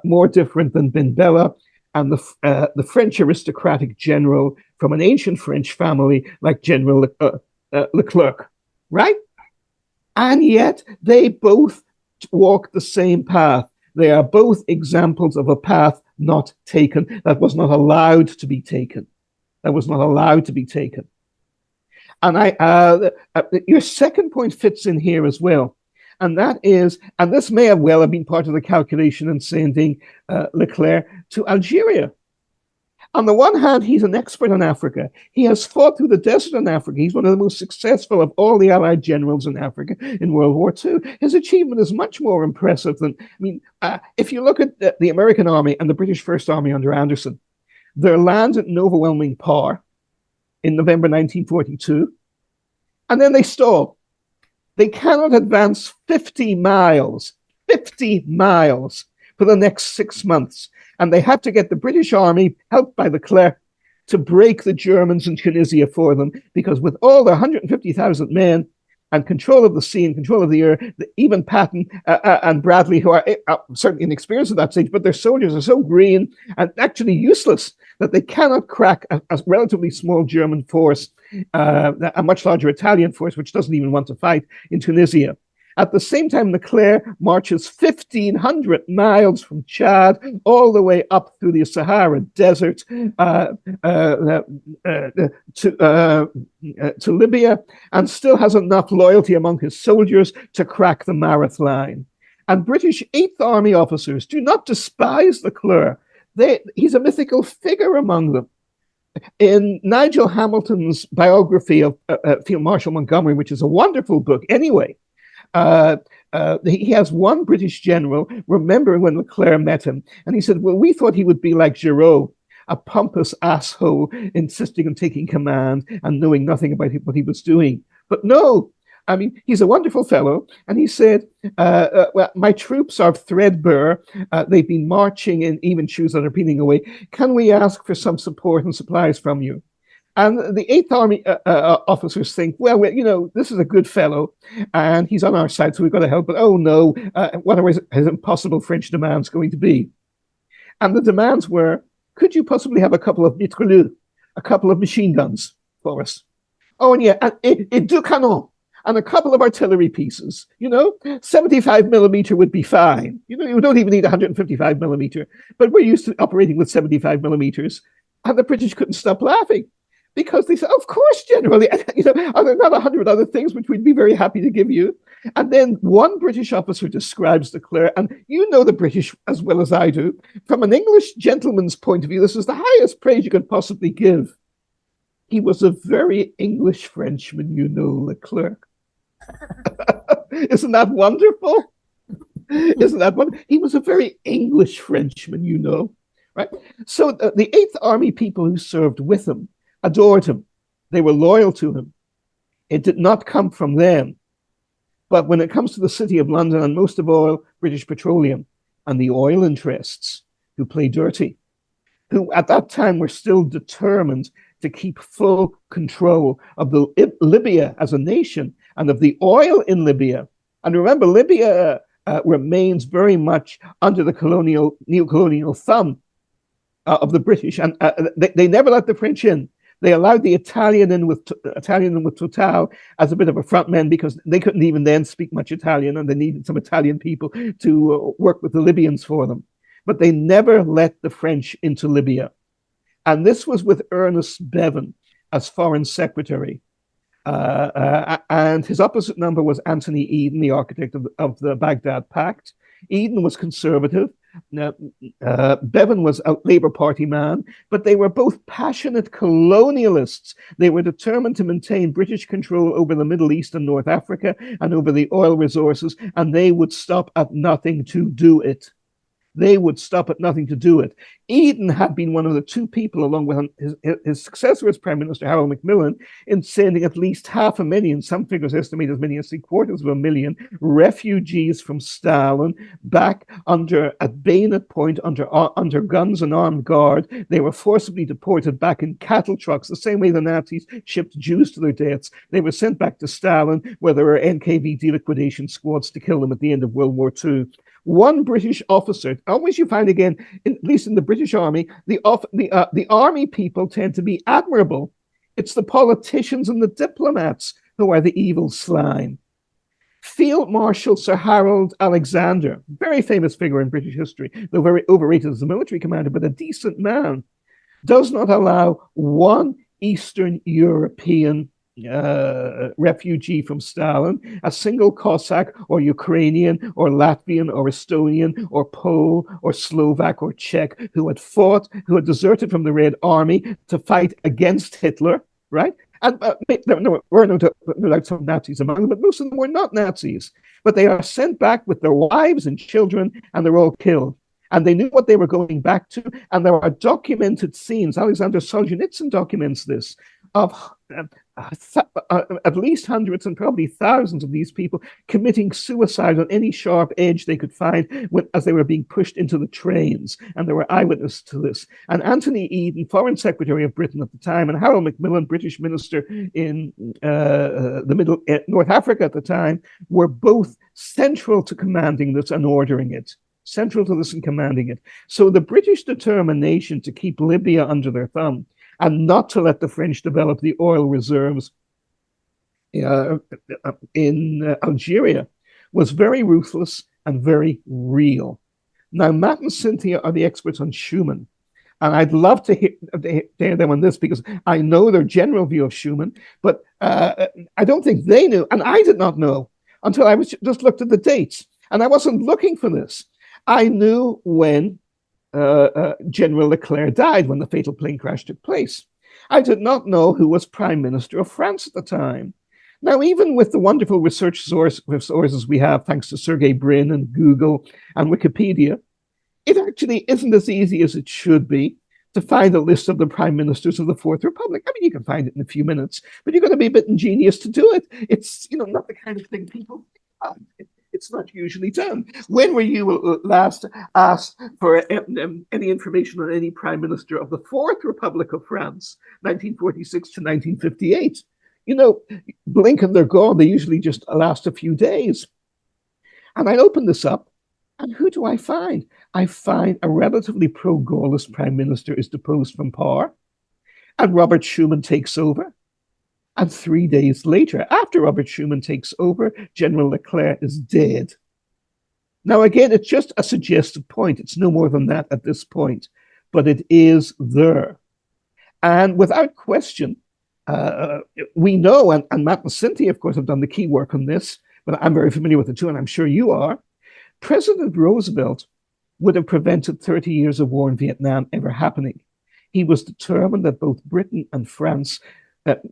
more different than Ben Bella and the French aristocratic general from an ancient French family like General Leclerc, right? And yet they both walk the same path. They are both examples of a path not taken, that was not allowed to be taken. That was not allowed to be taken. And your second point fits in here as well. And that is, and this may have well have been part of the calculation in sending Leclerc to Algeria. On the one hand, he's an expert on Africa. He has fought through the desert in Africa. He's one of the most successful of all the Allied generals in Africa in World War II. His achievement is much more impressive than, I mean, if you look at the American Army and the British First Army under Anderson, they're landed in overwhelming power in November 1942, and then they stall. They cannot advance 50 miles for the next 6 months. And they had to get the British Army, helped by Leclerc, to break the Germans in Tunisia for them, because with all their 150,000 men, and control of the sea and control of the air. Even Patton and Bradley, who are certainly inexperienced at that stage, but their soldiers are so green and actually useless that they cannot crack a relatively small German force, a much larger Italian force, which doesn't even want to fight in Tunisia. At the same time, Leclerc marches 1,500 miles from Chad all the way up through the Sahara Desert to Libya, and still has enough loyalty among his soldiers to crack the Mareth line. And British Eighth Army officers do not despise Leclerc. He's a mythical figure among them. In Nigel Hamilton's biography of Field Marshal Montgomery, which is a wonderful book anyway, he has one British general remembering when Leclerc met him, and he said, well, we thought he would be like Giraud, a pompous asshole insisting on taking command and knowing nothing about what he was doing. But no, I mean, he's a wonderful fellow. And he said, well, my troops are threadbare. They've been marching in even shoes that are peeling away. Can we ask for some support and supplies from you? And the Eighth Army officers think, well, this is a good fellow, and he's on our side, so we've got to help. But oh no, what are his impossible French demands going to be? And the demands were, could you possibly have a couple of mitrailleuses, a couple of machine guns for us? Oh, and yeah, and deux canons, and a couple of artillery pieces. 75 millimeter would be fine. You don't even need 155 millimeter, but we're used to operating with 75 millimeters. And the British couldn't stop laughing, because they said, of course, generally, are there not 100 other things which we'd be very happy to give you? And then one British officer describes Leclerc, and you know the British as well as I do. From an English gentleman's point of view, this is the highest praise you could possibly give. He was a very English Frenchman, Leclerc. Isn't that wonderful? Isn't that wonderful? He was a very English Frenchman, right? So the Eighth Army people who served with him adored him. They were loyal to him. It did not come from them. But when it comes to the City of London, and most of all, British Petroleum and the oil interests who play dirty, who at that time were still determined to keep full control of Libya as a nation and of the oil in Libya. And remember, Libya remains very much under the neo-colonial thumb of the British, and they never let the French in. They allowed the Italian in with Total as a bit of a front man, because they couldn't even then speak much Italian, and they needed some Italian people to work with the Libyans for them. But they never let the French into Libya. And this was with Ernest Bevin as Foreign Secretary. And his opposite number was Anthony Eden, the architect of the Baghdad Pact. Eden was conservative. Bevin was a Labour Party man, but they were both passionate colonialists. They were determined to maintain British control over the Middle East and North Africa and over the oil resources, and they would stop at nothing to do it. They would stop at nothing to do it. Eden had been one of the two people, along with his successor as Prime Minister, Harold Macmillan, in sending at least 500,000, some figures estimate as many as 750,000 refugees from Stalin back at bayonet point under guns and armed guard. They were forcibly deported back in cattle trucks, the same way the Nazis shipped Jews to their deaths. They were sent back to Stalin, where there were NKVD liquidation squads to kill them at the end of World War II. One British officer, always you find again, at least in the British Army, the army people tend to be admirable. It's the politicians and the diplomats who are the evil slime. Field Marshal Sir Harold Alexander, very famous figure in British history, though very overrated as a military commander, but a decent man, does not allow one Eastern European refugee from Stalin, a single Cossack or Ukrainian or Latvian or Estonian or Pole or Slovak or Czech who had deserted from the Red Army to fight against Hitler, right? And there were no doubt some Nazis among them, but most of them were not Nazis. But they are sent back with their wives and children, and they're all killed. And they knew what they were going back to, and there are documented scenes. Alexander Solzhenitsyn documents this, of at least hundreds and probably thousands of these people committing suicide on any sharp edge they could find as they were being pushed into the trains. And there were eyewitnesses to this. And Anthony Eden, Foreign Secretary of Britain at the time, and Harold Macmillan, British Minister in North Africa at the time, were both central to commanding this and ordering it. Central to this and commanding it. So the British determination to keep Libya under their thumb and not to let the French develop the oil reserves in Algeria was very ruthless and very real. Now, Matt and Cynthia are the experts on Schuman, and I'd love to hear them on this because I know their general view of Schuman, but I don't think they knew, and I did not know until I was just looked at the dates, and I wasn't looking for this. I knew when General Leclerc died, when the fatal plane crash took place. I did not know who was Prime Minister of France at the time. Now, even with the wonderful research sources we have, thanks to Sergey Brin and Google and Wikipedia, it actually isn't as easy as it should be to find a list of the prime ministers of the Fourth Republic. I mean, you can find it in a few minutes, but you've got to be a bit ingenious to do it. It's, not the kind of thing people think about. It's not usually done. When were you last asked for any information on any prime minister of the Fourth Republic of France, 1946 to 1958? Blink and they're gone. They usually just last a few days. And I open this up, and who do I find? I find a relatively pro-Gaullist prime minister is deposed from power, and Robert Schuman takes over. And 3 days later, after Robert Schuman takes over, General Leclerc is dead. Now, again, it's just a suggested point. It's no more than that at this point, but it is there. And without question, we know, and Matt and Cynthia, of course, have done the key work on this, but I'm very familiar with it too, and I'm sure you are. President Roosevelt would have prevented 30 years of war in Vietnam ever happening. He was determined that both Britain and France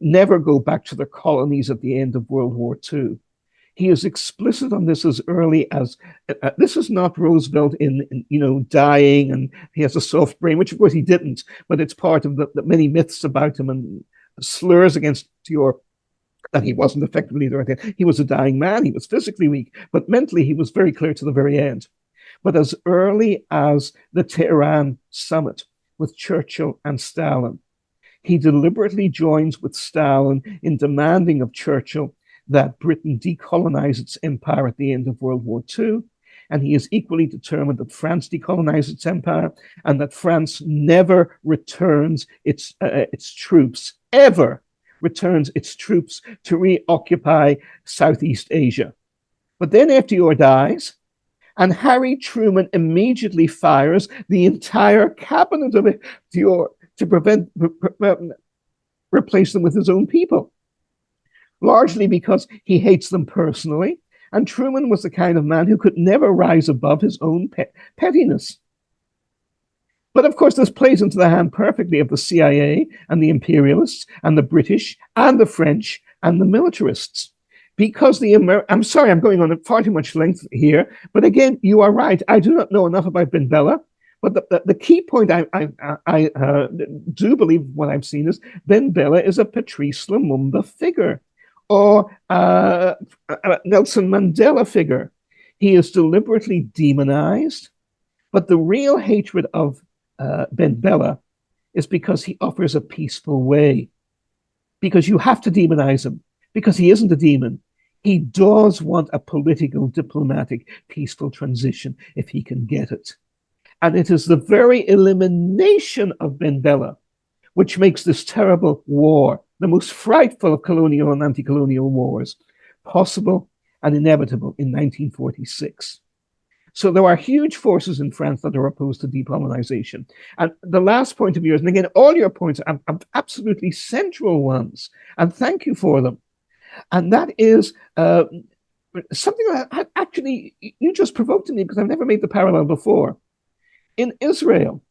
never go back to their colonies at the end of World War II. He is explicit on this as early as this is not Roosevelt in dying and he has a soft brain, which of course he didn't, but it's part of the many myths about him and slurs against Europe that he wasn't effectively the right thing. He was a dying man. He was physically weak, but mentally he was very clear to the very end. But as early as the Tehran summit with Churchill and Stalin, he deliberately joins with Stalin in demanding of Churchill that Britain decolonize its empire at the end of World War II. And he is equally determined that France decolonize its empire and that France never returns its troops, ever returns its troops to reoccupy Southeast Asia. But then FDR dies, and Harry Truman immediately fires the entire cabinet of FDR to replace them with his own people, largely because he hates them personally. And Truman was the kind of man who could never rise above his own pettiness. But of course, this plays into the hand perfectly of the CIA and the imperialists and the British and the French and the militarists. Because I'm sorry, I'm going on at far too much length here. But again, you are right. I do not know enough about Ben Bella. But the key point I do believe what I've seen is Ben Bella is a Patrice Lumumba figure or Nelson Mandela figure. He is deliberately demonized, but the real hatred of Ben Bella is because he offers a peaceful way. Because you have to demonize him, because he isn't a demon. He does want a political, diplomatic, peaceful transition if he can get it. And it is the very elimination of Ben Bella which makes this terrible war, the most frightful of colonial and anti-colonial wars, possible and inevitable in 1946. So there are huge forces in France that are opposed to decolonization. And the last point of yours, and again, all your points are absolutely central ones, and thank you for them. And that is something that actually, you just provoked me because I've never made the parallel before. In Israel,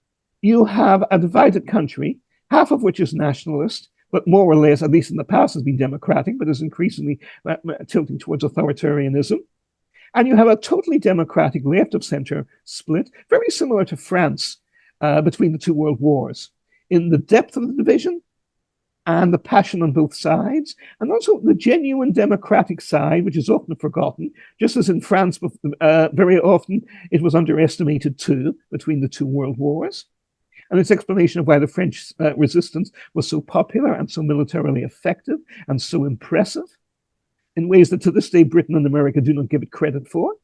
you have a divided country, half of which is nationalist, but more or less, at least in the past, has been democratic, but is increasingly tilting towards authoritarianism. And you have a totally democratic left-of-center split, very similar to France between the two world wars, in the depth of the division and the passion on both sides, and also the genuine democratic side, which is often forgotten, just as in France, very often it was underestimated too, between the two world wars. And its explanation of why the French resistance was so popular and so militarily effective and so impressive in ways that to this day Britain and America do not give it credit for.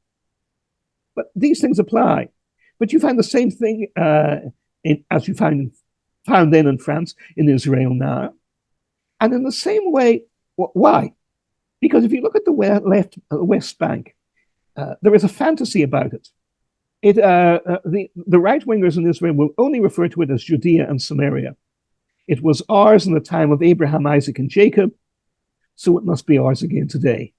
But these things apply. But you find the same thing as you found then in France, in Israel now. And in the same way, why? Because if you look at the West Bank, there is a fantasy about it. The right-wingers in Israel will only refer to it as Judea and Samaria. It was ours in the time of Abraham, Isaac, and Jacob, so it must be ours again today.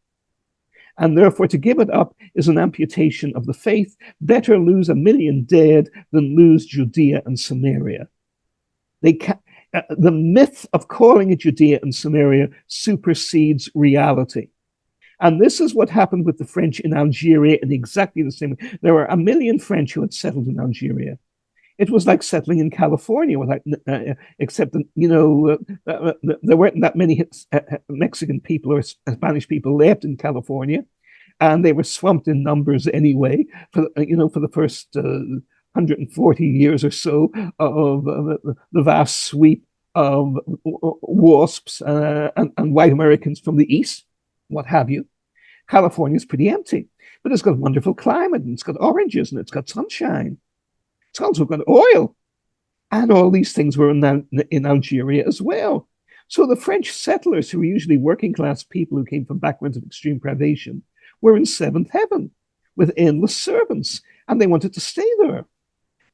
And therefore, to give it up is an amputation of the faith. Better lose 1 million dead than lose Judea and Samaria. The myth of calling it Judea and Samaria supersedes reality. And this is what happened with the French in Algeria in exactly the same way. There were 1 million French who had settled in Algeria. It was like settling in California, except that, there weren't that many Mexican people or Spanish people left in California, and they were swamped in numbers anyway for the first 140 years or so of the vast sweep of WASPs and white Americans from the East, what have you. California is pretty empty, but it's got a wonderful climate, and it's got oranges, and it's got sunshine. It's also got oil. And all these things were in Algeria as well. So the French settlers, who were usually working class people who came from backgrounds of extreme privation, were in seventh heaven with endless servants, and they wanted to stay there.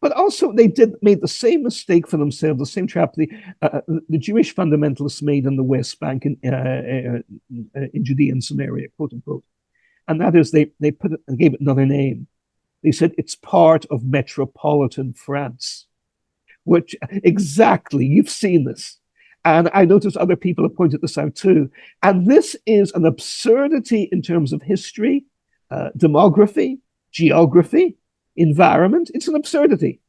But also they made the same mistake for themselves, the same trap the Jewish fundamentalists made in the West Bank in Judea and Samaria, quote unquote. And that is they gave it another name. They said it's part of metropolitan France, which exactly, you've seen this. And I noticed other people have pointed this out too. And this is an absurdity in terms of history, demography, geography, environment. It's an absurdity,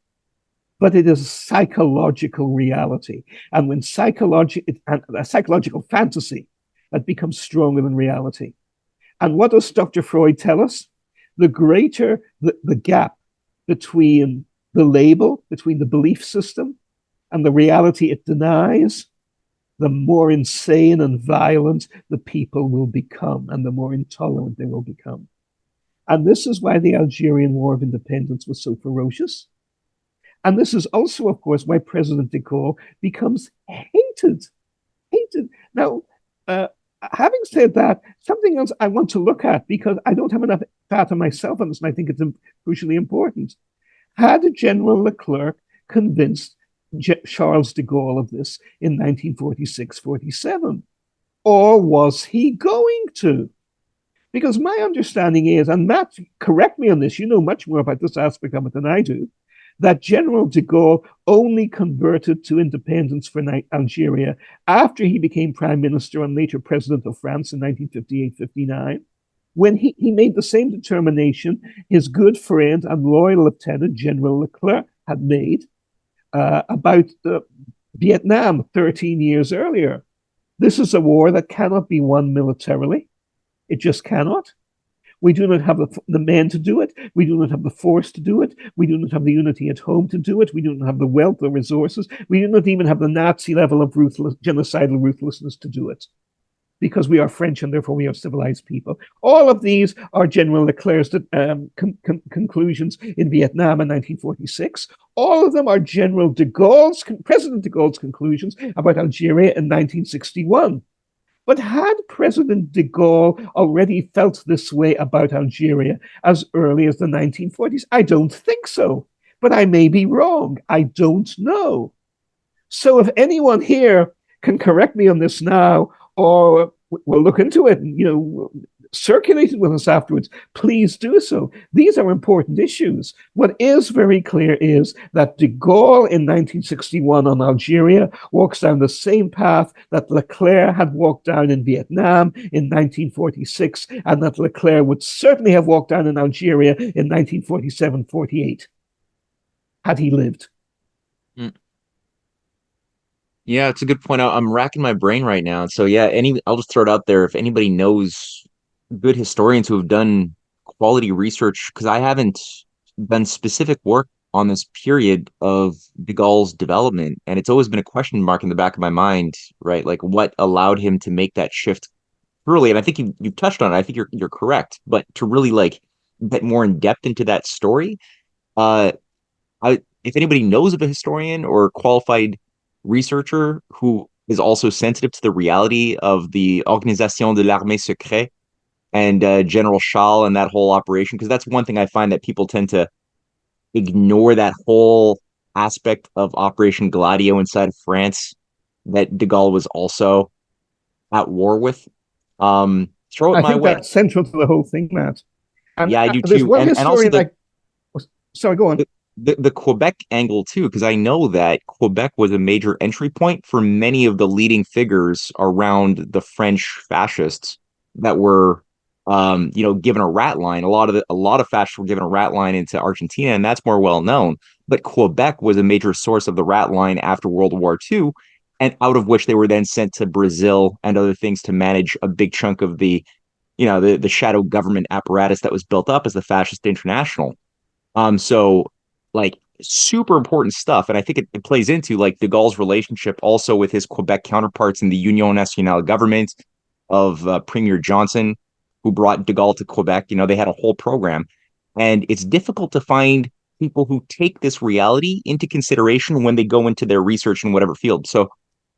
but it is a psychological reality. And when a psychological fantasy that becomes stronger than reality. And what does Dr. Freud tell us? The greater the gap between the label, between the belief system and the reality it denies, the more insane and violent the people will become, and the more intolerant they will become. And this is why the Algerian War of Independence was so ferocious. And this is also, of course, why President DeGaulle becomes hated. Now, having said that, something else I want to look at, because I don't have enough data myself on this, and I think it's crucially important. Had General Leclerc convinced Charles de Gaulle of this in 1946-47? Or was he going to? Because my understanding is, and Matt, correct me on this, you know much more about this aspect of it than I do, that General de Gaulle only converted to independence for Algeria after he became prime minister and later president of France in 1958-59, when he made the same determination his good friend and loyal lieutenant, General Leclerc, had made about Vietnam 13 years earlier. This is a war that cannot be won militarily. It just cannot. We do not have the men to do it. We do not have the force to do it. We do not have the unity at home to do it. We do not have the wealth or resources. We do not even have the Nazi level of genocidal ruthlessness to do it, because we are French and therefore we are civilized people. All of these are General Leclerc's conclusions in Vietnam in 1946. All of them are President de Gaulle's conclusions about Algeria in 1961. But had President de Gaulle already felt this way about Algeria as early as the 1940s? I don't think so, but I may be wrong. I don't know. So if anyone here can correct me on this now, or we'll look into it and, circulate it with us afterwards, please do so. These are important issues. What is very clear is that de Gaulle in 1961 on Algeria walks down the same path that Leclerc had walked down in Vietnam in 1946, and that Leclerc would certainly have walked down in Algeria in 1947-48, had he lived. Yeah, it's a good point. I'm racking my brain right now. So yeah, I'll just throw it out there. If anybody knows good historians who have done quality research, because I haven't done specific work on this period of de Gaulle's development, and it's always been a question mark in the back of my mind, right? Like what allowed him to make that shift early? And I think you've touched on it. I think you're correct. But to really like get more in depth into that story, uh, if anybody knows of a historian or qualified researcher who is also sensitive to the reality of the Organisation de l'Armée Secrète and General Schall and that whole operation, because that's one thing I find that people tend to ignore, that whole aspect of Operation Gladio inside of France that de Gaulle was also at war with. Throw it I my think way. that's central to the whole thing, Matt. And Yeah, I do there's too. one And also historian sorry, go on. the Quebec angle too, because I know that Quebec was a major entry point for many of the leading figures around the French fascists that were, given a rat line. A lot of fascists were given a rat line into Argentina, and that's more well known. But Quebec was a major source of the rat line after World War II, and out of which they were then sent to Brazil and other things to manage a big chunk of the shadow government apparatus that was built up as the Fascist International. So like super important stuff. And I think it plays into like de Gaulle's relationship also with his Quebec counterparts in the Union Nationale government of Premier Johnson, who brought de Gaulle to Quebec. They had a whole program. And it's difficult to find people who take this reality into consideration when they go into their research in whatever field. So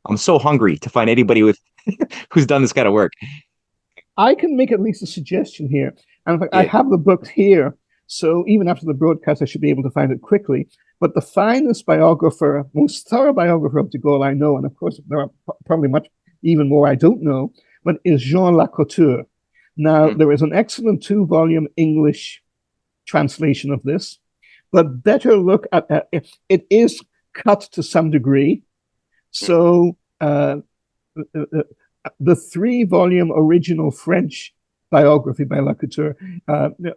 I'm so hungry to find anybody with who's done this kind of work. I can make at least a suggestion here. And in fact, I Yeah. have the book here. So even after the broadcast, I should be able to find it quickly. But the finest biographer, most thorough biographer of de Gaulle I know, and of course, there are probably much even more I don't know, but is Jean Lacouture. Now, there is an excellent 2-volume English translation of this, but better look at it is cut to some degree. So the 3-volume original French biography by Lacouture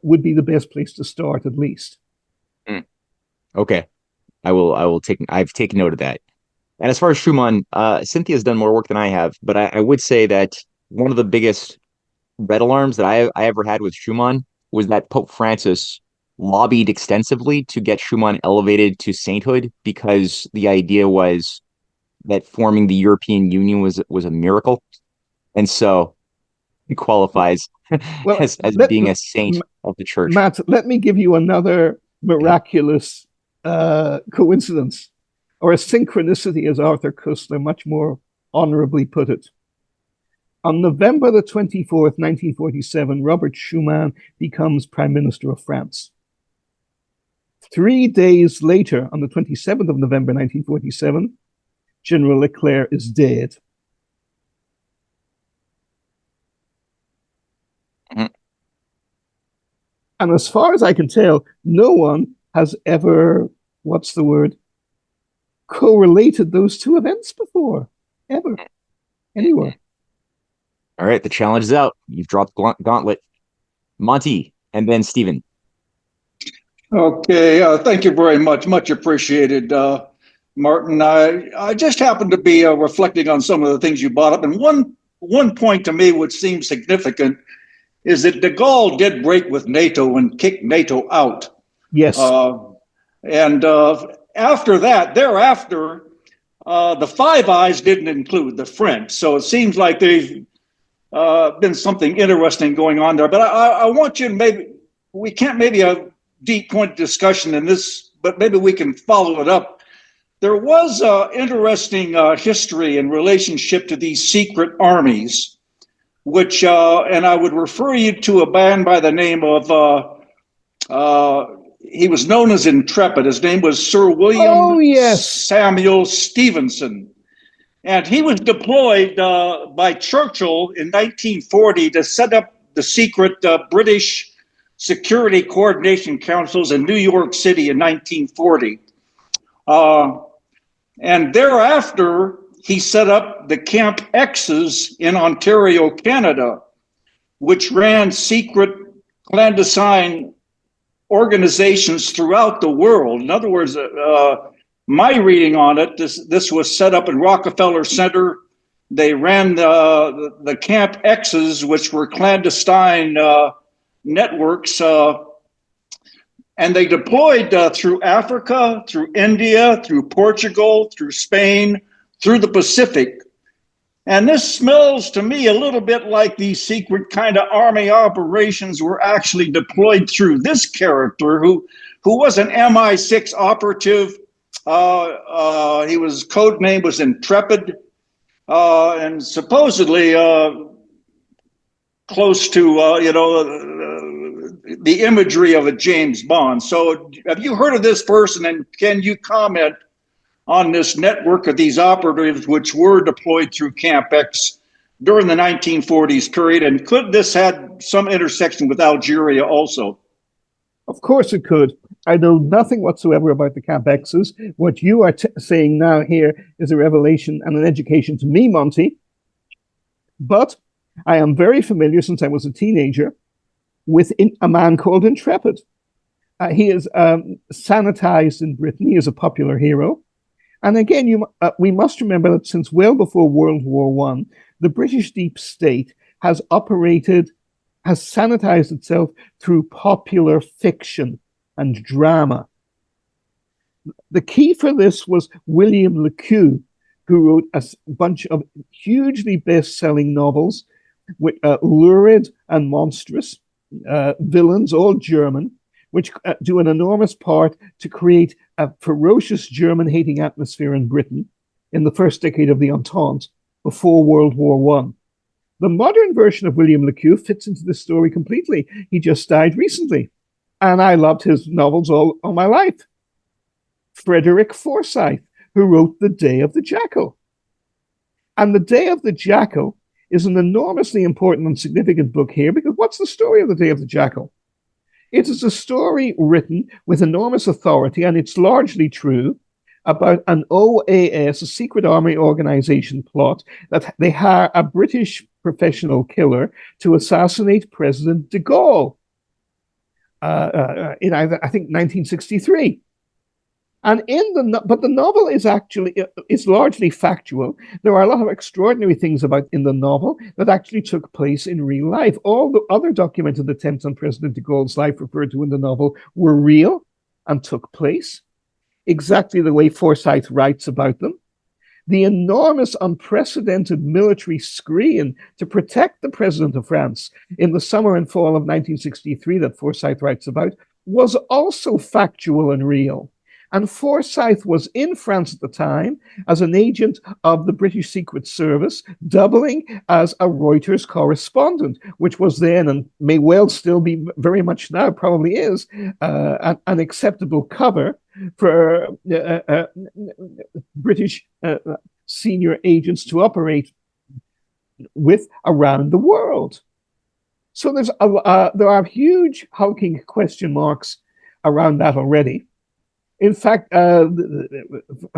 would be the best place to start, at least. Okay. I've taken note of that. And as far as Schumann, Cynthia's done more work than I have, but I would say that one of the biggest red alarms that I ever had with Schumann was that Pope Francis lobbied extensively to get Schumann elevated to sainthood, because the idea was that forming the European Union was a miracle. And so he qualifies Well, as being a saint of the church. Matt, let me give you another miraculous coincidence, or a synchronicity, as Arthur Koestler much more honorably put it. On November the 24th, 1947, Robert Schuman becomes Prime Minister of France. 3 days later, on the 27th of November, 1947, General Leclerc is dead. Mm-hmm. And as far as I can tell, no one has ever, correlated those two events before, ever, anywhere. All right, the challenge is out. You've dropped gauntlet. Monty, and then Stephen. Okay, thank you very much. Much appreciated, Martin. I just happened to be reflecting on some of the things you brought up, and one point to me which seems significant is that de Gaulle did break with NATO and kick NATO out. Yes. And thereafter, the Five Eyes didn't include the French. So it seems like there's been something interesting going on there. But I want you to we can't maybe a deep point discussion in this, but maybe we can follow it up. There was interesting history in relationship to these secret armies, which, and I would refer you to a man by the name of, he was known as Intrepid. His name was Sir William Samuel Stevenson. And he was deployed by Churchill in 1940 to set up the secret British Security Coordination Councils in New York City in 1940. And thereafter, he set up the Camp X's in Ontario, Canada, which ran secret clandestine organizations throughout the world. In other words, my reading on it, this was set up in Rockefeller Center. They ran the Camp X's, which were clandestine networks, and they deployed through Africa, through India, through Portugal, through Spain, through the Pacific. And this smells to me a little bit like these secret kind of army operations were actually deployed through this character who was an MI6 operative. He was code name was Intrepid, and supposedly close to the imagery of a James Bond. So have you heard of this person, and can you comment on this network of these operatives which were deployed through Camp X during the 1940s period? And could this have some intersection with Algeria also? Of course it could. I know nothing whatsoever about the Camp X's. What you are saying now here is a revelation and an education to me, Monty. But I am very familiar, since I was a teenager, with a man called Intrepid. He is sanitized in Britain. He is a popular hero. And again, we must remember that since well before World War I, the British deep state has sanitized itself through popular fiction and drama. The key for this was William Le Queux, who wrote a bunch of hugely best-selling novels with lurid and monstrous villains, all German, which do an enormous part to create a ferocious German-hating atmosphere in Britain in the first decade of the Entente, before World War I. The modern version of William Le Queux fits into this story completely. He just died recently, and I loved his novels all my life. Frederick Forsyth, who wrote The Day of the Jackal. And The Day of the Jackal is an enormously important and significant book here, because what's the story of The Day of the Jackal? It is a story written with enormous authority, and it's largely true, about an OAS, a secret army organization plot, that they hire a British professional killer to assassinate President DeGaulle in either, I think, 1963. And but the novel is actually, it's largely factual. There are a lot of extraordinary things in the novel that actually took place in real life. All the other documented attempts on President de Gaulle's life referred to in the novel were real and took place exactly the way Forsyth writes about them. The enormous, unprecedented military screen to protect the president of France in the summer and fall of 1963 that Forsyth writes about was also factual and real. And Forsyth was in France at the time as an agent of the British Secret Service, doubling as a Reuters correspondent, which was then, and may well still be very much now, probably is, an acceptable cover for British senior agents to operate with around the world. So there are huge hulking question marks around that already. In fact,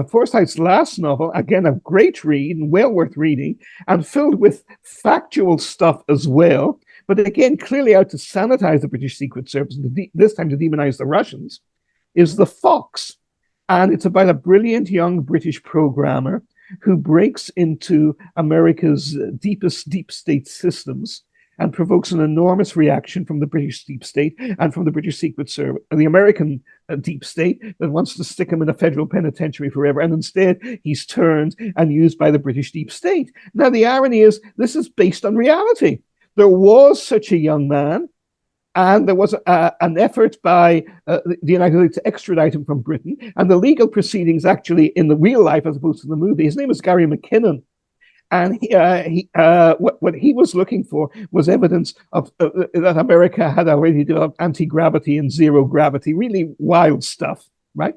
Forsyth's last novel, again, a great read and well worth reading, and filled with factual stuff as well, but again, clearly out to sanitize the British Secret Service, and this time to demonize the Russians, is The Fox. And it's about a brilliant young British programmer who breaks into America's deepest deep state systems and provokes an enormous reaction from the British deep state and from the British Secret Service, the American deep state that wants to stick him in a federal penitentiary forever. And instead, he's turned and used by the British deep state. Now, the irony is, this is based on reality. There was such a young man, and there was an effort by the United States to extradite him from Britain. And the legal proceedings actually in the real life, as opposed to the movie, his name was Gary McKinnon. And what he was looking for was evidence of that America had already developed anti-gravity and zero gravity, really wild stuff, right?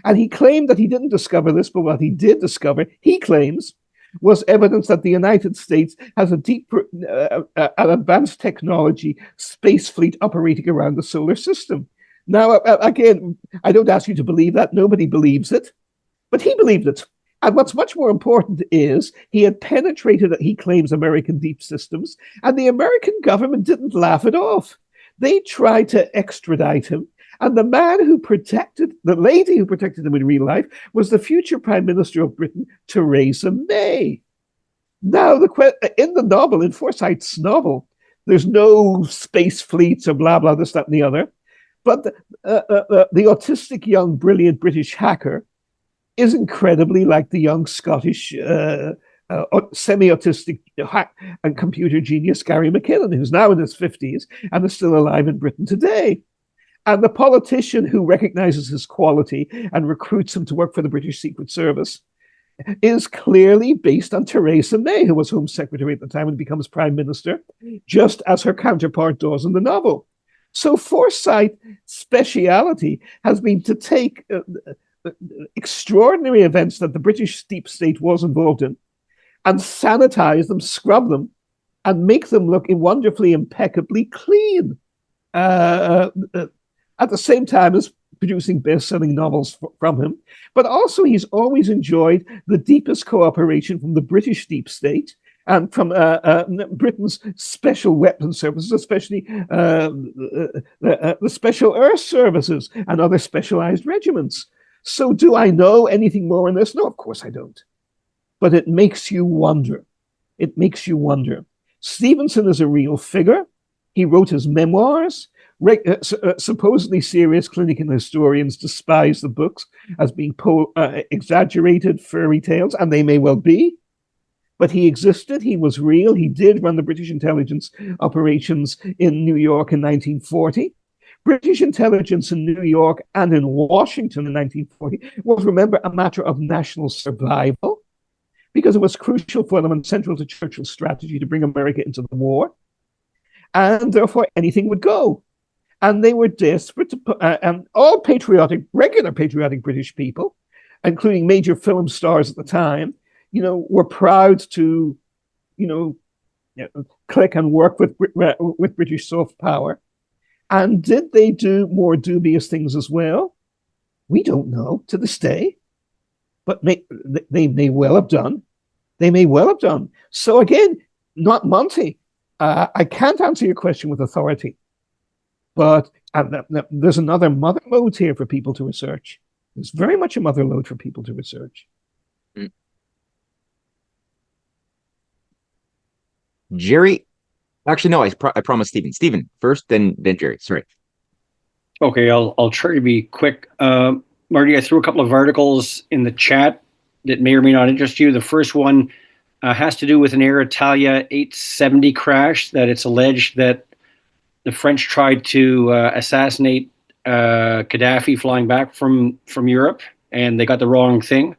And he claimed that he didn't discover this, but what he did discover, he claims, was evidence that the United States has an advanced technology space fleet operating around the solar system. Now, again, I don't ask you to believe that. Nobody believes it, but he believed it. And what's much more important is he had penetrated, he claims, American deep systems, and the American government didn't laugh it off. They tried to extradite him, And the lady who protected him in real life was the future Prime Minister of Britain, Theresa May. Now, in the novel, in Forsyth's novel, there's no space fleets or blah, blah, this, that, and the other. But the autistic, young, brilliant British hacker is incredibly like the young Scottish semi-autistic and computer genius Gary McKinnon, who's now in his 50s and is still alive in Britain today. And the politician who recognizes his quality and recruits him to work for the British Secret Service is clearly based on Theresa May, who was Home Secretary at the time and becomes Prime Minister, just as her counterpart does in the novel. So Forsyth's speciality has been to take extraordinary events that the British deep state was involved in and sanitize them, scrub them, and make them look wonderfully, impeccably clean. At the same time as producing best-selling novels from him. But also he's always enjoyed the deepest cooperation from the British deep state and from Britain's special weapons services, especially the Special Earth Services and other specialized regiments. So do I know anything more on this? No, of course I don't. But it makes you wonder. It makes you wonder. Stevenson is a real figure. He wrote his memoirs. Supposedly serious clinical historians despise the books as being exaggerated fairy tales, and they may well be. But he existed, he was real, he did run the British intelligence operations in New York in 1940. British intelligence in New York and in Washington in 1940 was, remember, a matter of national survival because it was crucial for them and central to Churchill's strategy to bring America into the war. And therefore, anything would go. And they were desperate to put, and all regular patriotic British people, including major film stars at the time, were proud to, click and work with British soft power. And did they do more dubious things as well? We don't know to this day, but they may well have done. They may well have done. So again, not Monty. I can't answer your question with authority. But there's another mother lode here for people to research. There's very much a mother lode for people to research. Jerry, actually, no, I promised Stephen. Stephen first, then Jerry. Sorry. Okay, I'll try to be quick. Marty, I threw a couple of articles in the chat that may or may not interest you. The first one has to do with an Air Italia 870 crash, that it's alleged that the French tried to assassinate Gaddafi flying back from Europe, and they got the wrong thing,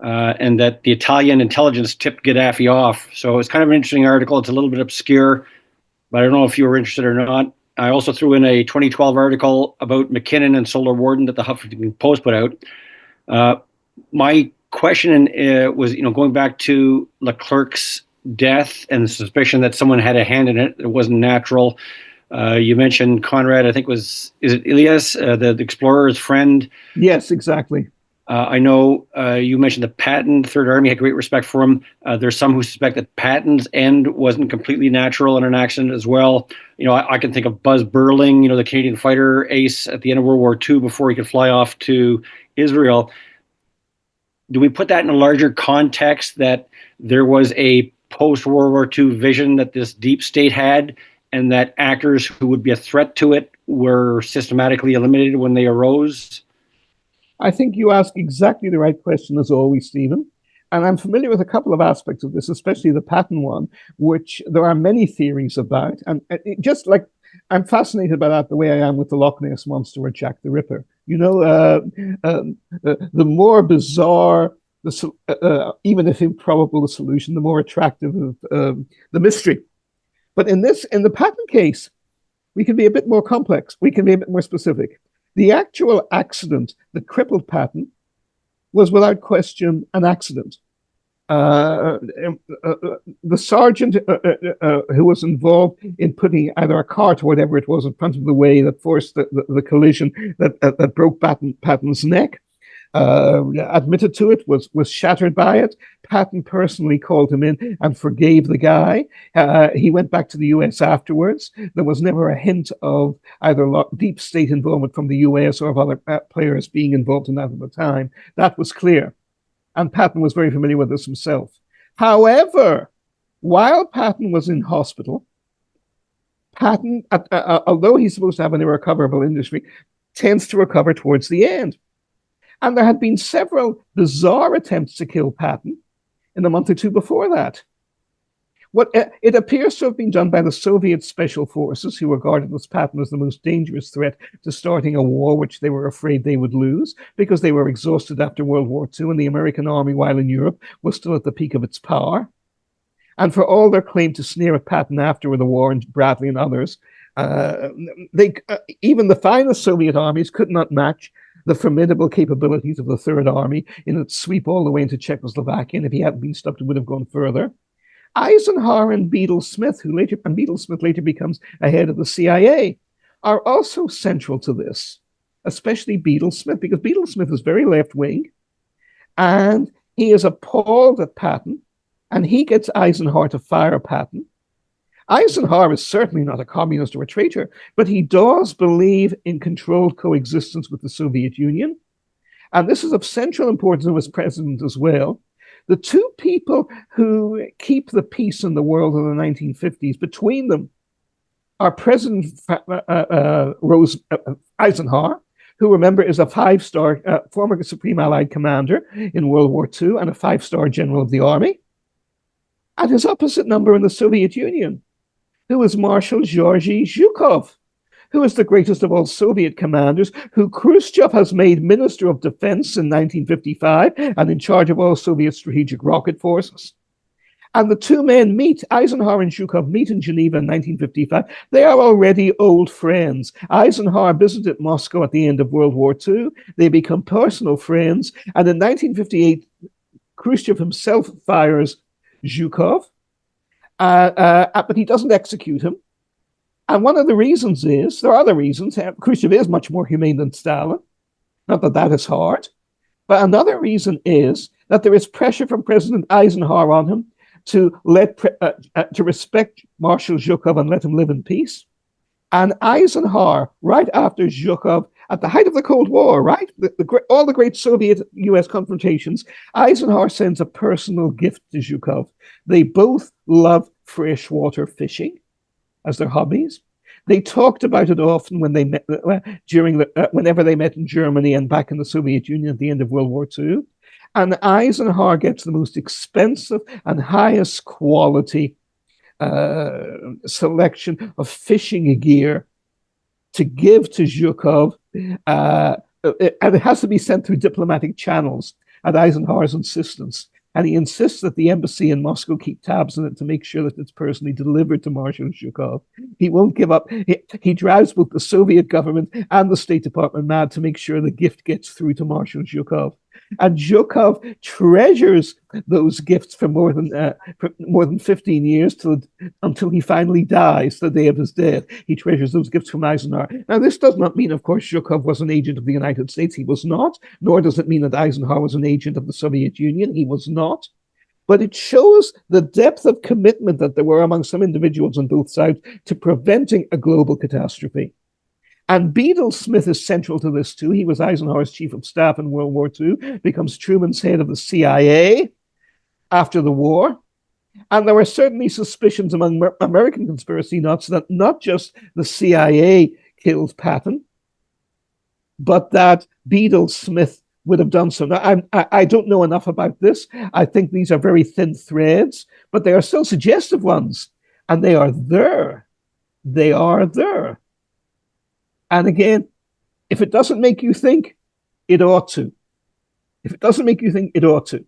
and that the Italian intelligence tipped Gaddafi off. So it's kind of an interesting article. It's a little bit obscure, but I don't know if you were interested or not. I also threw in a 2012 article about McKinnon and Solar Warden that the Huffington Post put out. My question was, going back to Leclerc's death and the suspicion that someone had a hand in it. It wasn't natural. You mentioned Conrad, I think is it Ilias, the explorer's friend? Yes, exactly. I know you mentioned the Patton Third Army had great respect for him. There's some who suspect that Patton's end wasn't completely natural in an accident as well. I can think of Buzz Burling, the Canadian fighter ace at the end of World War II before he could fly off to Israel. Do we put that in a larger context that there was a post-World War II vision that this deep state had, and that actors who would be a threat to it were systematically eliminated when they arose? I think you ask exactly the right question as always, Stephen. And I'm familiar with a couple of aspects of this, especially the Patton one, which there are many theories about. And just like I'm fascinated by that the way I am with the Loch Ness Monster or Jack the Ripper. The more bizarre, even if improbable the solution, the more attractive the mystery. But in the Patton case, we can be a bit more complex. We can be a bit more specific. The actual accident that crippled Patton was without question an accident. The sergeant who was involved in putting either a cart or whatever it was in front of the way that forced the collision that broke Patton's neck admitted to it, was shattered by it. Patton personally called him in and forgave the guy. He went back to the US afterwards. There was never a hint of either deep state involvement from the US or of other players being involved in that at the time. That was clear. And Patton was very familiar with this himself. However, while Patton was in hospital, Patton, although he's supposed to have an irrecoverable injury, tends to recover towards the end. And there had been several bizarre attempts to kill Patton in the month or two before that. It appears to have been done by the Soviet special forces, who regarded this Patton as the most dangerous threat to starting a war which they were afraid they would lose, because they were exhausted after World War II, and the American army, while in Europe, was still at the peak of its power. And for all their claim to sneer at Patton after the war, and Bradley and others, even the finest Soviet armies could not match the formidable capabilities of the Third Army in its sweep all the way into Czechoslovakia, and if he hadn't been stopped, it would have gone further. Eisenhower and Beadle Smith, Beadle Smith later becomes a head of the CIA, are also central to this, especially Beadle Smith, because Beadle Smith is very left-wing, and he is appalled at Patton, and he gets Eisenhower to fire Patton. Eisenhower is certainly not a communist or a traitor, but he does believe in controlled coexistence with the Soviet Union. And this is of central importance as president as well. The two people who keep the peace in the world in the 1950s, between them, are President Eisenhower, who, remember, is a five-star former Supreme Allied commander in World War II and a five-star general of the army, and his opposite number in the Soviet Union, who is Marshal Georgy Zhukov, who is the greatest of all Soviet commanders, who Khrushchev has made Minister of Defense in 1955 and in charge of all Soviet strategic rocket forces. And the two men meet, Eisenhower and Zhukov meet in Geneva in 1955. They are already old friends. Eisenhower visited Moscow at the end of World War II. They become personal friends. And in 1958, Khrushchev himself fires Zhukov, but he doesn't execute him. And one of the reasons is, there are other reasons, Khrushchev is much more humane than Stalin. Not that that is hard. But another reason is that there is pressure from President Eisenhower on him to respect Marshal Zhukov and let him live in peace. And Eisenhower, right after Zhukov, at the height of the Cold War, right, all the great Soviet-US confrontations, Eisenhower sends a personal gift to Zhukov. They both love freshwater fishing as their hobbies. They talked about it often when they met whenever they met in Germany and back in the Soviet Union at the end of World War II. And Eisenhower gets the most expensive and highest quality selection of fishing gear to give to Zhukov, and it has to be sent through diplomatic channels at Eisenhower's insistence. And he insists that the embassy in Moscow keep tabs on it to make sure that it's personally delivered to Marshal Zhukov. He won't give up. He drives both the Soviet government and the State Department mad to make sure the gift gets through to Marshal Zhukov. And Zhukov treasures those gifts for more than 15 years until he finally dies, the day of his death. He treasures those gifts from Eisenhower. Now, this does not mean, of course, Zhukov was an agent of the United States. He was not. Nor does it mean that Eisenhower was an agent of the Soviet Union. He was not. But it shows the depth of commitment that there were among some individuals on both sides to preventing a global catastrophe. And Beadle Smith is central to this too. He was Eisenhower's chief of staff in World War II, becomes Truman's head of the CIA after the war. And there were certainly suspicions among American conspiracy nuts that not just the CIA killed Patton, but that Beadle Smith would have done so. Now, I don't know enough about this. I think these are very thin threads, but they are still suggestive ones. And they are there. They are there. And again, if it doesn't make you think, it ought to. If it doesn't make you think, it ought to.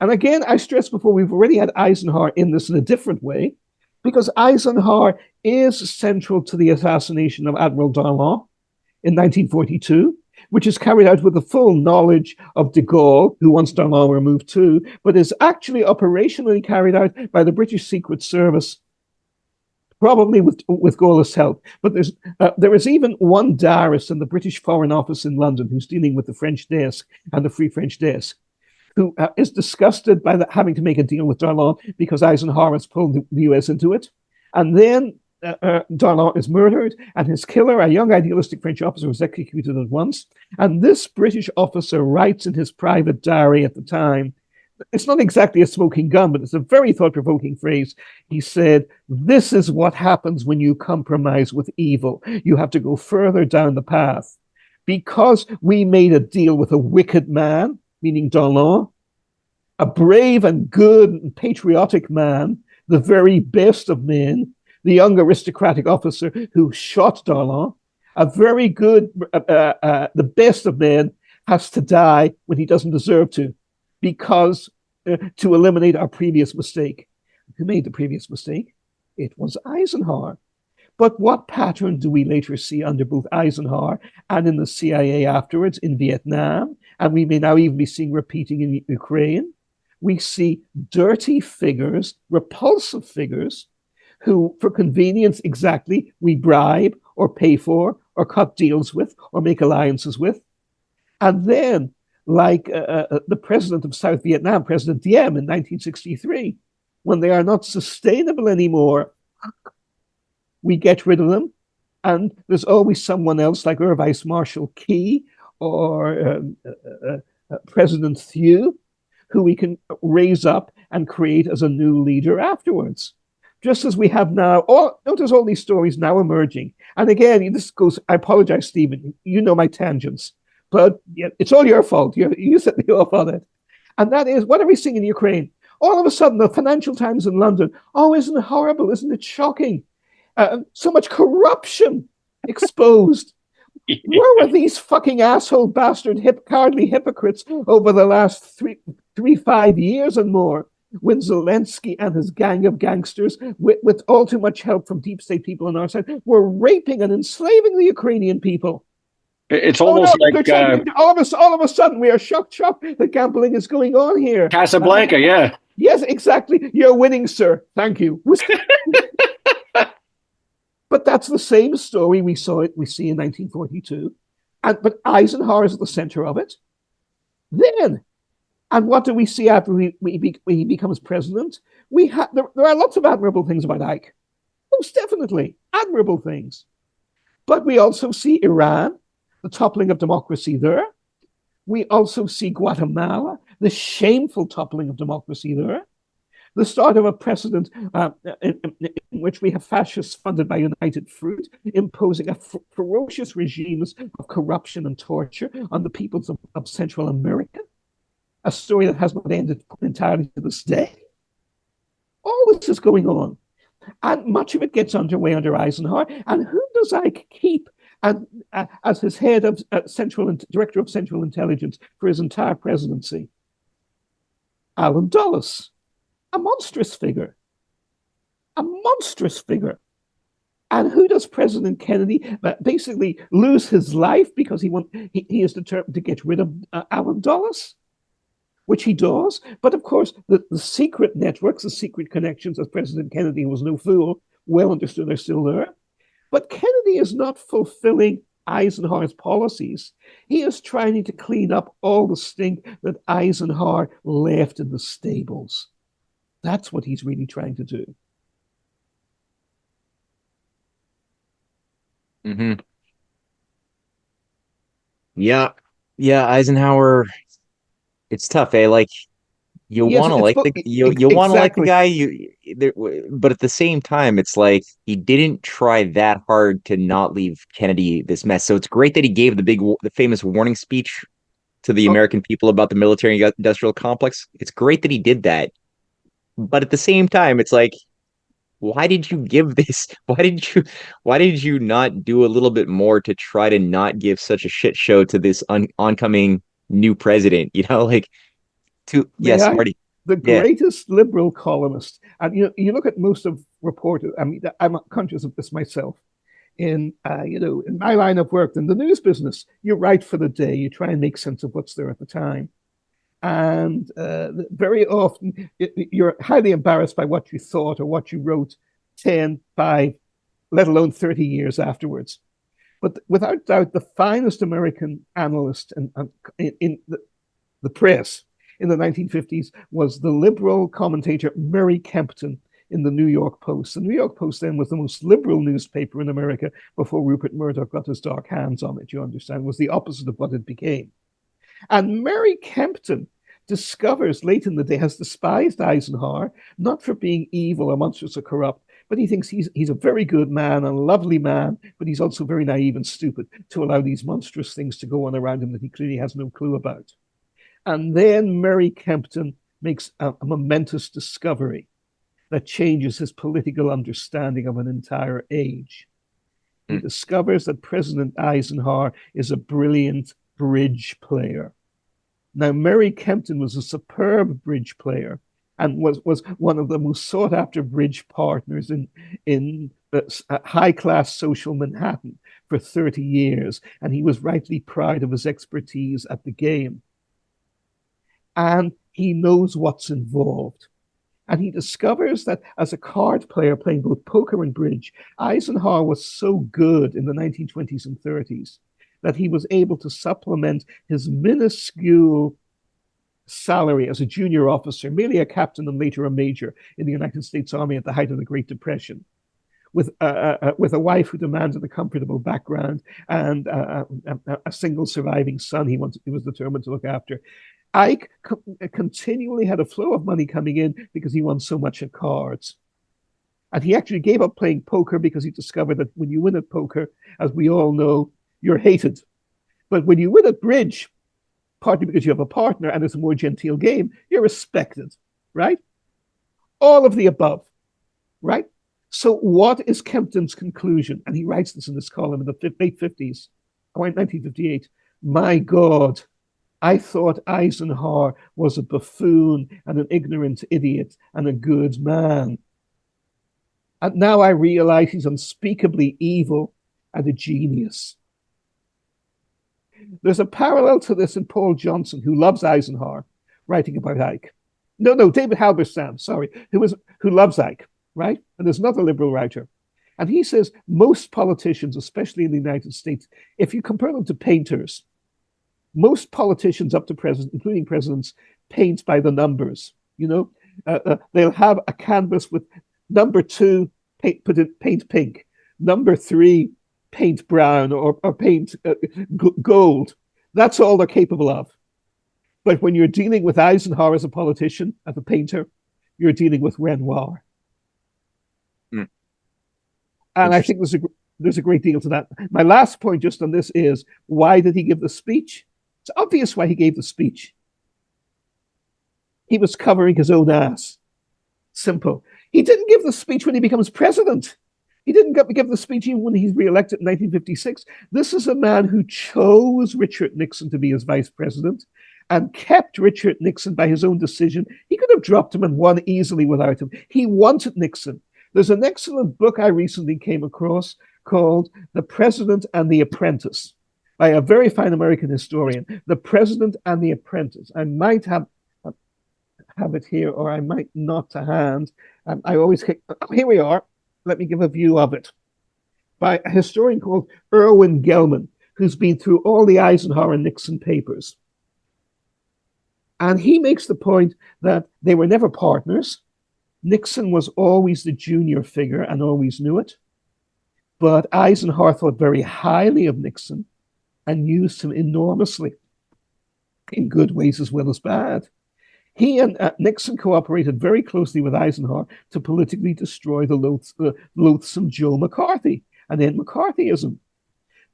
And again, I stressed before, we've already had Eisenhower in this in a different way, because Eisenhower is central to the assassination of Admiral Darlan in 1942, which is carried out with the full knowledge of DeGaulle, who wants Darlan removed too, but is actually operationally carried out by the British Secret Service probably with Gaulle's help. But there is even one diarist in the British Foreign Office in London who's dealing with the French desk and the Free French desk, who is disgusted by having to make a deal with Darlan because Eisenhower has pulled the US into it. And then Darlan is murdered, and his killer, a young idealistic French officer, was executed at once. And this British officer writes in his private diary at the time, it's not exactly a smoking gun, but it's a very thought-provoking phrase. He said, "This is what happens when you compromise with evil. You have to go further down the path. Because we made a deal with a wicked man," meaning Darlan, "a brave and good and patriotic man, the very best of men, the young aristocratic officer who shot Darlan, a very good, the best of men, has to die when he doesn't deserve to, because to eliminate our previous mistake." Who made the previous mistake? It was Eisenhower. But what pattern do we later see under both Eisenhower and in the CIA afterwards in Vietnam? And we may now even be seeing repeating in Ukraine. We see dirty figures, repulsive figures, who, for convenience exactly, we bribe or pay for or cut deals with or make alliances with. And then, like the president of South Vietnam, President Diem in 1963, when they are not sustainable anymore, we get rid of them. And there's always someone else, like Air Vice Marshal Key or President Thieu, who we can raise up and create as a new leader afterwards. Just as we have now, notice all these stories now emerging. And again, this goes, I apologize, Stephen, you know my tangents, but it's all your fault. You set me off on it. And that is, what are we seeing in Ukraine? All of a sudden, the Financial Times in London, oh, isn't it horrible? Isn't it shocking? So much corruption exposed. Where were these fucking asshole bastard cowardly hypocrites over the last 5 years and more, when Zelensky and his gang of gangsters, with all too much help from deep state people on our side, were raping and enslaving the Ukrainian people? It's almost like all of a sudden we are shocked that gambling is going on here. Casablanca, yeah. Yes, exactly. You're winning, sir. Thank you. But that's the same story we see in 1942. But Eisenhower is at the center of it. Then, and what do we see after he becomes president? There are lots of admirable things about Ike. Most definitely, admirable things. But we also see Iran, the toppling of democracy there. We also see Guatemala, the shameful toppling of democracy there. The start of a precedent in which we have fascists funded by United Fruit imposing ferocious regimes of corruption and torture on the peoples of Central America. A story that has not ended entirely to this day. All this is going on. And much of it gets underway under Eisenhower. And who does Ike keep as his head of director of Central Intelligence for his entire presidency? Allen Dulles. A monstrous figure. A monstrous figure. And who does President Kennedy basically lose his life because he is determined to get rid of Allen Dulles? Which he does. But of course, the secret networks, the secret connections, as President Kennedy was no fool, well understood, are still there. But Kennedy is not fulfilling Eisenhower's policies. He is trying to clean up all the stink that Eisenhower left in the stables. That's what he's really trying to do. Mm-hmm. Yeah. Eisenhower. It's tough, eh? Like you want to like the guy, but at the same time, it's like he didn't try that hard to not leave Kennedy this mess. So it's great that he gave the famous warning speech to the American people about the military-industrial complex. It's great that he did that. But at the same time, it's like, why did you give this? Why did you not do a little bit more to try to not give such a shit show to this oncoming new president? Marty. The greatest liberal columnist, and you look at most of reporters. I mean, I'm conscious of this myself. In my line of work in the news business, you write for the day. You try and make sense of what's there at the time. And very often you're highly embarrassed by what you thought or what you wrote 10, 5, let alone 30 years afterwards. But without doubt, the finest American analyst in the press in the 1950s was the liberal commentator Murray Kempton in the New York Post. The New York Post then was the most liberal newspaper in America before Rupert Murdoch got his dark hands on it, you understand, was the opposite of what it became. And Murray Kempton discovers late in the day, has despised Eisenhower, not for being evil or monstrous or corrupt, but he thinks he's a very good man, a lovely man, but he's also very naive and stupid to allow these monstrous things to go on around him that he clearly has no clue about. And then Murray Kempton makes a momentous discovery that changes his political understanding of an entire age. He discovers that President Eisenhower is a brilliant bridge player. Now, Murray Kempton was a superb bridge player and was one of the most sought after bridge partners in high-class social Manhattan for 30 years. And he was rightly proud of his expertise at the game. And he knows what's involved. And he discovers that as a card player playing both poker and bridge, Eisenhower was so good in the 1920s and 30s that he was able to supplement his minuscule salary as a junior officer, merely a captain and later a major in the United States Army at the height of the Great Depression, with a wife who demanded a comfortable background and a single surviving son he was determined to look after. Ike continually had a flow of money coming in because he won so much at cards. And he actually gave up playing poker because he discovered that when you win at poker, as we all know, you're hated. But when you win at bridge, partly because you have a partner and it's a more genteel game, you're respected, right? All of the above, right? So what is Kempton's conclusion? And he writes this in this column in the late 50s, around 1958. My God, I thought Eisenhower was a buffoon and an ignorant idiot and a good man. And now I realize he's unspeakably evil and a genius. There's a parallel to this in Paul Johnson, who loves Eisenhower, writing about Ike. No, David Halberstam, sorry, who loves Ike, right? And there's another liberal writer. And he says most politicians, especially in the United States, if you compare them to painters, most politicians up to present, including presidents, paint by the numbers. You know, they'll have a canvas with number 2, paint pink, number 3, paint brown, or paint gold. That's all they're capable of. But when you're dealing with Eisenhower as a politician, as a painter, you're dealing with Renoir. And I think there's a great deal to that. My last point just on this is, why did he give the speech? It's obvious why he gave the speech. He was covering his own ass. Simple. He didn't give the speech when he becomes president. He didn't give the speech even when he's reelected in 1956. This is a man who chose Richard Nixon to be his vice president and kept Richard Nixon by his own decision. He could have dropped him and won easily without him. He wanted Nixon. There's an excellent book I recently came across called The President and the Apprentice by a very fine American historian, The President and the Apprentice. I might have it here, or I might not to hand. Here we are. Let me give a view of it. By a historian called Erwin Gelman, who's been through all the Eisenhower and Nixon papers. And he makes the point that they were never partners. Nixon was always the junior figure and always knew it. But Eisenhower thought very highly of Nixon and used him enormously, in good ways as well as bad. He and Nixon cooperated very closely with Eisenhower to politically destroy the loathsome Joe McCarthy and end McCarthyism.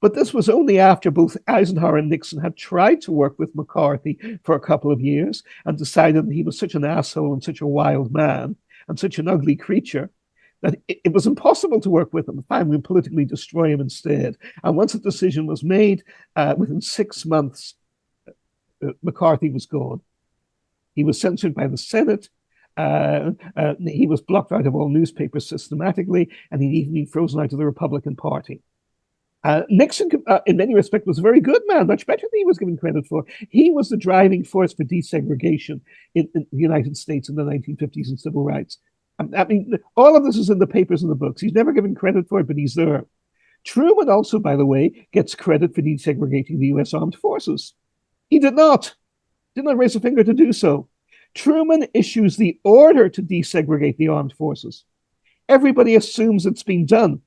But this was only after both Eisenhower and Nixon had tried to work with McCarthy for a couple of years and decided that he was such an asshole and such a wild man and such an ugly creature that it was impossible to work with him. Finally, politically destroy him instead. And once a decision was made, within 6 months, McCarthy was gone. He was censored by the Senate. He was blocked out of all newspapers systematically, and he'd even been frozen out of the Republican Party. Nixon, in many respects, was a very good man, much better than he was given credit for. He was the driving force for desegregation in the United States in the 1950s and civil rights. I mean, all of this is in the papers and the books. He's never given credit for it, but he's there. Truman also, by the way, gets credit for desegregating the U.S. armed forces. He did not raise a finger to do so. Truman issues the order to desegregate the armed forces. Everybody assumes it's been done.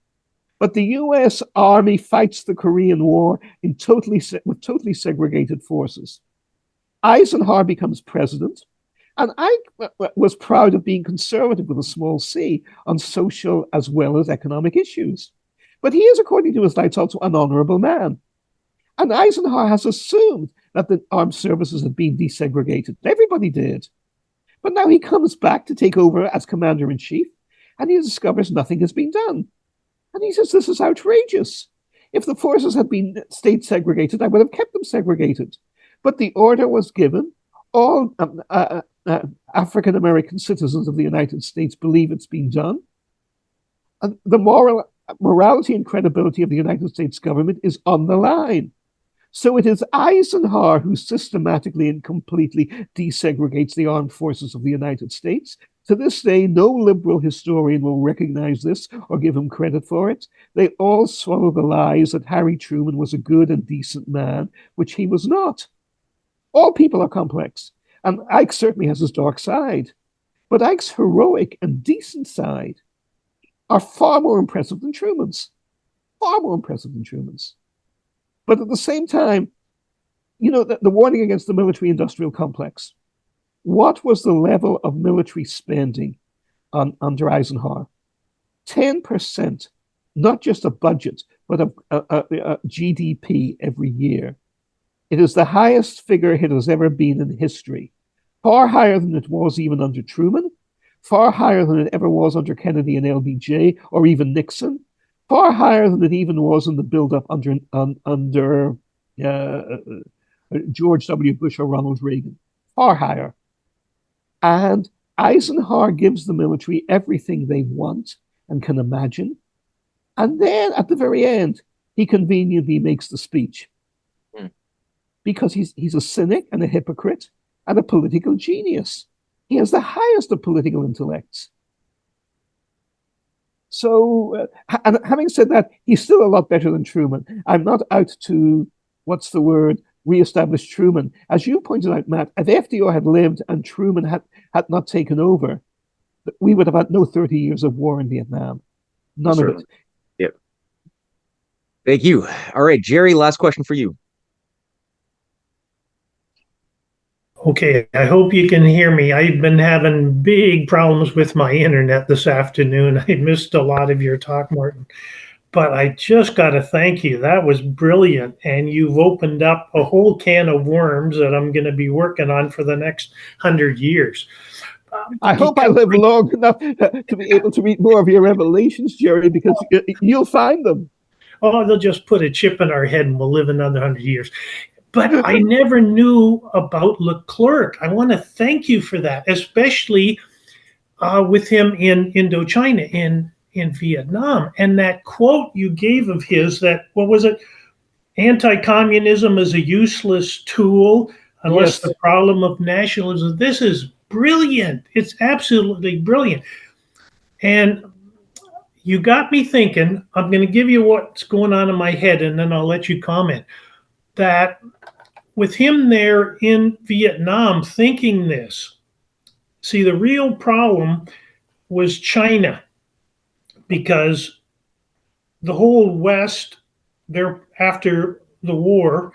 But the U.S. Army fights the Korean War with totally segregated forces. Eisenhower becomes president, and I was proud of being conservative with a small c on social as well as economic issues. But he is, according to his lights, also an honorable man. And Eisenhower has assumed that the armed services had been desegregated. Everybody did. But now he comes back to take over as commander-in-chief, and he discovers nothing has been done. And he says, this is outrageous. If the forces had been state segregated, I would have kept them segregated. But the order was given. All African-American citizens of the United States believe it's been done. And the morality and credibility of the United States government is on the line. So it is Eisenhower who systematically and completely desegregates the armed forces of the United States. To this day, no liberal historian will recognize this or give him credit for it. They all swallow the lies that Harry Truman was a good and decent man, which he was not. All people are complex, and Ike certainly has his dark side. But Ike's heroic and decent side are far more impressive than Truman's. Far more impressive than Truman's. But at the same time, you know, the warning against the military-industrial complex. What was the level of military spending under Eisenhower? 10%, not just a budget, but a GDP every year. It is the highest figure it has ever been in history. Far higher than it was even under Truman, far higher than it ever was under Kennedy and LBJ, or even Nixon, far higher than it even was in the build-up under George W. Bush or Ronald Reagan. Far higher. And Eisenhower gives the military everything they want and can imagine. And then at the very end, he conveniently makes the speech. Because he's a cynic and a hypocrite and a political genius. He has the highest of political intellects. So, and having said that, he's still a lot better than Truman. I'm not out to, reestablish Truman. As you pointed out, Matt, if FDR had lived and Truman had not taken over, we would have had no 30 years of war in Vietnam. None of it. Yep. Thank you. All right, Jerry, last question for you. Okay, I hope you can hear me. I've been having big problems with my internet this afternoon. I missed a lot of your talk, Martin. But I just got to thank you. That was brilliant. And you've opened up a whole can of worms that I'm going to be working on for the next 100 years. I hope I live long enough to be able to read more of your revelations, Jerry, because you'll find them. Oh, they'll just put a chip in our head and we'll live another 100 years. But I never knew about Leclerc. I want to thank you for that, especially with him in Indochina, in Vietnam. And that quote you gave of his, that, what was it? Anti-communism is a useless tool unless the problem of nationalism. This is brilliant. It's absolutely brilliant. And you got me thinking. I'm going to give you what's going on in my head, and then I'll let you comment. That with him there in Vietnam thinking this, see, the real problem was China, because the whole West, after the war,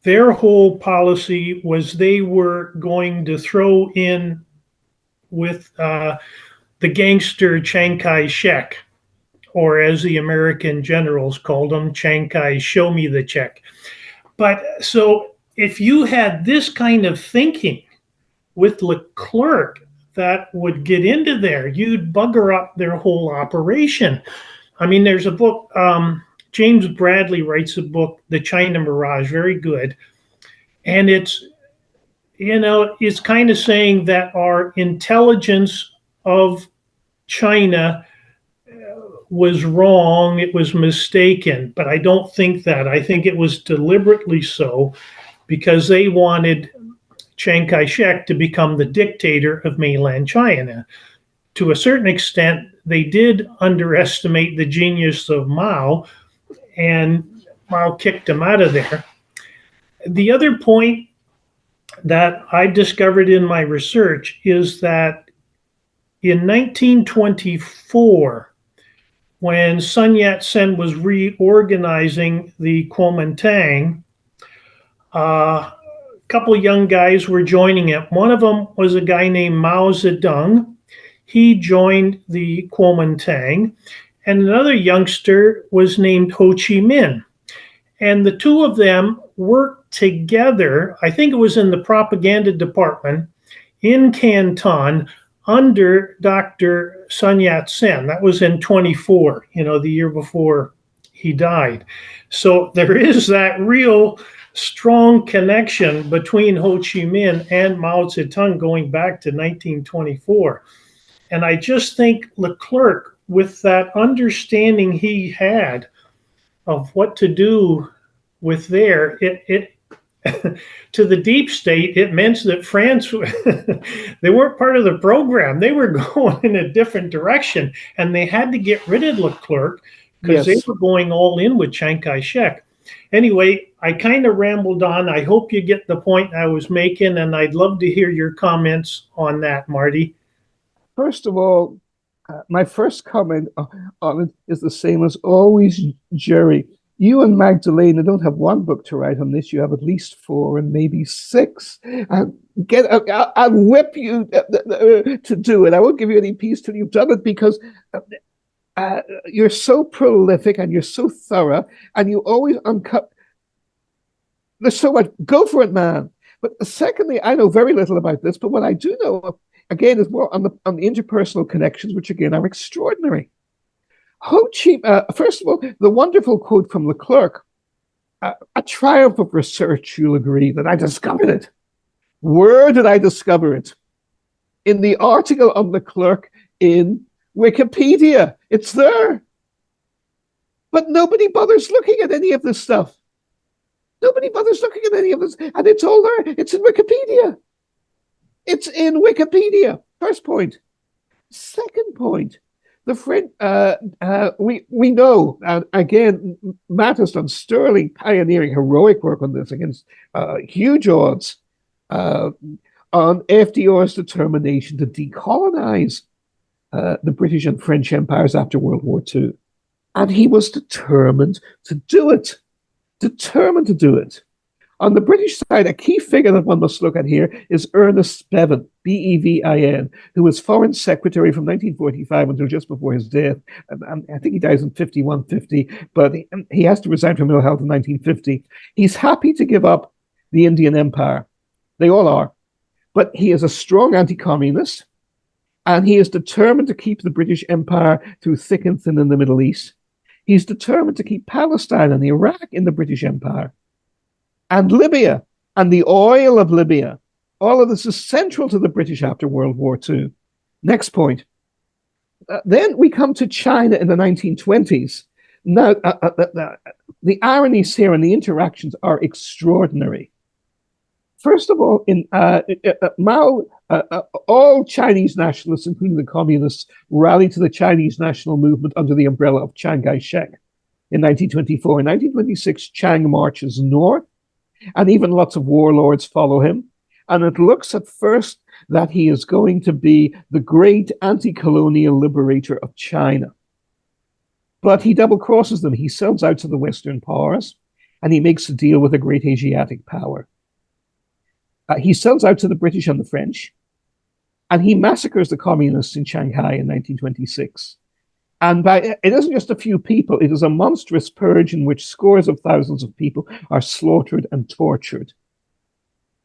their whole policy was they were going to throw in with the gangster Chiang Kai-shek, or as the American generals called him, Chiang Kai, show me the check. But so if you had this kind of thinking with Leclerc that would get into there, you'd bugger up their whole operation. I mean, there's a book, James Bradley writes a book, The China Mirage, very good. And it's, it's kind of saying that our intelligence of China was wrong, it was mistaken, but I don't think that. I think it was deliberately so, because they wanted Chiang Kai-shek to become the dictator of mainland China. to a certain extent, they did underestimate the genius of Mao, and Mao kicked him out of there. The other point that I discovered in my research is that in 1924, when Sun Yat-sen was reorganizing the Kuomintang, a couple of young guys were joining him. One of them was a guy named Mao Zedong. He joined the Kuomintang, and another youngster was named Ho Chi Minh. And the two of them worked together, I think it was in the propaganda department in Canton under Dr. Sun Yat-sen. That was in 24, the year before he died. So there is that real strong connection between Ho Chi Minh and Mao Zedong going back to 1924. And I just think Leclerc, with that understanding he had of what to do with there, it to the deep state, it meant that France, they weren't part of the program. They were going in a different direction, and they had to get rid of Leclerc because they were going all in with Chiang Kai-shek. Anyway, I kind of rambled on. I hope you get the point I was making, and I'd love to hear your comments on that, Marty. First of all, my first comment on it is the same as always, Jerry. You and Magdalena don't have one book to write on this. You have at least 4 and maybe 6. I'll whip you to do it. I won't give you any peace till you've done it, because you're so prolific and you're so thorough, and you always uncut. There's so much. Go for it, man. But secondly, I know very little about this, but what I do know, again, is more on the interpersonal connections, which again are extraordinary. First of all, the wonderful quote from Leclerc, a triumph of research, you'll agree, that I discovered it. Where did I discover it? In the article on Leclerc in Wikipedia. It's there. But nobody bothers looking at any of this stuff. Nobody bothers looking at any of this. And it's all there. It's in Wikipedia. It's in Wikipedia. First point. Second point. The French, we know, again, Matt has done sterling, pioneering, heroic work on this against huge odds on FDR's determination to decolonize the British and French empires after World War II. And he was determined to do it. Determined to do it. On the British side, a key figure that one must look at here is Ernest Bevin, Bevin, who was Foreign Secretary from 1945 until just before his death. I think he dies in 51-50, but he has to resign from ill health in 1950. He's happy to give up the Indian Empire. They all are. But he is a strong anti-communist, and he is determined to keep the British Empire through thick and thin in the Middle East. He's determined to keep Palestine and Iraq in the British Empire. And Libya, and the oil of Libya. All of this is central to the British after World War II. Next point. Then we come to China in the 1920s. Now, the ironies here and the interactions are extraordinary. First of all, in Mao, all Chinese nationalists, including the communists, rallied to the Chinese national movement under the umbrella of Chiang Kai-shek in 1924. In 1926, Chiang marches north, and even lots of warlords follow him. And it looks at first that he is going to be the great anti-colonial liberator of China. But he double-crosses them. He sells out to the Western powers, and he makes a deal with a great Asiatic power. He sells out to the British and the French, and he massacres the communists in Shanghai in 1926. And it isn't just a few people, it is a monstrous purge in which scores of thousands of people are slaughtered and tortured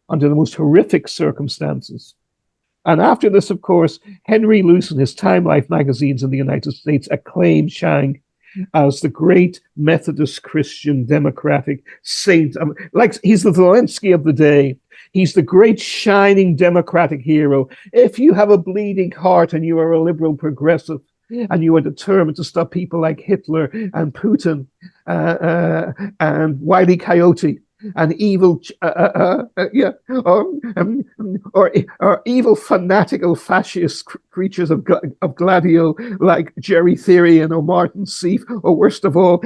under the most horrific circumstances. And after this, of course, Henry Luce in his Time Life magazines in the United States acclaimed Chiang as the great Methodist Christian democratic saint. Like he's the Zelensky of the day. He's the great shining democratic hero. If you have a bleeding heart and you are a liberal progressive, and you are determined to stop people like Hitler and Putin and Wile E. Coyote, and evil, or evil fanatical fascist creatures of Gladio like Jerry Therian or Martin Sieff, or worst of all,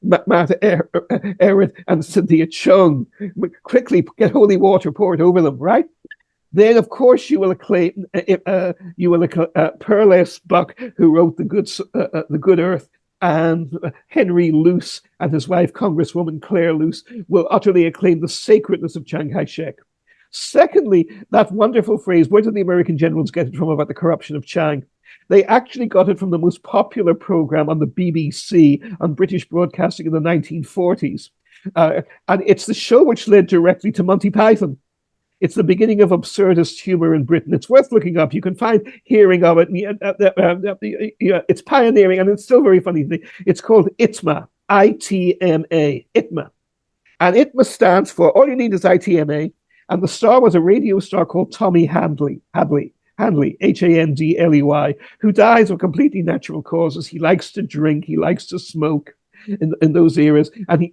Matt Ehret and Cynthia Chung. Quickly get holy water poured over them, right? Then, of course, you will acclaim Pearl S. Buck, who wrote The Good Earth, and Henry Luce and his wife, Congresswoman Claire Luce, will utterly acclaim the sacredness of Chiang Kai-shek. Secondly, that wonderful phrase, where did the American generals get it from about the corruption of Chiang? They actually got it from the most popular program on the BBC on British broadcasting in the 1940s. And it's the show which led directly to Monty Python. It's the beginning of absurdist humor in Britain. It's worth looking up. You can find hearing of it. It's pioneering, and it's still very funny. It's called ITMA, I-T-M-A, ITMA. And ITMA stands for, all you need is ITMA. And the star was a radio star called Tommy Handley, Handley, who dies of completely natural causes. He likes to drink. He likes to smoke. In those eras, and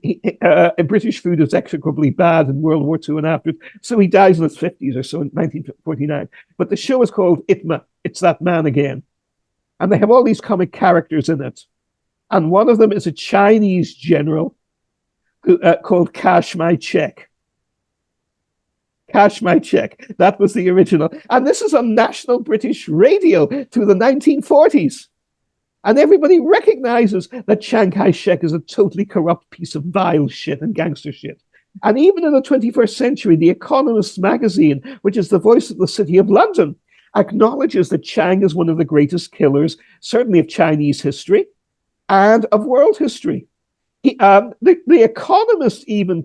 British food was execrably bad in World War II and after, so he dies in his 50s or so in 1949. But the show is called ITMA, It's That Man Again, and they have all these comic characters in it, and one of them is a Chinese general who called Cash My Check. Cash My Check, that was the original, and this is on national British radio through the 1940s. And everybody recognizes that Chiang Kai-shek is a totally corrupt piece of vile shit and gangster shit. And even in the 21st century, The Economist magazine, which is the voice of the city of London, acknowledges that Chiang is one of the greatest killers, certainly of Chinese history and of world history. The Economist even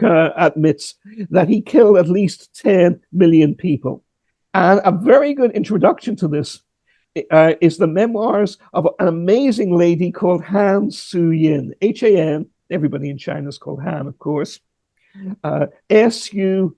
admits that he killed at least 10 million people. And a very good introduction to this is the memoirs of an amazing lady called Han Su-yin, H-A-N, everybody in China is called Han, of course, S-U-Y-A-I-N.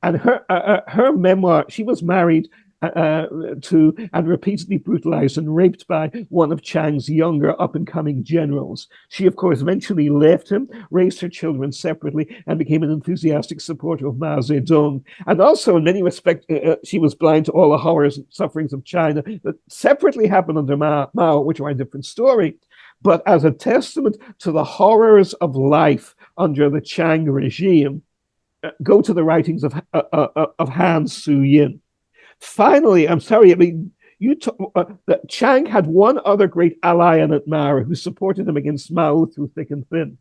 And her memoir, she was married to and repeatedly brutalized and raped by one of Chiang's younger up-and-coming generals. She, of course, eventually left him, raised her children separately, and became an enthusiastic supporter of Mao Zedong. And also, in many respects, she was blind to all the horrors and sufferings of China that separately happened under Mao, which are a different story. But as a testament to the horrors of life under the Chiang regime, go to the writings of Han Su-yin. Finally, I'm sorry, I mean, that Chiang had one other great ally in it, Mao, who supported him against Mao through thick and thin.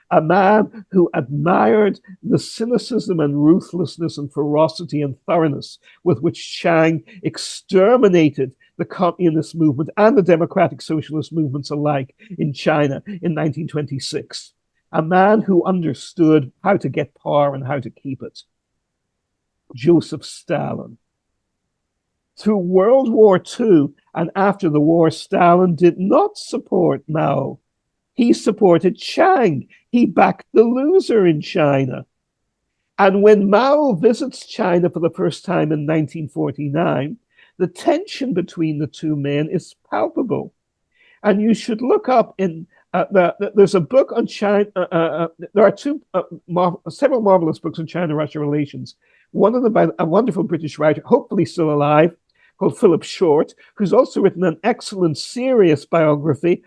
A man who admired the cynicism and ruthlessness and ferocity and thoroughness with which Chiang exterminated the communist movement and the democratic socialist movements alike in China in 1926. A man who understood how to get power and how to keep it. Joseph Stalin. Through World War II and after the war, Stalin did not support Mao. He supported Chiang. He backed the loser in China. And when Mao visits China for the first time in 1949, the tension between the two men is palpable. And you should look up in there's a book on China. There are several marvelous books on China-Russia relations. One of them by a wonderful British writer, hopefully still alive, called Philip Short, who's also written an excellent, serious biography,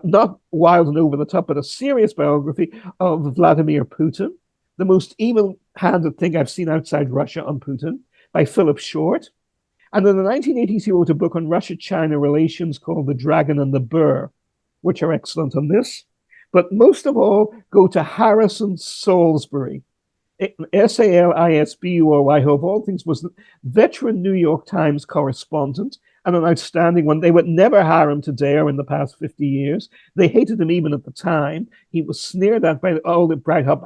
not wild and over the top, but a serious biography of Vladimir Putin, the most evil-handed thing I've seen outside Russia on Putin, by Philip Short. And in the 1980s, he wrote a book on Russia-China relations called The Dragon and the Burr, which are excellent on this. But most of all, go to Harrison Salisbury, Salisbury, who of all things was the veteran New York Times correspondent and an outstanding one. They would never hire him today or in the past 50 years. They hated him even at the time. He was sneered at by all the bright-up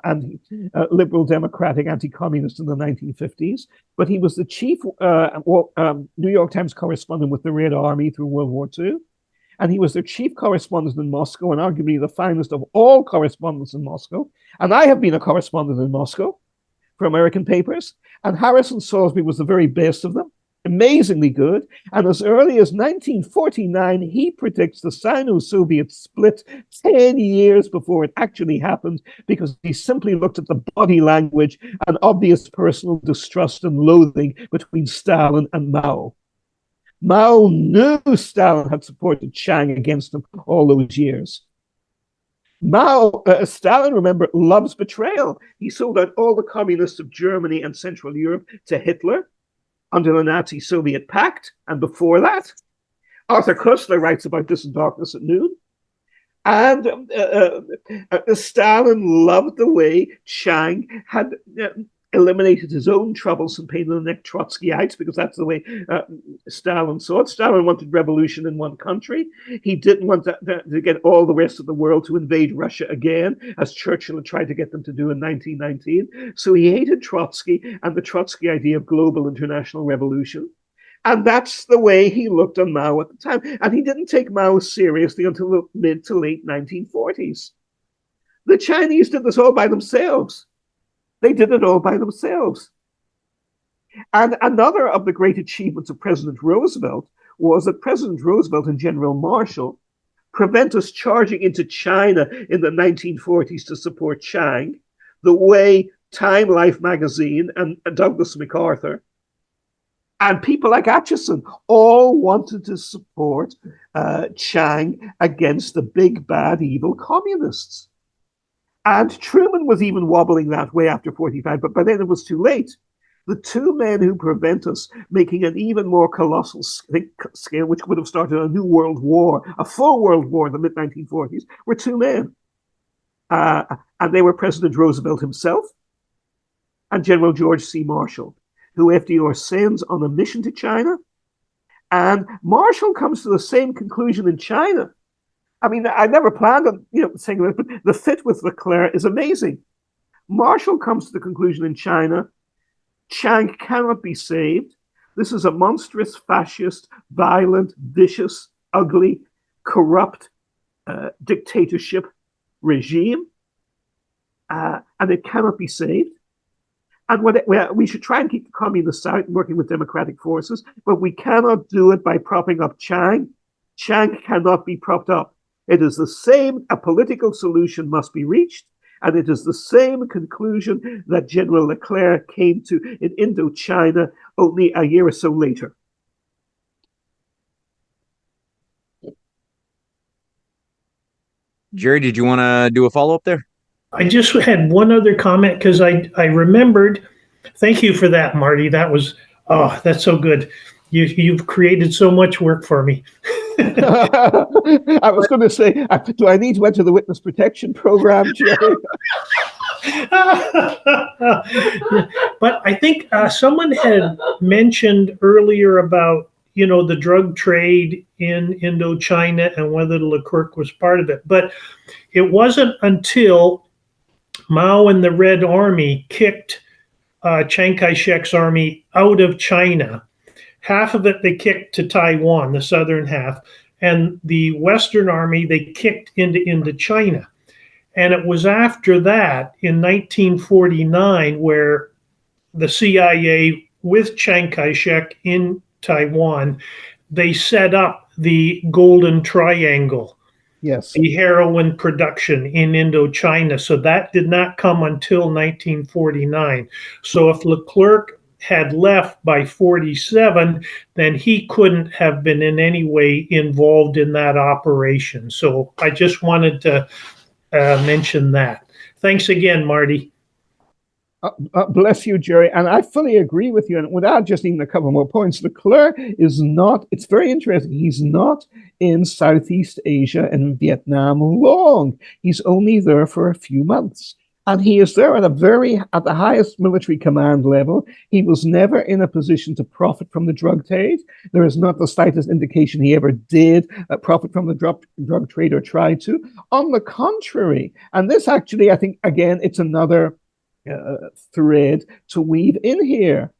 liberal democratic anti-communists in the 1950s. But he was the chief New York Times correspondent with the Red Army through World War II. And he was their chief correspondent in Moscow and arguably the finest of all correspondents in Moscow. And I have been a correspondent in Moscow for American papers. And Harrison Salisbury was the very best of them. amazingly good. And as early as 1949, he predicts the Sino-Soviet split 10 years before it actually happened, because he simply looked at the body language and obvious personal distrust and loathing between Stalin and Mao. Mao knew Stalin had supported Chiang against him all those years. Stalin, remember, loves betrayal. He sold out all the communists of Germany and Central Europe to Hitler under the Nazi-Soviet pact. And before that, Arthur Koestler writes about this in Darkness at Noon. And Stalin loved the way Chiang had eliminated his own troublesome pain in the neck Trotskyites, because that's the way Stalin saw it. Stalin wanted revolution in one country. He didn't want to get all the rest of the world to invade Russia again, as Churchill had tried to get them to do in 1919. So he hated Trotsky and the Trotsky idea of global international revolution. And that's the way he looked on Mao at the time. And he didn't take Mao seriously until the mid to late 1940s. The Chinese did this all by themselves. They did it all by themselves. And another of the great achievements of President Roosevelt was that President Roosevelt and General Marshall prevent us charging into China in the 1940s to support Chiang, the way Time Life magazine and Douglas MacArthur and people like Atchison all wanted to support Chiang against the big, bad, evil communists. And Truman was even wobbling that way after 45, but by then it was too late. The two men who prevent us making an even more colossal scale, which would have started a new world war, a full world war in the mid-1940s, were two men. And they were President Roosevelt himself and General George C. Marshall, who FDR sends on a mission to China. And Marshall comes to the same conclusion in China. I mean, I never planned on saying that, but the fit with Leclerc is amazing. Marshall comes to the conclusion in China, Chiang cannot be saved. This is a monstrous, fascist, violent, vicious, ugly, corrupt dictatorship regime, and it cannot be saved. And we should try and keep the communists out and working with democratic forces, but we cannot do it by propping up Chiang. Chiang cannot be propped up. It is the same, a political solution must be reached, and it is the same conclusion that General Leclerc came to in Indochina only a year or so later. Jerry, did you want to do a follow-up there? I just had one other comment because I remembered. Thank you for that, Marty. That was, that's so good. You've created so much work for me. I was going to say, do I need to enter the witness protection program, Jerry? But I think someone had mentioned earlier about, the drug trade in Indochina and whether Leclerc was part of it. But it wasn't until Mao and the Red Army kicked Chiang Kai-shek's army out of China. Half of it they kicked to Taiwan, the southern half, and the Western army they kicked into Indochina. And it was after that, in 1949, where the CIA with Chiang Kai-shek in Taiwan, they set up the Golden Triangle. Yes. The heroin production in Indochina. So that did not come until 1949. So if Leclerc had left by 47, then he couldn't have been in any way involved in that operation. So I just wanted to mention that. Thanks again, Marty. Bless you, Jerry. And I fully agree with you. And without just even a couple more points, Leclerc is not, it's very interesting, he's not in Southeast Asia and Vietnam long. He's only there for a few months. And he is there at the highest military command level. He was never in a position to profit from the drug trade. There is not the slightest indication he ever did profit from the drug trade or tried to. On the contrary, and this actually, I think, again, it's another thread to weave in here.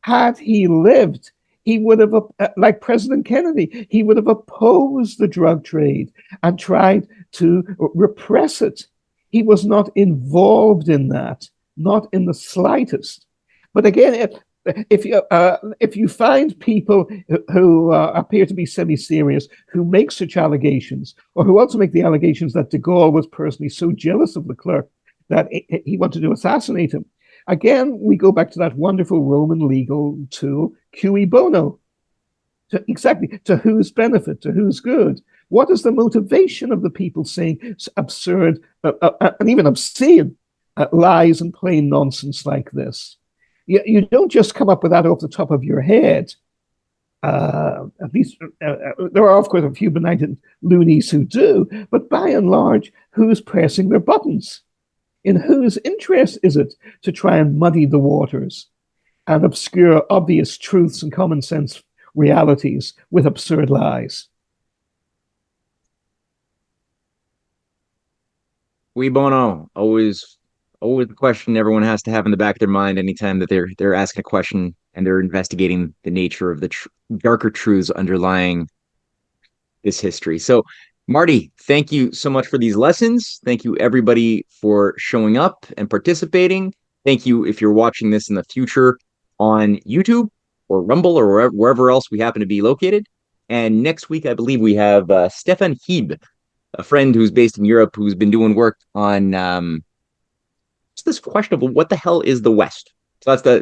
Had he lived, he would have, like President Kennedy, he would have opposed the drug trade and tried to repress it. He was not involved in that, not in the slightest. But again, if you find people who appear to be semi-serious who make such allegations, or who also make the allegations that DeGaulle was personally so jealous of Leclerc that he wanted to assassinate him, again we go back to that wonderful Roman legal tool, cui bono. Exactly, to whose benefit, to whose good? What is the motivation of the people saying absurd and even obscene lies and plain nonsense like this? You don't just come up with that off the top of your head. At least there are, of course, a few benighted loonies who do, but by and large, who's pressing their buttons? In whose interest is it to try and muddy the waters and obscure obvious truths and common sense realities with absurd lies? Cui bono, always the question everyone has to have in the back of their mind anytime that they're asking a question and they're investigating the nature of the darker truths underlying this history. So, Marty, thank you so much for these lessons. Thank you, everybody, for showing up and participating. Thank you if you're watching this in the future on YouTube or Rumble or wherever else we happen to be located. And next week, I believe we have Stefan Hieb, a friend who's based in Europe, who's been doing work on this question of what the hell is the West. So that's the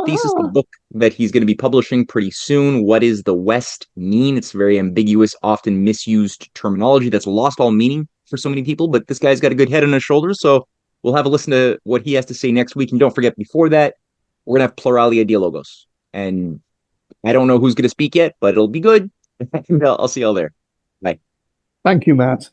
thesis, the book that he's going to be publishing pretty soon. What does the West mean? It's very ambiguous, often misused terminology that's lost all meaning for so many people. But this guy's got a good head on his shoulders, so we'll have a listen to what he has to say next week. And don't forget, before that, we're gonna have Pluralia Dialogos, and I don't know who's going to speak yet, but it'll be good. I'll see y'all there. Bye. Thank you, Matt.